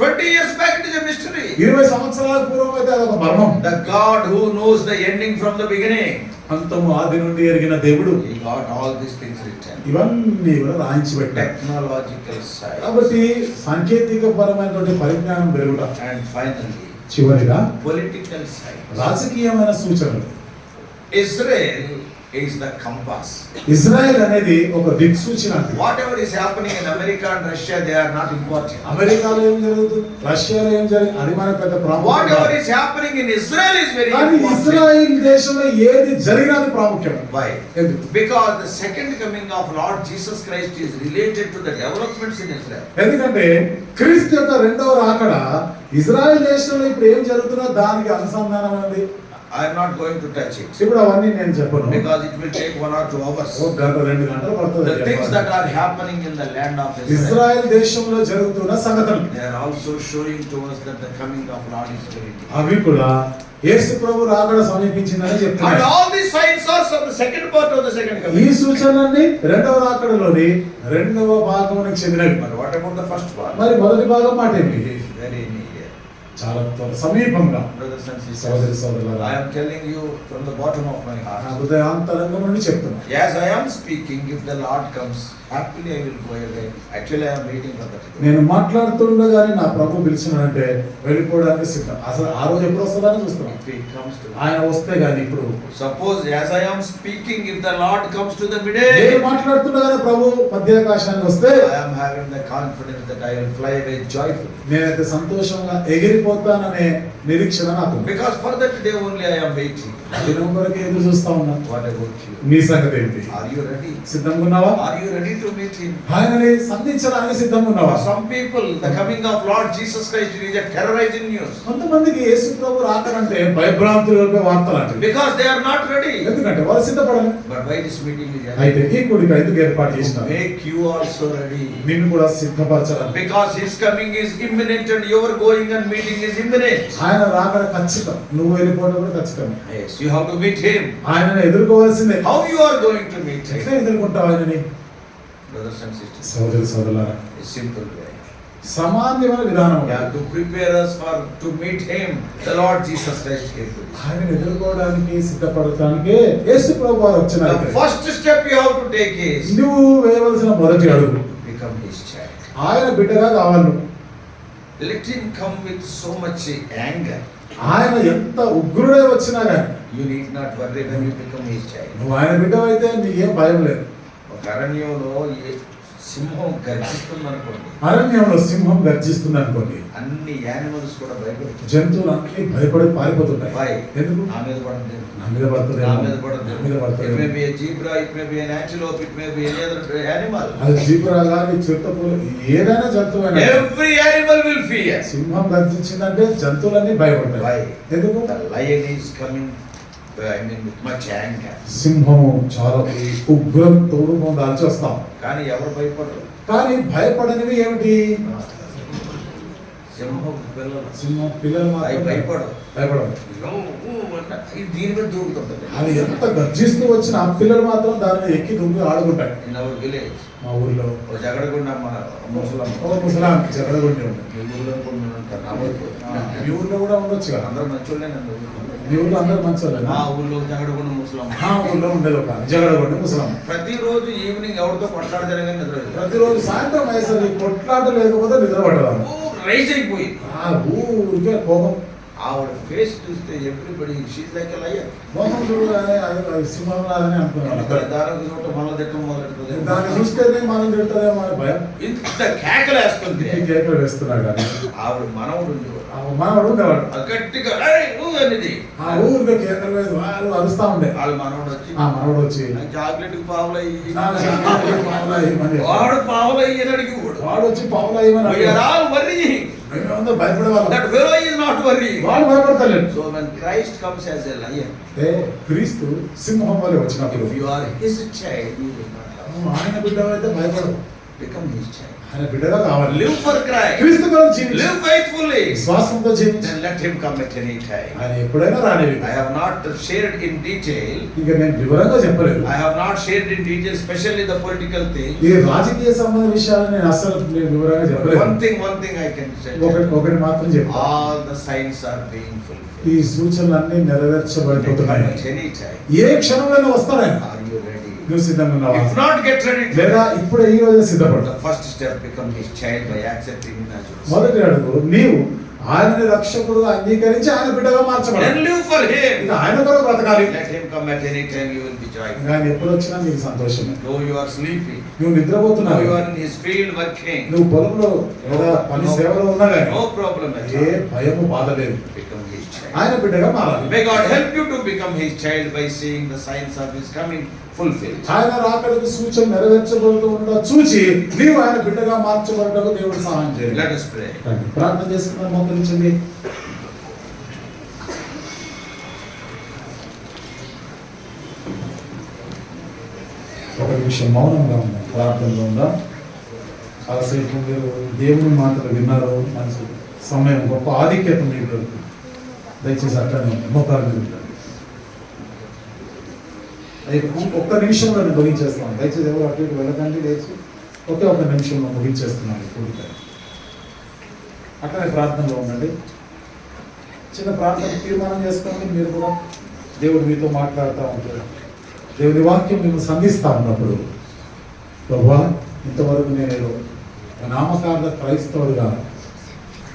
20 years back it is a mystery.
20 సంవత్సరాల పూర్వం అయితే అదొక మర్మం.
The God who knows the ending from the beginning,
అంతము ఆది నుండి ఎరిగిన దేవుడు
He got all these things written.
ఇవన్నీ కూడా రాయించి పెట్టాడు.
Technological side.
కాబట్టి సాంకేతిక పరమైనటువంటి పరిజ్ఞానం పెరుగుట,
And finally,
చివరిగా
political side.
రాజకీయమైన సూచనలు.
Israel is the compass.
Israel అనేది ఒక దిక్సూచి లాంటిది.
Whatever is happening in America and Russia, they are not important.
అమెరికాలో ఏం జరుగుతుంది, రష్యాలో ఏం జరుగుతుంది, అది మన పెద్ద ప్రాముఖ్యం
Whatever
కాదు.
is happening in Israel is very
కానీ
important.
ఇజ్రాయెల్ దేశంలో ఏది జరిగినది ప్రాముఖ్యం.
Why?
ఎందుకు?
Because the second coming of Lord Jesus Christ is related to the developments in Israel.
ఎందుకంటే క్రీస్తు యొక్క రెండవ రాకడ ఇజ్రాయెల్ దేశంలో ఇప్పుడు ఏం జరుగుతుందో దానికి అనుసంధానమైనది.
I am not going to touch it
ఇప్పుడు అవన్నీ నేను చెప్పను,
because it will take 1 or 2 hours.
ఒక గంట 2 గంటలు పడుతుంది.
The things that are happening in the land of Israel,
Israel దేశంలో జరుగుతున్న సంగతులు
they are also showing to us that the coming of Lord is very near.
అవి కూడా యేసు ప్రభు రాకడ సమీపించిందని
And
చెప్తున్నారు.
all these signs are of the second part of the second
ఈ
coming.
సూచనలన్నీ రెండవ రాకడలోని రెండవ భాగమునకు చెందినవి.
But what about the first part?
మరి మొదటి భాగం మాట ఏంటి?
It is very near.
చాలా సమీపంగా.
Brothers and
సోదరి
sisters,
సోదరులారా,
I am telling you from the bottom of my
నా
heart.
హృదయాంతరంగం నుండి చెప్తున్నా.
As I am speaking, if the Lord comes, happily I will go away. Actually, I am waiting for that.
నేను మాట్లాడుతుండగానే నా ప్రభు పిలిచినాడంటే వెళ్ళిపోవడానికి సిద్ధం. అసలు ఆ రోజు ఎప్పుడు వస్తుందని చూస్తున్నాం.
If He comes to me.
ఆయన వస్తే గాని ఇప్పుడు
Suppose as I am speaking, if the Lord comes to the
నేను
midday,
మాట్లాడుతుండగానే ప్రభు మధ్యాకాశానికి వస్తే
I am having the confidence that I will fly away joyfully.
నేనైతే సంతోషంగా ఎగిరిపోతాననే నిరీక్షణ నాకు ఉంది.
Because for that day only I am waiting.
దినం కొరకు ఎదురు చూస్తా ఉన్నా.
What about you?
నీ సంగతి ఏంటి?
Are you ready?
సిద్ధంగా ఉన్నావా?
Are you ready to meet Him?
ఆయనని సంధించడానికి సిద్ధంగా ఉన్నావా?
For some people, the coming of Lord Jesus Christ is a terrorizing news.
కొంతమందికి యేసు ప్రభు రాకడంటే భయభ్రాంతులు కలిపే వార్త లాంటివి.
Because they are not ready.
ఎందుకంటే వాళ్ళు సిద్ధపడాలి.
But why this meeting is
అయితే
happening?
ఈ కూడిక ఎందుకు ఏర్పాటు చేసినారు?
Make you also ready.
నిన్ను కూడా సిద్ధపరచాలి.
Because His coming is imminent and your going and meeting is imminent.
ఆయన రాకడ ఖచ్చితం, నువ్వు వెళ్ళిపోవడం కూడా ఖచ్చితం.
Yes, you have to meet Him.
ఆయనను ఎదుర్కోవాల్సిందే.
How you are going to meet
ఎట్లా
Him?
ఎదుర్కొంటావు ఆయనని?
Brothers and sisters,
సోదరి సోదరులారా,
a simple way.
సామాన్యమైన విధానం.
Yeah, to prepare us to meet Him, the Lord Jesus Christ came to this.
ఆయనను ఎదుర్కోవడానికి సిద్ధపడటానికి యేసు ప్రభు వారు వచ్చినారు.
The first step you have to take is
నువ్వు వేయవలసిన మొదటి అడుగు
become His child.
ఆయన బిడ్డగా కావాలి. నువ్వు
let him come with so much anger.
ఆయన ఎంత ఉగ్రుడే వచ్చినా కానీ
You need not worry when you become his child.
నువ్వు ఆయన బిడ్డవైతే నీకేం భయం లేదు.
ఒక అరణ్యంలో సింహం గర్జిస్తుందనుకోండి,
అరణ్యంలో సింహం గర్జిస్తుంది అనుకోండి,
అన్ని యానిమల్స్ కూడా భయపడుతుంది.
జంతువులు అన్ని భయపడి పారిపోతుంటాయి.
Why?
ఎందుకు?
నా మీద పడదు,
నా మీద పడుతుంది,
నా మీద పడదు.
నా మీద
It may
పడుతుంది.
be a zebra, it may be an antelope, it may be any other animal.
అది జీపురా కానీ చిరుతపులు ఏదైనా జంతువు
Every animal will fear.
సింహం గర్జించిందంటే జంతువులన్నీ భయపడతాయి.
Why?
ఎందుకు?
The lion is coming, with much anger.
సింహము చాలా ఉగ్రం తోడు దాల్చి వస్తాం.
కానీ ఎవరు భయపడరు?
కానీ భయపడనివి ఏమిటి?
సింహం పిల్లలు.
సింహం పిల్లలు మాత్రం
భయపడరు.
భయపడరు.
ఇది దీని మీద దూకుతుంటుంది.
అది ఎంత గర్జిస్తూ వచ్చిన ఆ పిల్లలు మాత్రం దాన్ని ఎక్కి దుమ్మి ఆడుకుంటాయి.
ఇన్ అవర్ విలేజ్
మా ఊర్లో
ఓ జగడగుండ ముసలం
ఒక ముసలాం జగడగొండి ఉంటాయి.
మీ ఊళ్ళో కూడా ఉంటారు. నా ఊళ్ళో.
మీ ఊర్లో కూడా ఉండొచ్చు కదా.
అందరూ మంచోళ్ళే నన్ను.
మీ ఊర్లో అందరు మంచి
మా ఊళ్ళో జగడగుండ ముసలం.
ఆ ఊర్లో ఉండేది ఒక జగడగొండి ముసలాం.
ప్రతిరోజు ఈవినింగ్ ఎవరితో కొట్లాడ జరగని నిద్ర లేదు.
ప్రతిరోజు సాయంత్రం అయ్యేసరికి కొట్లాట లేకపోతే నిద్ర పడదాం.
రైజ్ అయిపోయి
ఆ ఊరికే కోపం.
ఆవిడ ఫేస్ చూస్తే everybody she's like a lion.
మోహం చూడగానే అది సింహం లాగానే అనుకున్నాను.
దానికి చోట మళ్ళీ తిట్టం మొదలెడుతుంది.
దాన్ని చూస్తేనే మనం తింటుందేమో అని భయం.
ఇంత కేకలేస్తుంది.
ఈ కేకలు వేస్తున్నాడు కానీ
ఆవిడ మనవుడు ఉండేవాడు.
మనవాడు ఉండేవాడు.
గట్టిగా "ఏయ్, నువ్వు" అనేది.
ఆ ఊరికే కేకలు వేసి వాళ్ళు అరుస్తా ఉండే.
వాళ్ళ మనవుడు వచ్చి
ఆ మనవాడు వచ్చి
చాక్లెట్ పావులు అయ్యి
నాకు చాక్లెట్ పావులా ఇవ్వమని.
వాడు పావులు అయ్యి అని అడిగి
వాడు వచ్చి పావులా ఇవ్వమని
We are all worrying
మేమందరూ భయపడేవాళ్ళం.
that fellow is not worrying.
వాడు భయపడతలేడు.
So when Christ comes as a lion,
క్రీస్తు సింహం వలె వచ్చినప్పుడు
if you are his child, you will not have.
నువ్వు ఆయన బిడ్డవైతే భయపడవు.
Become his child.
ఆయన బిడ్డగా కావాలి.
Live for Christ.
క్రీస్తు కొరకు జీవించు.
Live faithfully.
విశ్వాసంతో జీవించు.
Then let him come at any time.
ఆయన ఎప్పుడైనా రానివి.
I have not shared in detail.
ఇంకా నేను వివరంగా చెప్పలేదు.
I have not shared in detail, especially the political thing.
ఈ రాజకీయ సంబంధ విషయాలు నేను అసలు వివరంగా చెప్పలేదు.
One thing I can say.
ఒకటి మాత్రం చెప్పాను.
All the signs are being fulfilled.
ఈ సూచనలన్నీ నెరవేర్చబడిపోతున్నాయి.
At any time.
ఏ క్షణంలో వస్తాడు ఆయన.
Are you ready?
నువ్వు సిద్ధంగా ఉన్నావా?
If not, get ready.
లేదా ఇప్పుడే ఈ రోజే సిద్ధపడు.
The first step, become his child by accepting him as your son.
మొదటి అడుగు నీవు ఆయనని రక్షకుడుగా అంగీకరించి ఆయన బిడ్డగా మార్చబడాలి.
Then live for him.
ఇంకా ఆయన కొరకు బ్రతకాలి.
Let him come at any time, you will be joyful.
ఆయన ఎప్పుడు వచ్చినా నీకు సంతోషమే.
Though you are sleeping,
నువ్వు
though
నిద్రపోతున్నావు,
you are in his field working,
నువ్వు పొలంలో లేదా పని సేవలో ఉన్నా కానీ
no problem at
A
all.
భయము బాధ లేదు.
Become his child.
ఆయన బిడ్డగా మారాలి.
May God help you to become his child by seeing the signs of his coming fulfilled.
ఆయన రాకడకు సూచన నెరవేర్చబడుతూ ఉండ చూచి నీవు ఆయన బిడ్డగా మార్చబడటకు దేవుడు సహాయం చేయాలి.
Let us pray.
ప్రార్థన చేసుకున్న మోకరించండి. ఒక నిమిషం మౌనంగా ఉందాం, ప్రార్థనలో ఉందాం. చాలాసేపు మీరు దేవుని మాటలు విన్నారు. మంచి సమయం, గొప్ప ఆధిక్యత మీకు దొరుకుతుంది. దయచేసి అట్లనే మోకాలు మీద ఉండండి. ఒక్క నిమిషంలో నేను ముగించేస్తాను. దయచేసి ఎవరు అటు ఇటు వెళ్ళకండి. లేచి ఒక్క నిమిషంలో ముగించేస్తున్నాను పూర్తిగా. అట్లనే ప్రార్థనలో ఉండండి. చిన్న ప్రార్థన తీర్మానం చేసుకోండి. మీరు కూడా దేవుడు మీతో మాట్లాడుతూ ఉంటారు. దేవుని వాక్యం మేము సంధిస్తూ ఉన్నప్పుడు ప్రభువా ఇంతవరకు నేను నామకార్థ క్రైస్తవుడిగా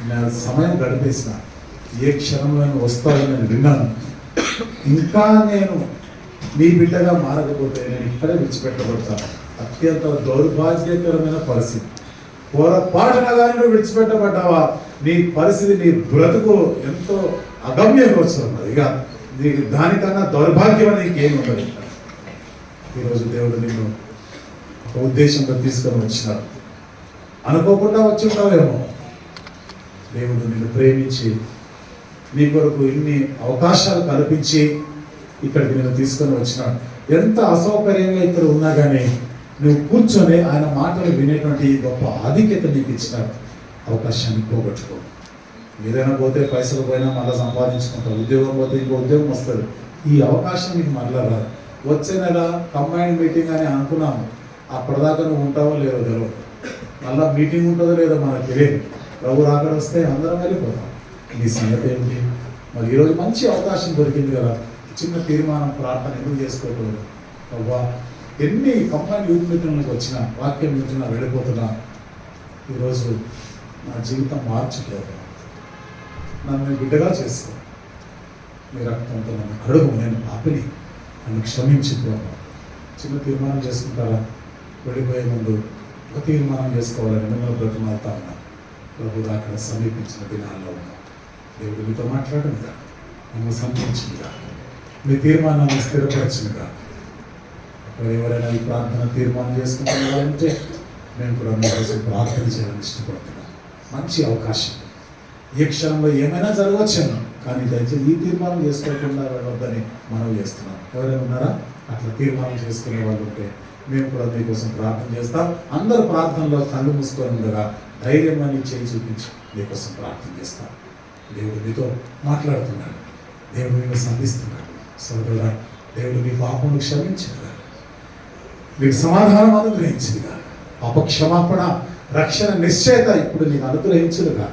నా సమయం గడిపేసిన ఏ క్షణంలో వస్తాడని నేను విన్నాను. ఇంకా నేను నీ బిడ్డగా మారకపోతే నేను ఇక్కడే విడిచిపెట్టబడతాను. అత్యంత దౌర్భాగ్యకరమైన పరిస్థితి. పొరపాటున కానీ నువ్వు విడిచిపెట్టబడ్డావా నీ పరిస్థితి, నీ బ్రతుకు ఎంతో అగమ్యగోచరం. ఇక దానికన్నా దౌర్భాగ్యం అనేది ఏమి ఉండదు. ఈరోజు దేవుడు నిన్ను ఒక ఉద్దేశంతో తీసుకొని వచ్చినాడు. అనుకోకుండా వచ్చి ఉంటావేమో. దేవుడు నిన్ను ప్రేమించి నీ కొరకు ఇన్ని అవకాశాలు కల్పించి ఇక్కడికి నేను తీసుకొని వచ్చినాడు. ఎంత అసౌకర్యంగా ఇక్కడ ఉన్నా కానీ నువ్వు కూర్చొని ఆయన మాటలు వినేటువంటి గొప్ప ఆధిక్యత నీకు ఇచ్చిన అవకాశాన్ని పోగొట్టుకో. ఏదైనా పోతే పైసలు పోయినా మళ్ళీ సంపాదించుకుంటావు. ఉద్యోగం పోతే ఇంకో ఉద్యోగం వస్తుంది. ఈ అవకాశం నీకు మళ్ళీ రాదు. వచ్చే నెల కంబైన్డ్ మీటింగ్ అని అనుకున్నాము. అప్పటిదాకా నువ్వు ఉంటావో లేదో తెలియదు. మళ్ళీ మీటింగ్ ఉంటుందో లేదో మనకు తెలియదు. ప్రభు రాకడ వస్తే అందరం వెళ్ళిపోతాం. నీ సంగతి ఏమిటి? మరి ఈరోజు మంచి అవకాశం దొరికింది కదా. చిన్న తీర్మానం ప్రార్థన ఎందుకు చేసుకోకూడదు? అవ్వా ఎన్ని కంబైన్డ్ యూత్ మీటింగ్లకు వచ్చినా వాక్యం వింటున్నా వెళ్ళిపోతున్నా ఈరోజు నా జీవితం మార్చు ప్రభు, నన్ను నీ బిడ్డగా చేసుకో, నీ రక్తంతో నన్ను కడుగు, నేను పాపిని, నన్ను క్షమించి ప్రభు. చిన్న తీర్మానం చేసుకుంటారా? వెళ్ళిపోయే ముందు ఒక తీర్మానం చేసుకోవాలని మిమ్మల్ని బ్రతిమాలుతా ఉన్నా. ప్రభు అక్కడ సమీపించిన దినాల్లో ఉన్నా. దేవుడు మీతో మాట్లాడినగా, మమ్మల్ని సంపించిందిగా, మీ తీర్మానాన్ని స్థిరపరచినగా. ఎవరైనా ఈ ప్రార్థన తీర్మానం చేసుకుంటున్నారంటే మేము కూడా మీకోసం ప్రార్థన చేయాలని ఇష్టపడుతున్నాం. మంచి అవకాశం. ఏ క్షణంలో ఏమైనా జరగవచ్చాను, కానీ దయచేసి ఈ తీర్మానం చేసుకోకుండా వెళ్ళొద్దని మనం చేస్తున్నాం. ఎవరైనా ఉన్నారా అట్లా తీర్మానం చేసుకునే వాళ్ళు ఉంటే మేము కూడా మీకోసం ప్రార్థన చేస్తాం. అందరు ప్రార్థనలో కళ్ళు మూసుకొని ఉండగా ధైర్యం అని చేయి చూపించి మీకోసం ప్రార్థన చేస్తాం. దేవుడు మీతో మాట్లాడుతున్నాడు, దేవుడు మీకు సంధిస్తున్నాడు. సోదరుడా, దేవుడు మీ పాపమును క్షమించినగా, మీకు సమాధానం అనుగ్రహించినగా, పాపక్షమాపణ రక్షణ నిశ్చయత ఇప్పుడు నీకు అనుగ్రహించునుగా.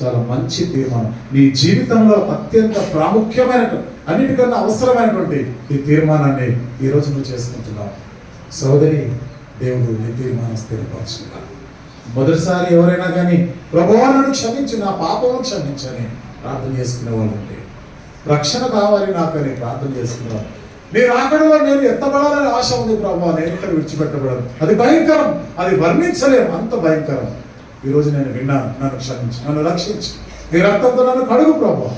చాలా మంచి తీర్మానం. నీ జీవితంలో అత్యంత ప్రాముఖ్యమైన, అన్నిటికన్నా అవసరమైనటువంటి ఈ తీర్మానాన్ని ఈరోజు నువ్వు చేసుకుంటున్నావు. సోదరి, దేవుడు నీ తీర్మానం స్థిరపరచుగా. మొదటిసారి ఎవరైనా కానీ ప్రభువా నన్ను క్షమించి, నా పాపమును క్షమించని ప్రార్థన చేసుకునే వాళ్ళు ఉంటే, రక్షణ కావాలి నాకని ప్రార్థన చేసుకున్నావు. నేను ఆకడలో నేను ఎత్తబడాలని ఆశ ఉంది ప్రభువా, నేను ఇక్కడ విడిచిపెట్టబడను. అది భయంకరం, అది వర్ణించలేము, అంత భయంకరం. ఈరోజు నేను విన్నాను, నన్ను క్షమించి, నన్ను రక్షించి, నీ రక్తంతో నన్ను కడుగు ప్రభువా.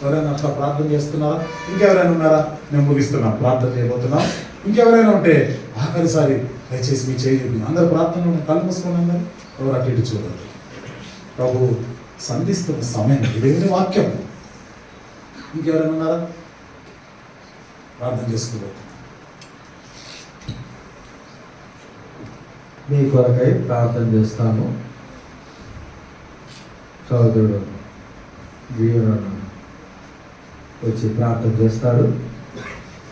ఎవరైనా అట్లా ప్రార్థన చేస్తున్నారా? ఇంకెవరైనా ఉన్నారా? నేను ముగిస్తున్నాం, ప్రార్థన చేయబోతున్నాం. ఇంకెవరైనా ఉంటే ఆఖరిసారి దయచేసి మీ చేయి. అందరు ప్రార్థన కళ్ళు మూసుకొని అందరు ఎవరు అటు ఇటు చూడండి. ప్రభు సంధిస్తున్న సమయం, దేవుని వాక్యం. ఇంకెవరైనా ఉన్నారా? ప్రార్థన చేసుకోబోతున్నాం.
మీ కొరకై ప్రార్థన చేస్తాను. సోదరుడు వీరులను వచ్చి ప్రార్థన చేస్తాడు.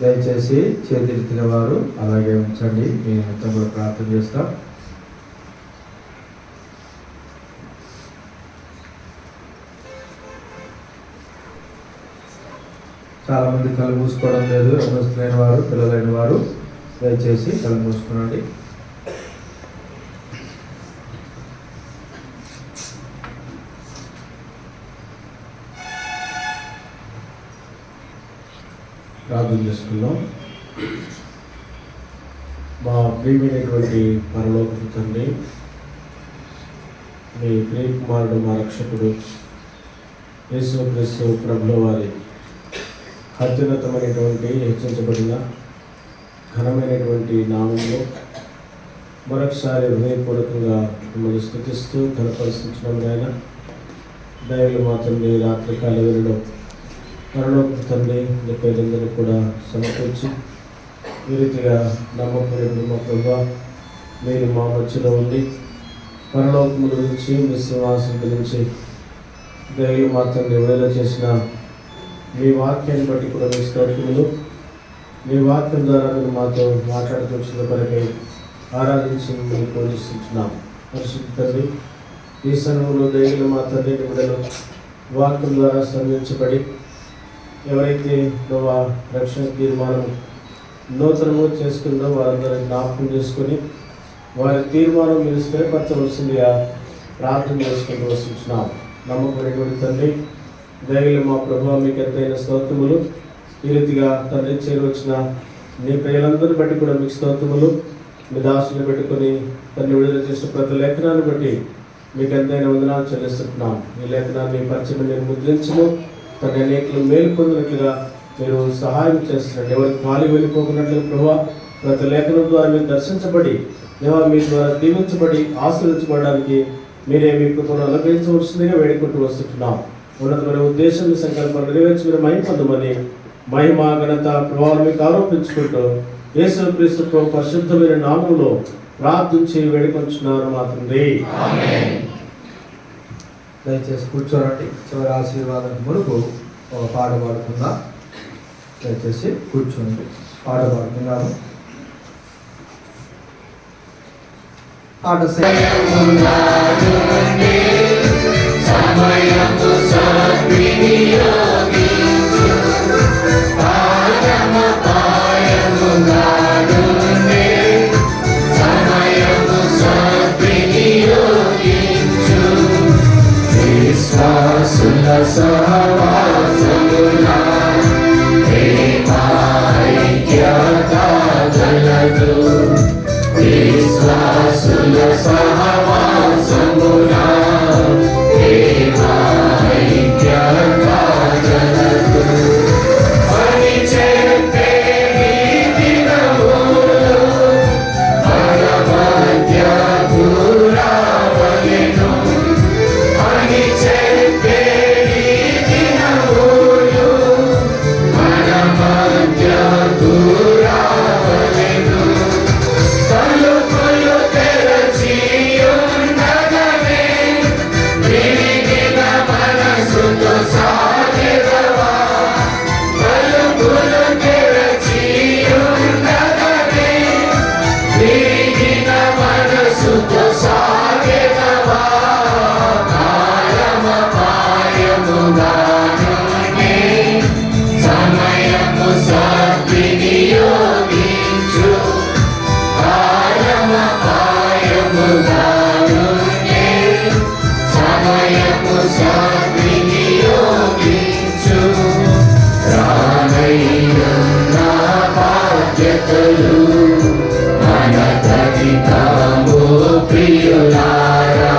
దయచేసి చేతులెత్తిన వారు అలాగే ఉంచండి. మీ మొత్తం కూడా ప్రార్థన చేస్తాం. చాలా మంది కళ్ళు మూసుకోవడం లేదు. యవనస్తులైన వారు, పిల్లలైన వారు దయచేసి కళ్ళు మూసుకునండి. ప్రార్థన చేసుకున్నాం. మా ప్రియమైనటువంటి పరలోకపు తండ్రి, మీ ప్రియ కుమారుడు, మా రక్షకుడు యేసుక్రీస్తు ప్రభుల వారి అత్యున్నతమైనటువంటి హెచ్చించబడిన ఘనమైనటువంటి నామంలో మరొకసారి హృదయపూర్వకంగా మిమ్మల్ని స్తుతిస్తూ ఘనపరుస్తున్నాం. దయలు మాత్రం రాత్రికాల వేళలో పరలోకపు తండ్రి పేదలందరూ కూడా సమకూర్చి ఈ రీతిగా నమ్మకం మా ప్రభు మీరు మా మధ్యలో ఉండి పరలోకము గురించి మీ సింహాసనం గురించి దయలు మాత్రం విడుదల చేసిన మీ వాక్యాన్ని బట్టి కూడా మీ స్తోత్రములు. మీ వాక్యం ద్వారా మీరు మాతో మాట్లాడుతూ వచ్చిన కొరకై ఆరాధించి మేము పూజిస్తున్నాం. పరిశుద్ధ తండ్రి, ఈ సమయంలో దయలు మా తండ్రి విడుదల వాక్యం ద్వారా సంధించబడి ఎవరైతే నువ్వు రక్షణ తీర్మానం నూతనము చేసుకుందో వారందరూ జ్ఞాపకం చేసుకొని వారి తీర్మానం మీరు స్థిరపరచవలసిందిగా ప్రార్థన చేసుకుంటూ వస్తున్నాం. నమ్మకమైనటువంటి తండ్రి, దయలు మా ప్రభావ మీకు ఎంతైన స్తోత్రములు. ఈ రీతిగా తండ్రి చేరవచ్చిన నీ ప్రజలందరినీ బట్టి కూడా మీకు స్తోత్రములు. మీ దాసుని పెట్టుకొని తల్లి విడుదల చేసిన ప్రతి లేఖనాన్ని బట్టి మీకు ఎంతైన వందనాలు చెల్లిస్తున్నాం. ఈ లేఖనాన్ని పరిచయం నేను ముద్రించను తన అనేకలు మేలు పొందినట్లుగా మీరు సహాయం చేస్తున్నారు. ఎవరికి ఖాళీ వెళ్ళిపోకున్నట్లుగా ప్రభావ ప్రతి లేఖనం ద్వారా మీరు దర్శించబడి దేవా మీ ద్వారా దీవించబడి ఆశీర్వించబడడానికి మీరే మీ కృపను అనుగ్రహించవలసిందిగా వేడుకుంటూ వస్తున్నాం. ఉన్నతమైన ఉద్దేశం మీ సంకల్పం నెరవేర్చి మీరు మహిమ పొందమని మహిమ ఘనత ప్రభావం మీకు ఆరోపించుకుంటూ యేసుక్రీస్తు ప్రభు పరిశుద్ధమైన నామములో ప్రార్థించి వేడుకొంచున్నారు మా తండ్రి. దయచేసి కూర్చోరండి. చివరి ఆశీర్వాదం మునుపు ఒక పాట పాడుకుందాం. దయచేసి కూర్చోండి, పాట పాడుతున్నాము. పాట
సమయము విశ్వాసుల సహవాసమునా ప్రేమ ఐక్యతాగలదు. అని చెప్పే ఈ దినములు మన మధ్య దూరావలెను. అని చెప్పే ఈ దినములు మన మధ్య దూరావలెను. తలుపులు తెరచి ఉండగనే విరిగిన మనసుతో సాగెదవా. తలుపులు తెరచి ఉండగనే విరిగిన మనసుతో సాగెదవా. కాలమపాయముగానుండే సమయము సద్వినియోగించు. కాలమపాయముగానుండే సమయము సద్వినియోగించు. రానయ్యున్న బాధ్యతలు మనకధికము ప్రియులారా.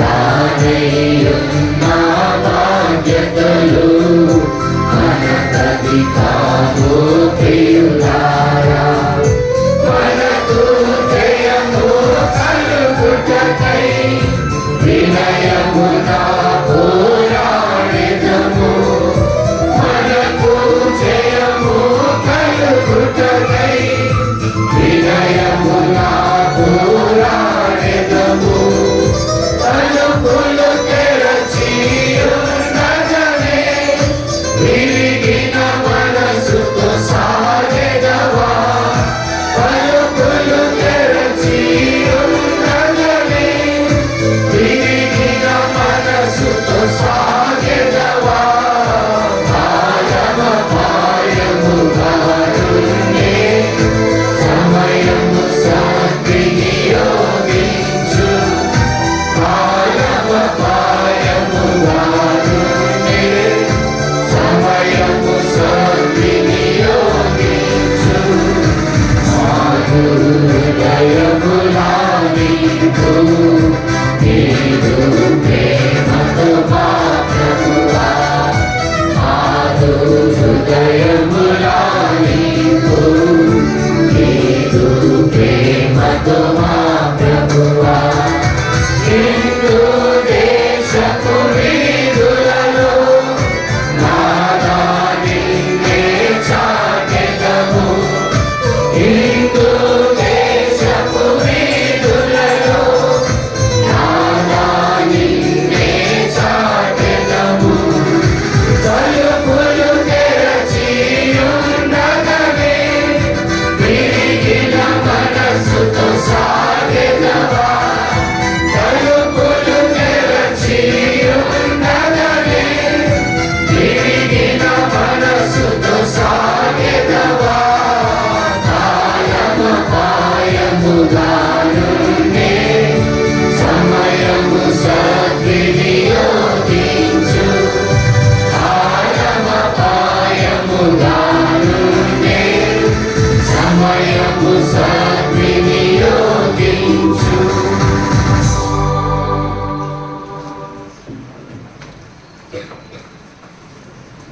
రానయ్యున్న బాధ్యతలు మనకధికము ప్రియులారా. మనకు జయము కలుగుటకై వినయమున పోరాడెదము. మనకు జయము కలుగుటకై వినయమున పోరాడెదము. తలుపులు తెరచి ఉండగనే విరిగిన మనసుతో సాగెదవా. తలుపులు తెరచి ఉండగనే విరిగిన మనసుతో సాగెదవా. కాలమపాయముగానుండే సమయము సద్వినియోగించు. కాలమపాయముగానుండే సమయము సద్వినియోగించు. హృదయములా నీకు నీదు ప్రేమతో మా ప్రభువా. హృదయములా నీకు నీదు ప్రేమతో మా ప్రభువా. హిందూ దేశపు వీధులలో నాదా నిన్నే చాటెదము. హిందూ దేశపు వీధులలో నాదా నిన్నే చాటెదము. తలుపులు తెరచి ఉండగనే విరిగిన మనసుతో సాగెదవా. తలుపులు తెరచి ఉండగనే విరిగిన మనసుతో సాగెదవా. కాలమపాయముగానుండే సమయము సద్వినియోగించు. కాలమపాయముగానుండే సమయము సద్వినియోగించు.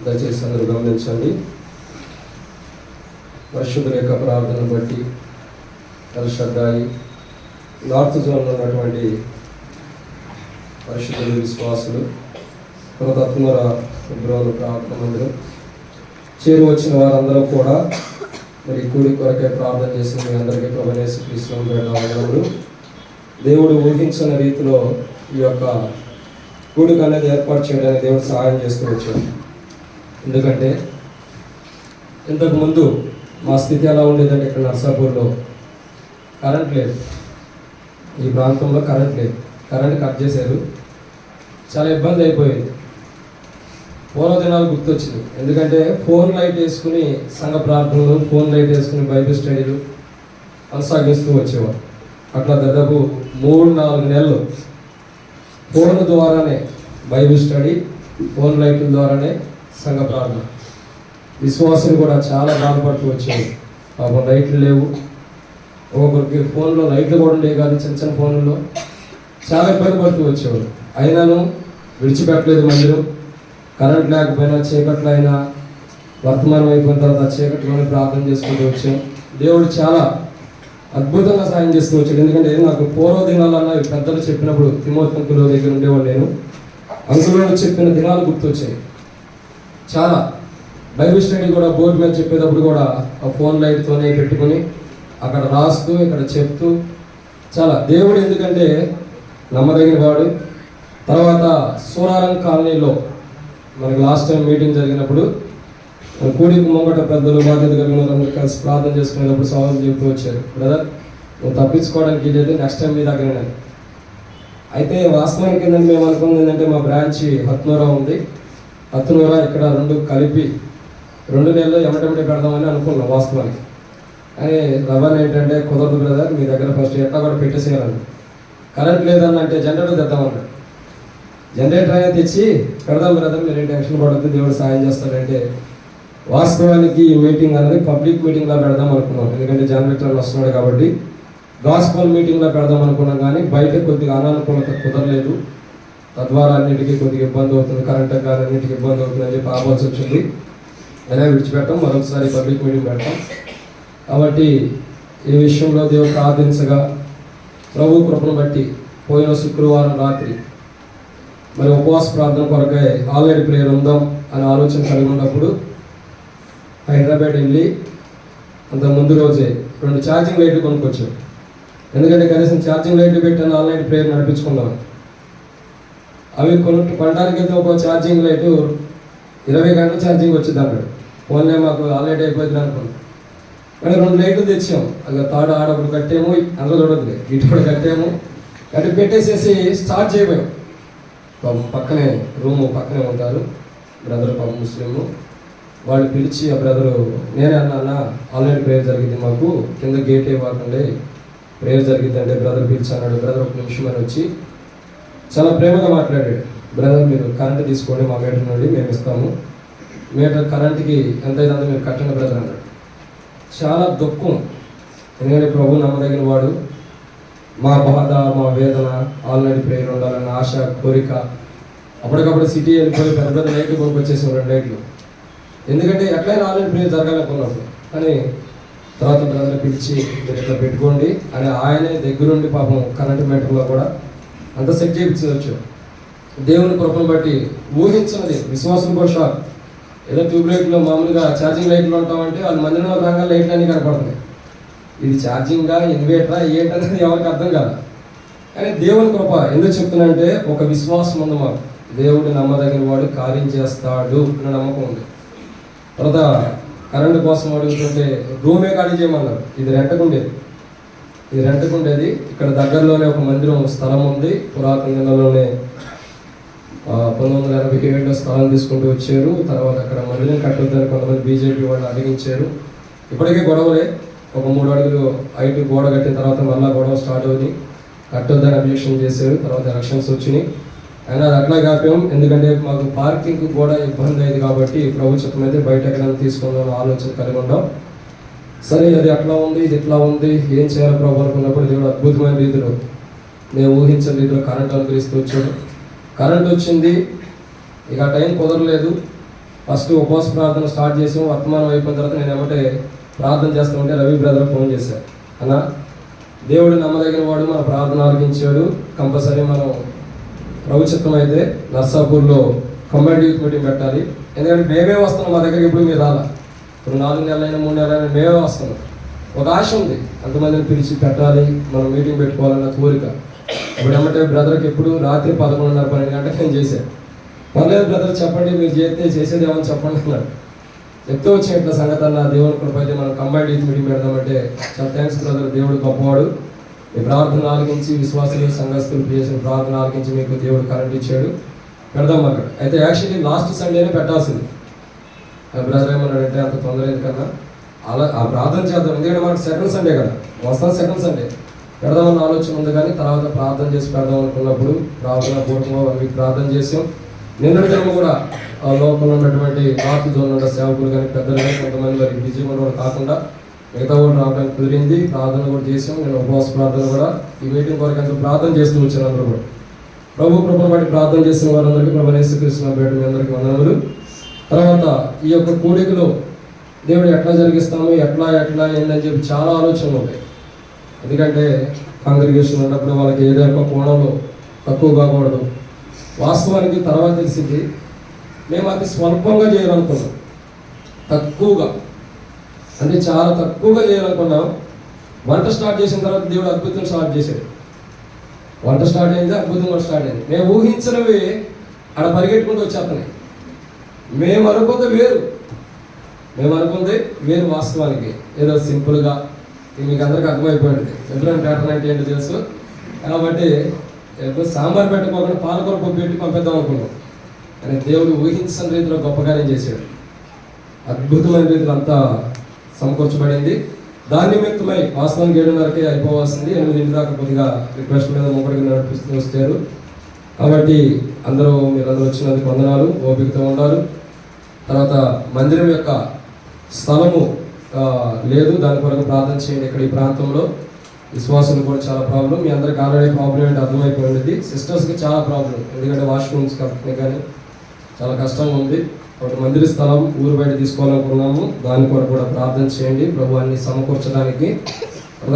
దయచేసి అందరూ గమనించండి. పరిశుద్ధుల యొక్క ప్రార్థన బట్టి పరిశుద్ధాయి నార్త్ జోన్లో ఉన్నటువంటి పరిశుద్ధుల విశ్వాసులు పునరుద్ధరణ ఫిబ్రవరి ప్రార్థన మందిరం చేరి వచ్చిన వారందరూ కూడా మరి కూడి కొరకే ప్రార్థన చేసిన మీ అందరికీ ప్రభువైన యేసుక్రీస్తు నామములో దేవుడు ఊహించిన రీతిలో ఈ యొక్క కూడిక అనేది ఏర్పాటు చేయడానికి దేవుడు సహాయం చేస్తూ వచ్చాడు. ఎందుకంటే ఇంతకుముందు మా స్థితి ఎలా ఉండేదంటే ఇక్కడ నర్సాపూర్లో కరెంట్ లేదు. ఈ ప్రాంతంలో కరెంట్ లేదు. కరెంట్ కట్ చేశారు. చాలా ఇబ్బంది అయిపోయింది. పూర్వదినాలు గుర్తొచ్చింది. ఎందుకంటే ఫోన్ లైట్ వేసుకుని సంఘ ప్రార్థనలు, ఫోన్ లైట్ వేసుకుని బైబిల్ స్టడీలు కొనసాగిస్తూ వచ్చేవారు. అట్లా దాదాపు 3-4 నెలలు ఫోన్ ద్వారానే బైబిల్ స్టడీ, ఫోన్ లైట్ల ద్వారానే సంఘ ప్రార్థన. విశ్వాసులు కూడా చాలా బాధపడుతూ వచ్చేవి. పాపం లైట్లు లేవు, ఒక్కొక్కరికి ఫోన్లో లైట్లు కూడా ఉండేవి కాదు, చిన్న చిన్న ఫోన్లలో చాలా ఇబ్బంది పడుతూ వచ్చేవారు. అయినాను విడిచిపెట్టలేదు మందిరం. కరెంట్ లేకపోయినా చీకట్లో అయినా వర్తమానం అయిపోయిన తర్వాత ఆ చీకట్లోనే ప్రార్థన చేసుకుంటూ వచ్చాం. దేవుడు చాలా అద్భుతంగా సాయం చేస్తూ వచ్చాడు. ఎందుకంటే నాకు పూర్వ దినాలన్నా పెద్దలు చెప్పినప్పుడు తిమోతి అంకుల దగ్గర ఉండేవాడు నేను. అంకులో చెప్పిన దినాలు గుర్తొచ్చాయి. చాలా బైబిల్ స్టడీ కూడా బోర్డు మీద చెప్పేటప్పుడు కూడా ఆ ఫోన్ లైట్తోనే పెట్టుకొని అక్కడ రాస్తూ ఇక్కడ చెప్తూ చాలా దేవుడు ఎందుకంటే నమ్మదగిన వాడు. తర్వాత సూరారం కాలనీలో మనకి లాస్ట్ టైం మీటింగ్ జరిగినప్పుడు కూడికి ముంగట పెద్దలు బాధ్యత కలిగిన వాళ్ళందరూ కలిసి ప్రార్థన చేసుకునేటప్పుడు సవాలు చెబుతూ వచ్చారు, బ్రదర్ నువ్వు తప్పించుకోవడానికి లేదు, నెక్స్ట్ టైం మీ దగ్గర. అయితే వాస్తవానికి ఏంటంటే మేము అనుకుంది ఏంటంటే మా బ్రాంచ్ హత్నూరా ఉంది. హత్నూరా ఇక్కడ రెండు కలిపి 2 నెలలు ఎమటెమటే పెడదామని అనుకున్నాం వాస్తవానికి. అని రవాణా ఏంటంటే కుదరదు బ్రదర్, మీ దగ్గర ఫస్ట్ ఎట్లా కూడా పెట్టేసేయాలండి. కరెంట్ లేదన్న అంటే జనరేటర్ తెద్దామన్నాడు. జనరేటర్ అనేది తెచ్చి పెడదాం బ్రదర్, మీరేం టెన్షన్ పడద్దు, దేవుడు సాయం చేస్తాడంటే వాస్తవానికి ఈ మీటింగ్ అనేది పబ్లిక్ మీటింగ్లో పెడదాం అనుకున్నాం. ఎందుకంటే జనరేటర్ వస్తున్నాడు కాబట్టి గాస్పల్ మీటింగ్లో పెడదాం అనుకున్నాం. కానీ బయట కొద్దిగా అనానుకూలత కుదరలేదు. తద్వారా అన్నిటికీ కొద్దిగా ఇబ్బంది అవుతుంది, కరెంట్ కానీ అన్నిటికీ ఇబ్బంది అవుతుంది అని చెప్పి ఆపాల్సి వచ్చింది. అలా విడిచిపెట్టాం, మరొకసారి పబ్లిక్ మీటింగ్ పెడతాం. కాబట్టి ఈ విషయంలో దేవుడు ప్రార్థించగా ప్రభు కృపను బట్టి పోయిన శుక్రవారం రాత్రి మరి ఉపవాస ప్రార్థన కొరకై ఆల్రెడీ ప్రేయర్ ఉందాం అనే ఆలోచన కలిగి ఉన్నప్పుడు హైదరాబాద్ వెళ్ళి అంత ముందు రోజే 2 ఛార్జింగ్ లైట్లు కొనుక్కొచ్చాం. ఎందుకంటే కనీసం ఛార్జింగ్ లైట్లు పెట్టాను ఆన్లైన్ ప్రేయర్ నడిపించుకున్నాం. అవి కొనడానికి అయితే ఒక ఛార్జింగ్ లైటు 20 గంటల ఛార్జింగ్ వచ్చింది అన్నాడు. ఫోన్లే మాకు ఆల్రెడీ అయిపోతుంది అనుకున్నాం. కానీ 2 లైట్లు తెచ్చాం. అది తాడు ఆడప్పుడు కట్టాము, అందులో చూడద్దు ఇటు కూడా కట్టాము. కట్టి పెట్టేసేసి స్టార్ట్ చేయబోయాం. పక్కనే రూము పక్కనే ఉంటారు బ్రదర్, పాప ముస్లిము. వాళ్ళు పిలిచి ఆ బ్రదరు నేనే అన్నా ఆల్రెడీ ప్రేయర్ జరిగింది, మాకు కింద గేట్ ఇవ్వకండి ప్రేయర్ జరిగింది అంటే బ్రదర్ పిలిచి అన్నాడు. బ్రదర్ 1 నిమిషం అని వచ్చి చాలా ప్రేమగా మాట్లాడాడు. బ్రదర్ మీరు కరెంట్ తీసుకోండి మా మీటర్ నుండి, మేము ఇస్తాము, మీటర్ కరెంట్కి ఎంత అయితే మీరు కట్టండి బ్రదర్ అన్నాడు. చాలా దుఃఖం. ఎందుకంటే ప్రభు నమ్మదగిన వాడు. మా బాధ మా వేదన ఆల్రెడీ ప్రేయర్ ఉండాలన్న ఆశ కోరిక. అప్పటికప్పుడు సిటీ వెళ్ళిపోయి పెద్ద పెద్ద లైట్లు కొనుక్కొచ్చేసాం 2 లైట్లు. ఎందుకంటే ఎట్లయినా ఆల్రెడీ ప్రేయర్ జరగాలనుకున్నప్పుడు. కానీ తర్వాత బ్రదర్ పిలిచి మీరు ఇట్లా పెట్టుకోండి అని ఆయనే దగ్గరుండి పాపం కరెంట్ మీటర్లో కూడా అంత సెట్ చేయించవచ్చు. దేవుని కృపను బట్టి ఊహించినది విశ్వాసం కూడా షాక్. ఏదో ట్యూబ్ లైట్లో మామూలుగా ఛార్జింగ్ లైట్లు ఉంటామంటే వాళ్ళు మందిరంలో రాగా లైట్లు అన్నీ కనపడుతున్నాయి. ఇది ఛార్జింగ్గా ఇన్వేటరా ఏంటనేది ఎవరికి అర్థం కాదు. కానీ దేవుని కృప ఎందుకు చెప్తున్నానంటే ఒక విశ్వాసం ఉంది మాకు. దేవుడు నమ్మదగిన వాడు, కార్యం చేస్తాడు అనే నమ్మకం ఉంది. తర్వాత కరెంటు కోసం అడుగుతుంటే రూమే ఖాళీ చేయమన్నారు. ఇది రెంటకుండేది. ఇక్కడ దగ్గరలోనే ఒక మందిరం స్థలం ఉంది. పురాతన దినాల్లోనే 1987లో స్థలం తీసుకుంటూ వచ్చారు. తర్వాత అక్కడ మందిరం కట్టొద్దని కొంతమంది బీజేపీ వాళ్ళు అడిగించారు. ఇప్పటికే గొడవలే. ఒక 3 అడుగులు హైట్ గోడ కట్టిన తర్వాత మళ్ళీ గొడవ స్టార్ట్ అవుతుంది. కట్టొద్దని అబ్జెక్షన్ చేశారు. తర్వాత ఎలక్షన్స్ వచ్చినాయి. అయినా అది అట్లా కాపాం. ఎందుకంటే మాకు పార్కింగ్ కూడా ఇబ్బంది అయింది కాబట్టి ప్రభుత్వం అయితే బయట ఎక్కడ తీసుకుందాం ఆలోచన కలిగి ఉన్నాం. సరే అది అట్లా ఉంది, ఇది ఇట్లా ఉంది, ఏం చేయాలి ప్రభు అనుకున్నప్పుడు దేవుడు అద్భుతమైన రీతిలో మేము ఊహించిన రీతిలో కరెంట్ అనుగ్రహిస్తూ వచ్చాడు. కరెంట్ వచ్చింది. ఇక టైం కుదరలేదు. ఫస్ట్ ఉపవాస ప్రార్థన స్టార్ట్ చేసాం. వర్తమానం అయిపోయిన తర్వాత నేను ఏమంటే ప్రార్థన చేస్తూ ఉంటే రవి బ్రదర్ ఫోన్ చేశారు, అన్న దేవుడు నమ్మదగిన వాడు, మన ప్రార్థన ఆలకించాడు, కంపల్సరీ మనం ప్రభుత్వం అయితే నర్సాపూర్లో కంబైన్డ్ యూత్ మీటింగ్ పెట్టాలి. ఎందుకంటే మేమే వస్తున్నాం, మా దగ్గరికి ఇప్పుడు మీరు రాలా. ఇప్పుడు 4 నెలలైనా 3 నెలలైనా మేమే వస్తున్నాం. ఒక ఆశ ఉంది, అంతమందిని పిలిచి పెట్టాలి, మనం మీటింగ్ పెట్టుకోవాలన్న కోరిక. ఇప్పుడు ఏమంటే బ్రదర్కి ఎప్పుడు రాత్రి 11:30, 12 గంటలకు నేను చేశాను. పర్లేదు బ్రదర్ చెప్పండి, మీరు చేసేది ఏమని చెప్పండి అన్నాడు. చెప్తూ వచ్చి ఇట్లా సంగతి అన్న దేవుని కృప అయితే మనం కంబైన్డ్ యూత్ మీటింగ్ పెడదామంటే చాలా థ్యాంక్స్ బ్రదర్, దేవుడు గొప్పవాడు, మీ ప్రార్థన ఆలకించి విశ్వాసులు సంఘస్థులు చేసిన ప్రార్థన ఆలకించి మీకు దేవుడు కరెంట్ ఇచ్చాడు, పెడదాం అక్కడ. అయితే యాక్చువల్లీ లాస్ట్ సండేనే పెట్టాల్సింది. బ్రదర్ ఏమన్నాడంటే అంత తొందర ఎందుకన్నా అలా ఆ ప్రార్థన చేద్దాం, ఎందుకంటే మనకు సెకండ్ సండే కదా, వస్తాం సెకండ్ సండే పెడదామన్న ఆలోచన ఉంది. కానీ తర్వాత ప్రార్థన చేసి పెడదాం అనుకున్నప్పుడు ప్రార్థన పూర్వకంగా 1 వీక్ ప్రార్థన చేసాం. నిన్నటి దినం కూడా లోకంలో ఉన్నటువంటి నార్త్ జోన్ ఉన్న సేవకులు కానీ పెద్దలు కానీ కొంతమంది మరి బిజీ ఉండడం కాకుండా మిగతా వాళ్ళు రావడానికి కుదిరింది. ప్రార్థన కూడా చేసాం. నేను ఉపవాస ప్రార్థన కూడా ఈ మీటింగ్ కొరకు ఎంతో ప్రార్థన చేస్తూ వచ్చాను. అందరూ కూడా ప్రభు కృపను బట్టి ప్రార్థన చేసిన వారందరికీ ప్రభు యేసుక్రీస్తు పేట మీ అందరికీ వందనములు. తర్వాత ఈ యొక్క కూడికలో దేవుడు ఎట్లా జరిగిస్తాము, ఎట్లా ఏందని చెప్పి చాలా ఆలోచనలు ఉంటాయి. ఎందుకంటే కాంగ్రిగేషన్ ఉన్నప్పుడు వాళ్ళకి ఏదో ఒక కోణంలో తక్కువ కాకూడదు. వాస్తవానికి తర్వాత తెలిసింది మేము అతి స్వల్పంగా చేయాలనుకున్నాం, తక్కువగా అంటే చాలా తక్కువగా చేయాలనుకున్నాం. వంట స్టార్ట్ చేసిన తర్వాత దేవుడు అద్భుతం స్టార్ట్ చేశాడు. వంట స్టార్ట్ అయింది, అద్భుతం కూడా స్టార్ట్ అయింది. మేము ఊహించినవి ఆడ పరిగెట్టుకుంటూ వచ్చేస్తున్నాయి. మేము అనుకుంది వేరు వాస్తవానికి ఏదో సింపుల్గా మీకు అందరికీ అర్థమైపోయింది. ఎప్పుడైనా ప్యాటర్న్ అంటే ఏంటో తెలుసు. కాబట్టి సాంబార్ పెట్టుకోకుండా పాలకూర పప్పు పెట్టి పంపిద్దాం అనుకున్నాం. కానీ దేవుడు ఊహించిన రీతిలో గొప్ప కార్యం చేశాడు. అద్భుతమైన రీతిలో అంతా సమకూర్చబడింది. దాని నిమిత్తమై వాస్తవానికి 7:30కే అయిపోవాల్సింది. 8 దాకా కొద్దిగా రిక్వెస్ట్ మీద మొక్కడికి నడిపిస్తూ వచ్చారు. కాబట్టి మీరందరూ వచ్చినందుకు వందనాలు. ఓపికతో ఉండాలి. తర్వాత మందిరం యొక్క స్థలము లేదు, దాని కొరకు ప్రార్థన చేయండి. ఇక్కడ ఈ ప్రాంతంలో విశ్వాసులు కూడా చాలా ప్రాబ్లం. మీ అందరికి ఆల్రెడీ ప్రాబ్లం ఏంటి అర్థమైపోయింది. సిస్టర్స్కి చాలా ప్రాబ్లం, ఎందుకంటే వాష్రూమ్స్ కానీ చాలా కష్టంగా ఉంది. కాబట్టి మందిర స్థలం ఊరు బయట తీసుకోవాలనుకున్నాము. దాని కొరకు కూడా ప్రార్థన చేయండి. ప్రభు అన్ని సమకూర్చడానికి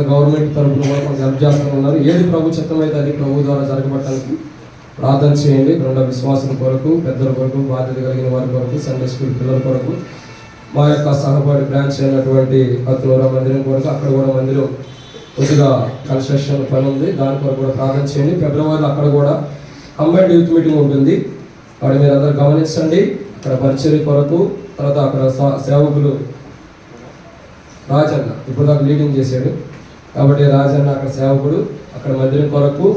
గవర్నమెంట్ తరఫున కూడా కొంచెం హెల్ప్ చేస్తూ ఉన్నారు. ఏది ప్రభు చిత్తమైతే అది ప్రభు ద్వారా జరగబట్టడానికి ప్రార్థన చేయండి. రెండో విశ్వాసం కొరకు, పెద్దల కొరకు, బాధ్యత కలిగిన వారి కొరకు, సండే స్కూల్ పిల్లల కొరకు, మా యొక్క సహపాఠి బ్రాంచ్ అయినటువంటి అత్తులూర మందిరం కొరకు, అక్కడ కూడా మందిరం కొద్దిగా కన్స్ట్రక్షన్ పని ఉంది, దాని కొరకు కూడా ప్రార్థన చేయండి. ఫిబ్రవరిలో అక్కడ కూడా కంబైన్డ్ యూత్ మీటింగ్ ఉంటుంది. అక్కడ మీరు అందరూ గమనించండి. అక్కడ పరిచర్య కొరకు, తర్వాత అక్కడ సేవకులు రాజన్న ఇప్పుడు దాకా లీడింగ్ చేశాడు. కాబట్టి రాజన్న అక్కడ సేవకుడు, అక్కడ మందిరం కొరకు,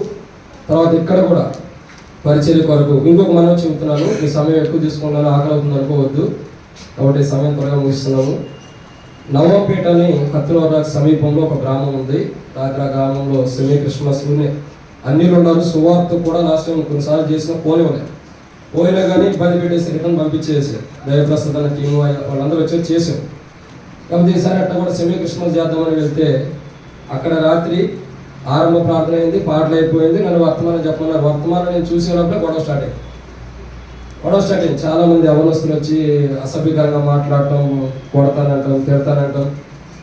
తర్వాత ఇక్కడ కూడా పరిచర్య కొరకు. ఇంకొక మనం చెబుతున్నాను, ఈ సమయం ఎక్కువ తీసుకున్నాను, ఆకలి అవుతుంది అనుకోవద్దు. కాబట్టి సమయం త్వరగా ముగిస్తున్నాము. నవాపేట అని కత్తిలోర సమీపంలో ఒక గ్రామం ఉంది. రాత్రి ఆ గ్రామంలో సెమీ క్రిస్మస్లోనే అన్నిలు ఉన్నారు. సువార్త కూడా లాస్ట్ టైం కొన్నిసార్లు చేసిన పోయినా కానీ ఇబ్బంది పెట్టేసి రిటర్న్ పంపించేసారు. దయప్రసాద్ అన్న టీము వాళ్ళందరూ వచ్చి చేసాం. కాబట్టి ఈసారి అట్లా కూడా సెమీ క్రిస్మస్ చేద్దామని వెళ్తే అక్కడ రాత్రి ఆరంభ ప్రార్థన అయింది, పాటలు అయిపోయింది. నన్ను వర్తమానం చెప్పమన్నారు. వర్తమానం నేను చూసేటప్పుడే గొడవ స్టార్ట్ అయింది. చాలామంది అవనస్తులు వచ్చి అసభ్యకరంగా మాట్లాడటం, కొడతానంటాం, తిడతానంటాం.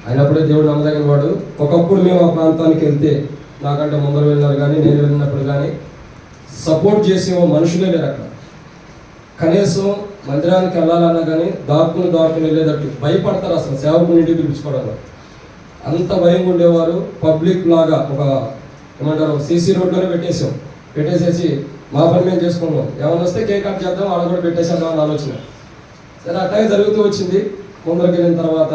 అయినప్పుడే దేవుడు నమ్మదగిన వాడు. ఒకప్పుడు మేము ఆ ప్రాంతానికి వెళ్తే నాకంటే ముందర వెళ్ళినారు కానీ, నేను వెళ్ళినప్పుడు కానీ సపోర్ట్ చేసే మనుషులే లేరు అక్కడ. కనీసం మందిరానికి వెళ్ళాలన్నా కానీ దాక్కుని వెళ్ళేటట్టు భయపడతారు. అసలు సేవకుని ఇంటికి పిలుచుకోవడం అంత భయంగా ఉండేవారు. పబ్లిక్ లాగా ఒక సీసీ రోడ్లోనే పెట్టేసేసి మా పని మేము చేసుకున్నాం. ఏమైనా వస్తే కేక్ కట్ చేద్దాం, వాళ్ళ కూడా పెట్టేసేద్దాం అని ఆలోచన. సరే అట్లాగే జరుగుతూ వచ్చింది. ముందరికి వెళ్ళిన తర్వాత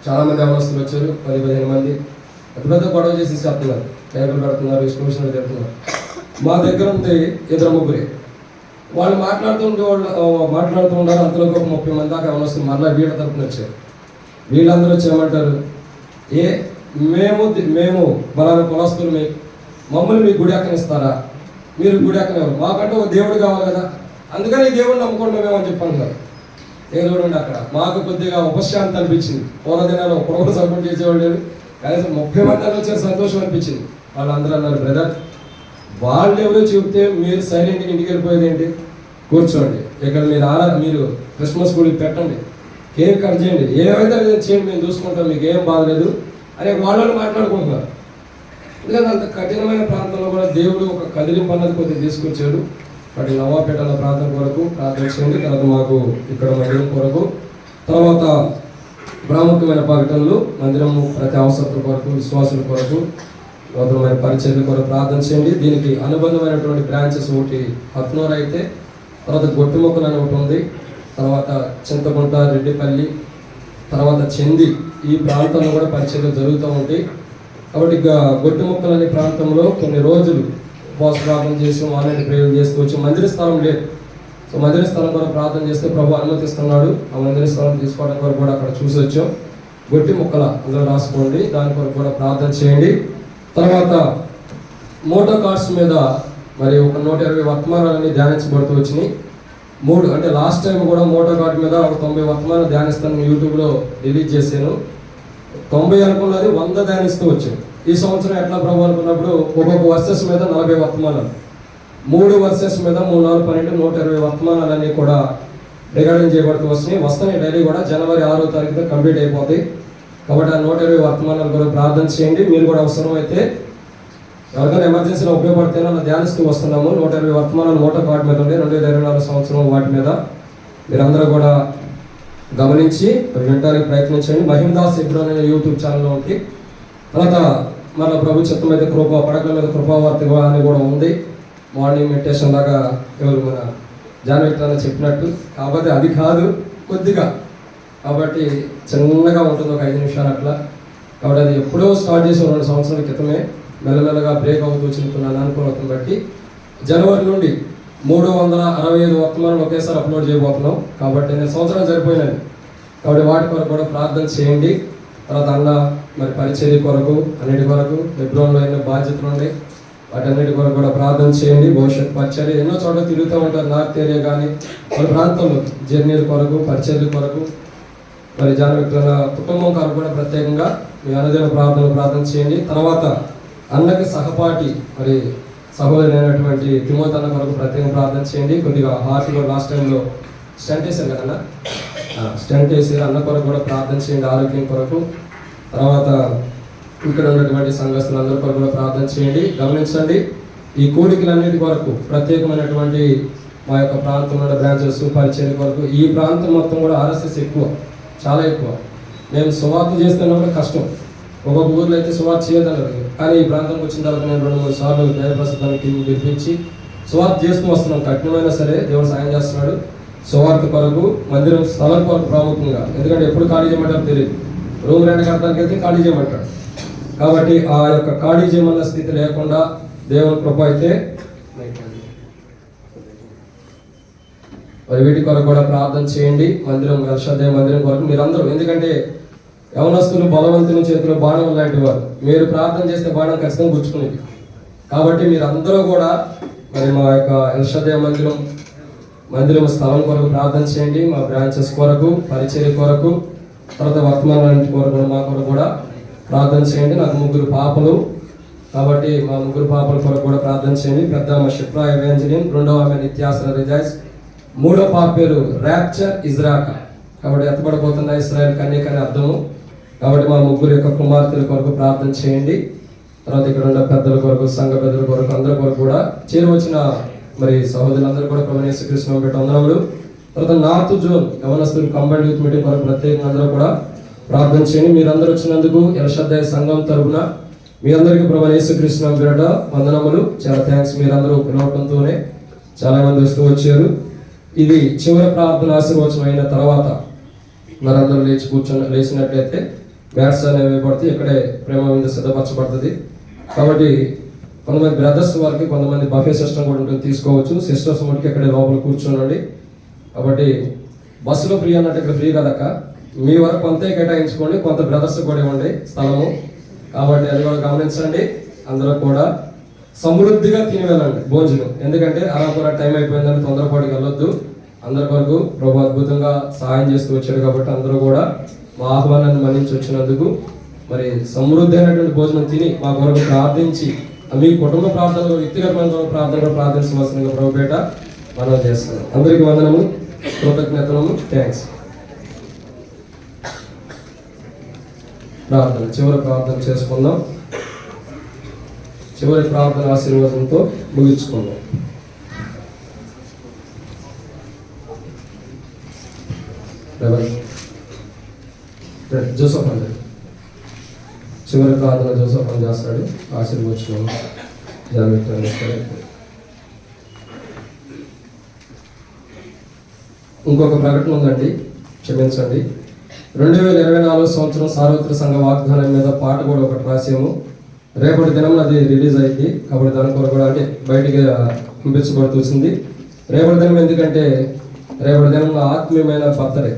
చాలామంది అవనస్తులు వచ్చారు, 10-15 మంది. పెద్ద గొడవ చేసి చెప్తున్నారు, కేకులు పెడుతున్నారు, ఇష్టం చెప్తున్నారు. మా దగ్గర ఉంటే 2-3 వాళ్ళు మాట్లాడుతూ ఉన్నారు. అంతలోకి ఒక 30 మంది దాకా అవనస్తులు మళ్ళీ వీళ్ళ తరపున వచ్చారు. వీళ్ళందరూ వచ్చేయమంటారు, మేము బలానా కులస్తులు, మమ్మల్ని మీకు గుడి ఎక్కనిస్తారా? మీరు గుడి ఎక్కనివ్వరు, మాకంటే ఒక దేవుడు కావాలి కదా, అందుకని ఈ దేవుడిని నమ్ముకోండి మేమని చెప్పంటున్నారు. ఏ దేవుడు ఉండి అక్కడ మాకు కొద్దిగా ఉపశాంతి అనిపించింది. పూర్వ దినాల్లో ఒకరు సపోర్ట్ చేసేవాళ్ళు లేదు, కనీసం 30 మంది వచ్చే సంతోషం అనిపించింది. వాళ్ళందరూ అన్నారు, బ్రదర్ వాళ్ళు ఎవరో చెబితే మీరు సైలెంట్గా ఇంటికి వెళ్ళిపోయేది ఏంటి? కూర్చోండి, ఇక్కడ మీరు క్రిస్మస్ గుడి పెట్టండి, కేక్ కట్ చేయండి, ఏమైతే చేయండి, మేము చూసుకుంటాం, మీకు ఏం బాధలేదు అని వాళ్ళు మాట్లాడుకుంటున్నారు. ఎందుకంటే అంత కఠినమైన ప్రాంతంలో కూడా దేవుడు ఒక కదిలింపు అన్నది కొద్దిగా తీసుకొచ్చాడు. వాటి నవాపేటల ప్రాంతం కొరకు ప్రార్థన చేయండి. తర్వాత మాకు ఇక్కడ మందిరం కొరకు, తర్వాత ప్రాముఖ్యమైన ప్రకటనలు, మందిరము ప్రతి అవసరం కొరకు, విశ్వాసుల కొరకు, నూతనమైన పరిచర్య కొరకు ప్రార్థన చేయండి. దీనికి అనుబంధమైనటువంటి బ్రాంచెస్ ఒకటి హత్నూర్ అయితే, తర్వాత గొట్టిమొక్కలు అని ఒకటి ఉంది, తర్వాత చింతకుంట, రెడ్డిపల్లి, తర్వాత చంది, ఈ ప్రాంతంలో కూడా పరిచర్యలు జరుగుతూ ఉంటాయి. కాబట్టి గొట్టిమొక్కలు అనే ప్రాంతంలో కొన్ని రోజులు ఉపవాస ప్రార్థన చేసి ఆన్లైన్ ప్రేయర్ చేస్తూ వచ్చి మందిర స్థలం లేదు. సో మందిర స్థలం కూడా ప్రార్థన చేస్తే ప్రభు అనుమతిస్తున్నాడు. ఆ మందిర స్థలం తీసుకోవడం కొరకు కూడా అక్కడ చూసి వచ్చాం. గొట్టిమొక్కల అందులో రాసుకోండి, దాని కొరకు కూడా ప్రార్థన చేయండి. తర్వాత మోటో కార్డ్స్ మీద మరి ఒక 120 వర్తమానాలన్నీ ధ్యానించబడుతూ వచ్చినాయి. 3 అంటే లాస్ట్ టైం కూడా మోటో కార్డ్ మీద ఒక 90 వర్తమానాలు ధ్యానిస్తాను యూట్యూబ్లో రిలీజ్ చేశాను. 90 అనుకున్నది 100 ధ్యానిస్తూ వచ్చాం. ఈ సంవత్సరం ఎట్లా ప్రభు అనుకున్నప్పుడు ఒక్కొక్క వర్సెస్ మీద 40 వర్తమానాలు, 3 వర్సెస్ మీద 3, 4, 12, 120 వర్తమానాలన్నీ కూడా రికార్డింగ్ చేయబడుతూ వస్తున్నాయి. డైలీ కూడా జనవరి 6వ తారీఖున కంప్లీట్ అయిపోతాయి. కాబట్టి ఆ 120 వర్తమానాలు కూడా ప్రార్థన చేయండి. మీరు కూడా అవసరం అయితే ఎవరికైనా ఎమర్జెన్సీలో ఉపయోగపడితేనే అలా ధ్యానిస్తూ వస్తున్నాము. 120 వర్తమానాలు మోటార్ కార్డు మీద ఉండే 2024 సంవత్సరం వాటి మీద మీరందరూ కూడా గమనించి వినడానికి ప్రయత్నించండి. మహిమదాస్ ఇబ్రాన్ అనే యూట్యూబ్ ఛానల్లో ఉంది. తర్వాత మన ప్రభు చిత్తం అయితే పడకల మీద కృపావార్త అని కూడా ఉంది. మార్నింగ్ మెడిటేషన్ లాగా ఎవరు మన జాన్విక్టర్ చెప్పినట్టు, కాకపోతే అది కాదు, కొద్దిగా కాబట్టి చిన్నగా ఉంటుంది, ఒక 5 నిమిషాలు అట్లా. కాబట్టి అది ఎప్పుడో స్టార్ట్ చేసిన 2 సంవత్సరాల క్రితమే మెల్లమెల్లగా బ్రేక్ అవుతూ చినుకున్నాను అనుకూలతను బట్టి జనవరి నుండి 365 వర్తమానాలు ఒకేసారి అప్లోడ్ చేయబోతున్నాం. కాబట్టి నేను సంవత్సరం సరిపోయినాను. కాబట్టి వాటి కొరకు కూడా ప్రార్థన చేయండి. తర్వాత అన్న మరి పరిచర్య కొరకు అన్నిటి కొరకు ఫిబ్రవరిలో ఎన్నో బాధ్యతలు ఉన్నాయి, వాటన్నిటి కొరకు కూడా ప్రార్థన చేయండి. భవిష్యత్ పరిచర్య ఎన్నో చోట్ల తిరుగుతూ ఉంటారు, నార్త్ ఏరియా కానీ వాళ్ళ ప్రాంతంలో జర్నీల కొరకు పరిచర్య కొరకు మరి జానవిక్రమ కుటుంబం కొరకు కూడా ప్రత్యేకంగా మీ అనుదిన ప్రార్థన చేయండి. తర్వాత అన్నకి సహపాఠి మరి సహోదరైనటువంటి తిమోతి అన్న కొరకు ప్రత్యేకంగా ప్రార్థన చేయండి. కొద్దిగా హార్ట్లో లాస్ట్ టైంలో స్టంట్ వేశారు కదన్నా, స్టంట్ వేసి అన్న కొరకు కూడా ప్రార్థన చేయండి, ఆరోగ్యం కొరకు. తర్వాత ఇక్కడ ఉన్నటువంటి సంఘస్థులందరి కొరకు కూడా ప్రార్థన చేయండి. గమనించండి, ఈ కోరికలన్నిటి కొరకు ప్రత్యేకమైనటువంటి మా యొక్క ప్రాంతంలో బ్రాంచెస్ పరిచయం కొరకు ఈ ప్రాంతం మొత్తం కూడా ఆర్ఎస్ఎస్ ఎక్కువ, చాలా ఎక్కువ. మేము సువార్త చేస్తున్నప్పుడు కష్టం, ఒక్కొక్క ఊర్లో అయితే సువార్త చేయదన్నారు. కానీ ఈ ప్రాంతంకి వచ్చిన తర్వాత నేను 2-3 సార్లు దైవప్రసాదానికి పిలిపించి సువార్త చేస్తూ వస్తున్నాం. కఠినమైనా సరే దేవుడు సాయం చేస్తున్నాడు. సువార్త కొరకు మందిరం స్థలం కొరకు ప్రాముఖ్యంగా, ఎందుకంటే ఎప్పుడు ఖాళీ చేయమంటారు తెలియదు. రూమ్ రెంట్ కట్టడానికి అయితే ఖాళీ చేయమంటాడు. కాబట్టి ఆ యొక్క ఖాళీ చేయమన్న స్థితి లేకుండా దేవుని కృప అయితే మరి వీటి కొరకు కూడా ప్రార్థన చేయండి. మందిరం శ్రద్ధ మందిరం కొరకు మీరందరూ, ఎందుకంటే యవనస్తులు బలవంతుని చేతిలో బాణం లాంటి వారు. మీరు ప్రార్థన చేస్తే బాణం ఖచ్చితంగా గుచ్చుకునేది. కాబట్టి మీరందరూ కూడా మరి మా యొక్క ఎల్షదయ మందిరం స్థలం కొరకు ప్రార్థన చేయండి. మా బ్రాంచెస్ కొరకు పరిచర్య కొరకు తర్వాత వర్తమానాల కొరకు మా కొరకు కూడా ప్రార్థన చేయండి. నాకు 3 పాపలు, కాబట్టి మా 3 పాపల కొరకు కూడా ప్రార్థన చేయండి. పెద్ద ఆమె షిప్రా ఎవాంజలిన్, రెండవ ఆమె నిత్యాసన రిజాయిస్, 3వ పాప పేరు ర్యాప్చర్ ఇజ్రాకా. కాబట్టి ఎత్తబడిపోతున్న ఇస్రాయల్ కన్యక అని అర్థము. కాబట్టి మా 3 యొక్క కుమార్తెల కొరకు ప్రార్థన చేయండి. తర్వాత ఇక్కడ ఉన్న పెద్దల కొరకు, సంఘ పెద్దల కొరకు, అందరి కొరకు కూడా చేరువచ్చిన మరి సహోదరులందరూ కూడా ప్రభువైన యేసుక్రీస్తు పెట్టి వందనములు. తర్వాత నార్త్ జోన్ యవనస్తులు కంబైన్డ్ యూత్ మీటింగ్ కొరకు ప్రత్యేకంగా అందరూ కూడా ప్రార్థన చేయండి. మీరందరూ వచ్చినందుకు ఎల్షదయ సంఘం తరపున మీ అందరికీ ప్రభువైన యేసుక్రీస్తు పేరిట వందనములు. చాలా థ్యాంక్స్. మీరందరూ పిలవటంతోనే చాలా మంది వస్తూ వచ్చారు. ఇది చివరి ప్రార్థన ఆశీర్వచనం అయిన తర్వాత మరందరూ లేచినట్లయితే బ్యాట్స్ అనేవి పడితే ఇక్కడే ప్రేమ మీద సిద్ధపరచబడుతుంది. కాబట్టి కొంతమంది బ్రదర్స్ వారికి కొంతమంది బఫే సిస్టమ్ కూడా ఉంటుంది, తీసుకోవచ్చు. సిస్టర్స్ మటుకు ఇక్కడే లోపల కూర్చోనండి. కాబట్టి బస్సులో ఫ్రీ అన్నట్టు ఇక్కడ ఫ్రీ కదక్క, మీ వరకు కొంతే కేటాయించుకోండి, కొంత బ్రదర్స్ కూడా ఇవ్వండి స్థలము. కాబట్టి అది కూడా గమనించండి. అందరూ కూడా సమృద్ధిగా తిని వెళ్ళండి భోజనం, ఎందుకంటే అలా కూడా టైం అయిపోయిందని తొందరపాటుకి వెళ్ళొద్దు. అందరి వరకు ప్రభు అద్భుతంగా సహాయం చేస్తూ వచ్చాడు. కాబట్టి అందరూ కూడా మా ఆహ్వానాన్ని మన్నించి వచ్చినందుకు మరి సమృద్ధి అయినటువంటి భోజనం తిని మా కొరకు ప్రార్థించి మీ కుటుంబ ప్రార్థనలో, వ్యక్తిగతమైన ప్రార్థనలో ప్రార్థించవలసిందిగా ప్రభు పేట మనం చేస్తున్నాం. అందరికీ వందనము, కృతజ్ఞతలు, థ్యాంక్స్. ప్రార్థన, చివరి ప్రార్థన చేసుకుందాం. చివరి ప్రార్థన ఆశీర్వాదంతో ముగించుకుందాం. జోసఫ్ అండి చివరి ప్రార్థన జోసఫ్ అని చేస్తాడు. ఆశీర్వచనం ఇంకొక ప్రకటన ఉందండి, క్షమించండి. 2024 సంవత్సరం సార్వత్రిక సంఘ వాగ్దానం మీద పాట కూడా ఒకటి రాసాము. రేపటి దినం అది రిలీజ్ అయింది. కాబట్టి దాని కొరకు కూడా అంటే బయటికి పంపించబడుతుంది. రేపటి దినం ఎందుకంటే రేపటి దినం ఆత్మీయమైన బర్త్డే,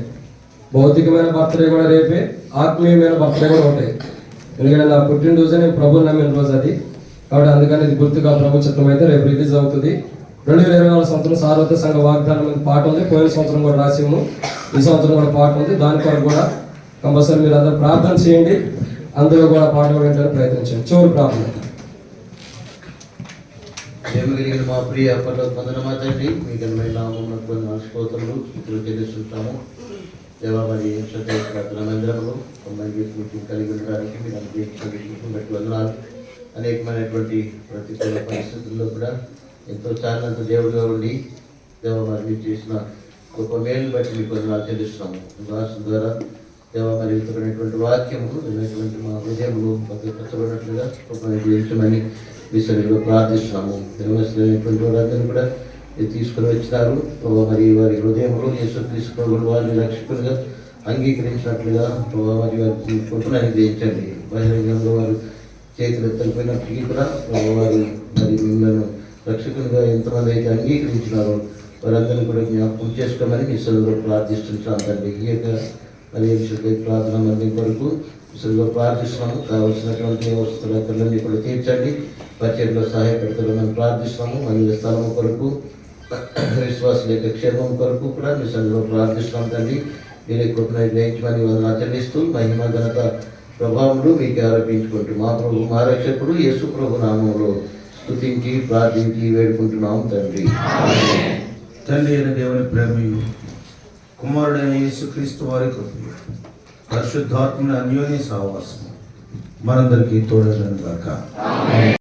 భౌతికమైన బర్త్డే కూడా రేపే, ఆత్మీయమైన బర్త్డే కూడా ఉంటాయి. ఎందుకంటే నా పుట్టినరోజు నేను ప్రభుని నమ్మిన రోజు అది. కాబట్టి అందుకని ఇది గుర్తుగా ప్రభు చిత్రం అయితే రేపు రిలీజ్ అవుతుంది. 2024 సంవత్సరం సార్వత్రిక సంఘ వాగ్దానం మీద పాట ఉంది. పోయిన సంవత్సరం కూడా రాసాము, ఈ సంవత్సరం కూడా పాట ఉంది. దాని కొరకు కూడా కంపల్సరీ మీరు అందరూ ప్రార్థన చేయండి, అందులో కూడా పాటలు వినడానికి ప్రయత్నించండి. చివరి ప్రార్థన.
ప్రేమ కలిగిన మా ప్రియ పరలోకమందున తండ్రి, మీ ఘనమైన నామమున కొన్ని స్తోత్రములు స్తుతులు చెల్లిస్తుంటాము. దేవా, మరి ప్రార్థన మందిరంలో మీటింగ్ కలిగి ఉండడానికి మీరు అనుగ్రహించినందుకు బట్టి వందనాలు. అనేకమైనటువంటి ప్రతికూల పరిస్థితుల్లో కూడా ఎంతో చాలినంత దేవుడిగా ఉండి దేవా, మరి మీరు చేసిన గొప్ప మేలును బట్టి మీకు వందనాలు చెల్లిస్తున్నాము. రాష్ట్రం ద్వారా దేవా, మరి విత్తబడినటువంటి వాక్యము విన్నటువంటి మా హృదయములు భద్రపరచబడినట్లుగా గ్రహించమని మీ సన్నిధిలో ప్రార్థిస్తున్నాము. దేవమైనటువంటి వారందరూ కూడా మీరు తీసుకుని వచ్చినారు. మరి వారి హృదయంలో యేసు తీసుకుని వారిని రక్షకులుగా అంగీకరించినట్లుగా మరి వారికి కృపను గ్రహించండి. బహిరంగంలో వారు చేతులు ఎత్తకపోయినప్పటికీ కూడా వారు మరి మిమ్మల్ని రక్షకులుగా ఎంతమంది అయితే అంగీకరించినారో వారందరినీ కూడా జ్ఞాపకం చేసుకోమని మీ సన్నిధిలో ప్రార్థిస్తున్నాం తండ్రి. ఈ యొక్క మరి ప్రార్థన మంది కొరకు విషయంలో ప్రార్థిస్తున్నాము. కావలసినటువంటి వస్తువులన్నీ కూడా తీర్చండి, పరిచయంలో సహాయపడతామని ప్రార్థిస్తున్నాము. మరియు స్థలం కొరకు విశ్వాసుల యొక్క క్షేమం కొరకు కూడా మీ సన్నిధిలో ప్రార్థిస్తున్నాం తండ్రి. మీరు కృపను గ్రహించమని వందనాలు చెల్లిస్తూ మహిమ ఘనత ప్రభావములు మీకు ఆరోపించుకుంటూ మా ప్రభు మా రక్షకుడు యేసు ప్రభు నామంలో స్తుతించి ప్రార్థించి వేడుకుంటున్నాము తండ్రి.
తండ్రి అయిన దేవుని ప్రేమయు, కుమారుడైన యేసుక్రీస్తు వారి కృపయు, పరిశుద్ధాత్మని అన్యోన్య సహవాసము మనందరికీ తోడైన గాక.